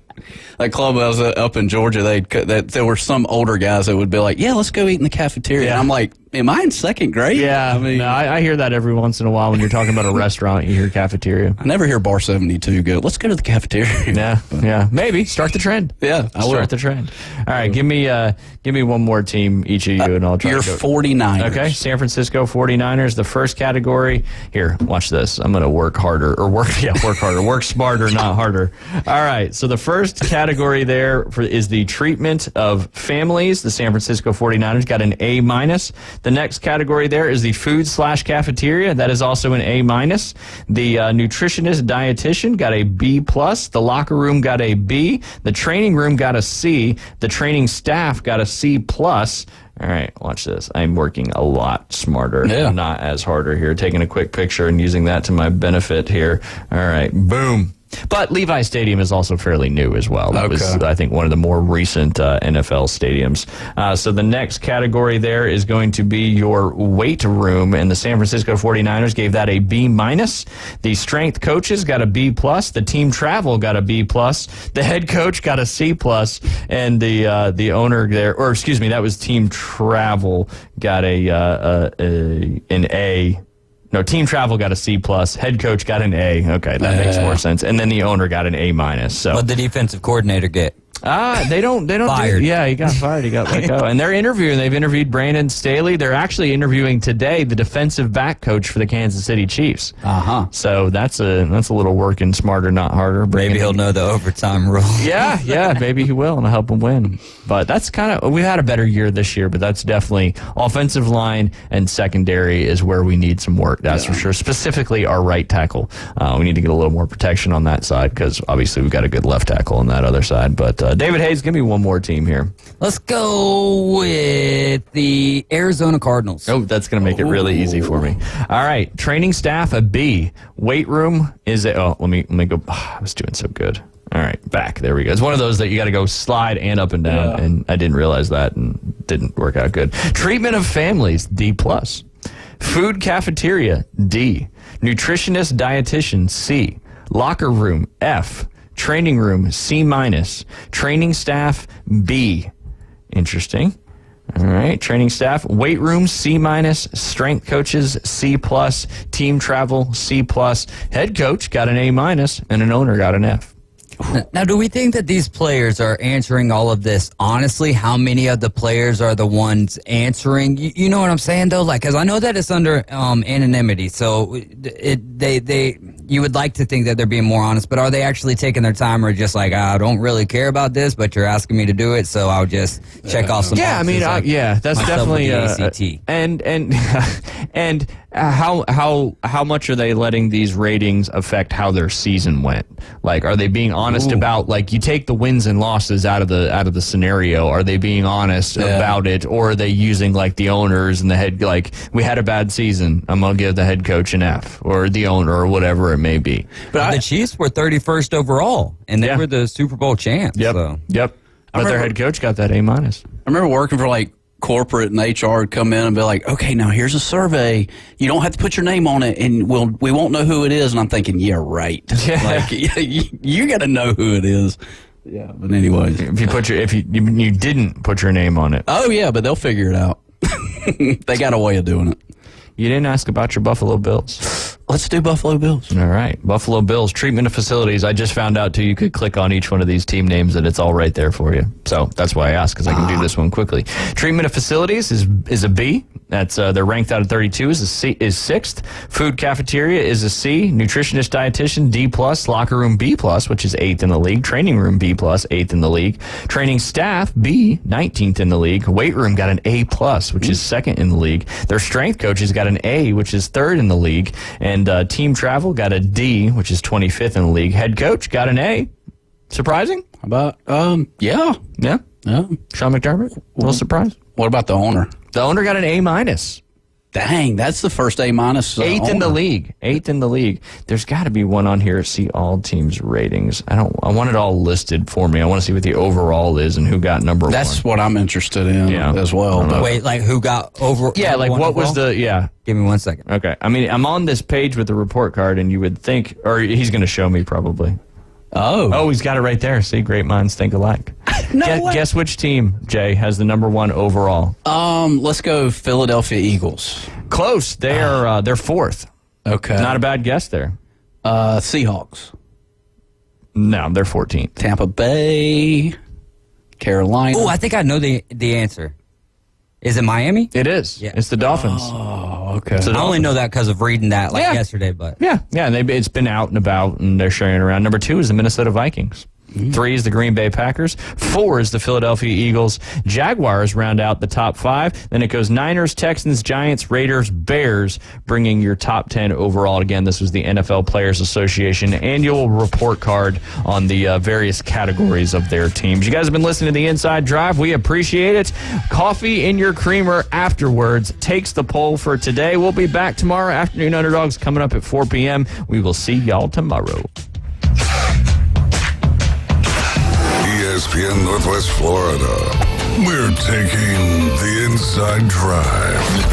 That club was up in Georgia. There were some older guys that would be like, "Yeah, let's go eat in the cafeteria." Yeah. And I'm like, "Am I in second grade?" Yeah, I hear that every once in a while when you're talking about a restaurant. You hear cafeteria. I never hear Bar 72 go, "Let's go to the cafeteria." Yeah, maybe start the trend. Yeah, I will. Start the trend. All right, give me one more team, each of you, and I'll try. Your 49ers. Okay, San Francisco 49ers. The first category. Here, watch this. I'm going to work harder, work harder, work smarter, not harder. All right. So the first category there is the treatment of families. The San Francisco 49ers got an A-. The next category there is the food/cafeteria. That is also an A-. The nutritionist dietitian got a B+. The locker room got a B. The training room got a C. The training staff got a C+. All right, watch this. I'm working a lot smarter, not as harder here. Taking a quick picture and using that to my benefit here. All right, boom. But Levi Stadium is also fairly new as well. That was, I think, one of the more recent NFL stadiums. So the next category there is going to be your weight room, and the San Francisco 49ers gave that a B-. The strength coaches got a B+. The team travel got a B+. The head coach got a C+. And the owner there, or excuse me, that was team travel, got an A. No, team travel got a C+. Head coach got an A. Okay, that makes more sense. And then the owner got an A-. So what'd the defensive coordinator get? They don't fired. He got fired. He got let go. And they're interviewing. They've interviewed Brandon Staley. They're actually interviewing today the defensive back coach for the Kansas City Chiefs. So that's a little working smarter, not harder. Maybe he'll know the overtime rule. Yeah, maybe he will, and I'll help him win. But that's we've had a better year this year, but that's definitely offensive line and secondary is where we need some work. That's for sure. Specifically our right tackle. We need to get a little more protection on that side because obviously we've got a good left tackle on that other side. But David Hayes, give me one more team here. Let's go with the Arizona Cardinals. Oh, that's going to make it really easy for me. All right, training staff a B. Weight room is a. Oh, let me go. I was doing so good. All right, back. There we go. It's one of those that you got to go slide and up and down, and I didn't realize that and didn't work out good. Treatment of families, D+. Food cafeteria, D. Nutritionist dietitian, C. Locker room, F. Training room, C-. Training staff, B. Interesting. All right. Training staff, weight room, C-, strength coaches, C+, team travel, C+, head coach got an A-, and an owner got an F. Now, do we think that these players are answering all of this honestly? How many of the players are the ones answering? You know what I'm saying, though? Like, because I know that it's under anonymity, so you would like to think that they're being more honest, but are they actually taking their time, or just like, I don't really care about this, but you're asking me to do it, so I'll just check off some boxes? I mean, like that's definitely ACT. And how much are they letting these ratings affect how their season went? Like, are they being honest about, like, you take the wins and losses out of the scenario? Are they being honest about it, or are they using like the owners and the head? Like, we had a bad season, I'm gonna give the head coach an F, or the owner, or whatever it may be. But the Chiefs were 31st overall, and they were the Super Bowl champs. Yep. So. Yep. But their head coach got that A-. I remember working for like corporate and HR would come in and be like, okay, now here's a survey. You don't have to put your name on it, and we won't know who it is. And I'm thinking, yeah, right. Yeah. Like, you got to know who it is. Yeah, but anyways, if you didn't put your name on it. Oh yeah, but they'll figure it out. They got a way of doing it. You didn't ask about your Buffalo Bills. Let's do Buffalo Bills. All right. Buffalo Bills, treatment of facilities. I just found out, too, you could click on each one of these team names and it's all right there for you. So that's why I asked, because I can do this one quickly. Treatment of facilities is a B. That's they're ranked out of 32 is sixth. Food cafeteria is a C. Nutritionist dietitian D+. Locker room B+, which is 8th in the league. Training room B+, 8th in the league. Training staff B, 19th in the league. Weight room got an A+, which is 2nd in the league. Their strength coaches got an A, which is 3rd in the league. And team travel got a D, which is 25th in the league. Head coach got an A. Surprising? How about yeah. Sean McDermott, a little surprised. What about the owner? The owner got an A-. Dang, that's the first A-. 8th in the league. 8th in the league. There's got to be one on here. See all teams' ratings. I want it all listed for me. I want to see what the overall is and who got number one. That's what I'm interested in as well. Wait, like who got over? Yeah, like what was the? Yeah. Give me 1 second. Okay. I mean, I'm on this page with the report card, and you would think, or he's going to show me probably. Oh, he's got it right there. See, great minds think alike. Guess which team, Jay, has the number one overall? Let's go Philadelphia Eagles. Close. They are they're 4th. Okay. Not a bad guess there. Seahawks. No, they're 14th. Tampa Bay, Carolina. Oh, I think I know the answer. Is it Miami? It is. Yeah. It's the Dolphins. Oh, okay. I only know that because of reading that yesterday. But yeah, it's been out and about, and they're sharing it around. Number 2 is the Minnesota Vikings. 3 is the Green Bay Packers. 4 is the Philadelphia Eagles. Jaguars round out the top 5. Then it goes Niners, Texans, Giants, Raiders, Bears, bringing your top 10 overall. Again, this was the NFL Players Association annual report card on the various categories of their teams. You guys have been listening to the Inside Drive. We appreciate it. Coffee in your creamer afterwards takes the poll for today. We'll be back tomorrow. Afternoon Underdogs coming up at 4 p.m. We will see y'all tomorrow. ESPN Northwest Florida. We're taking the Inside Drive.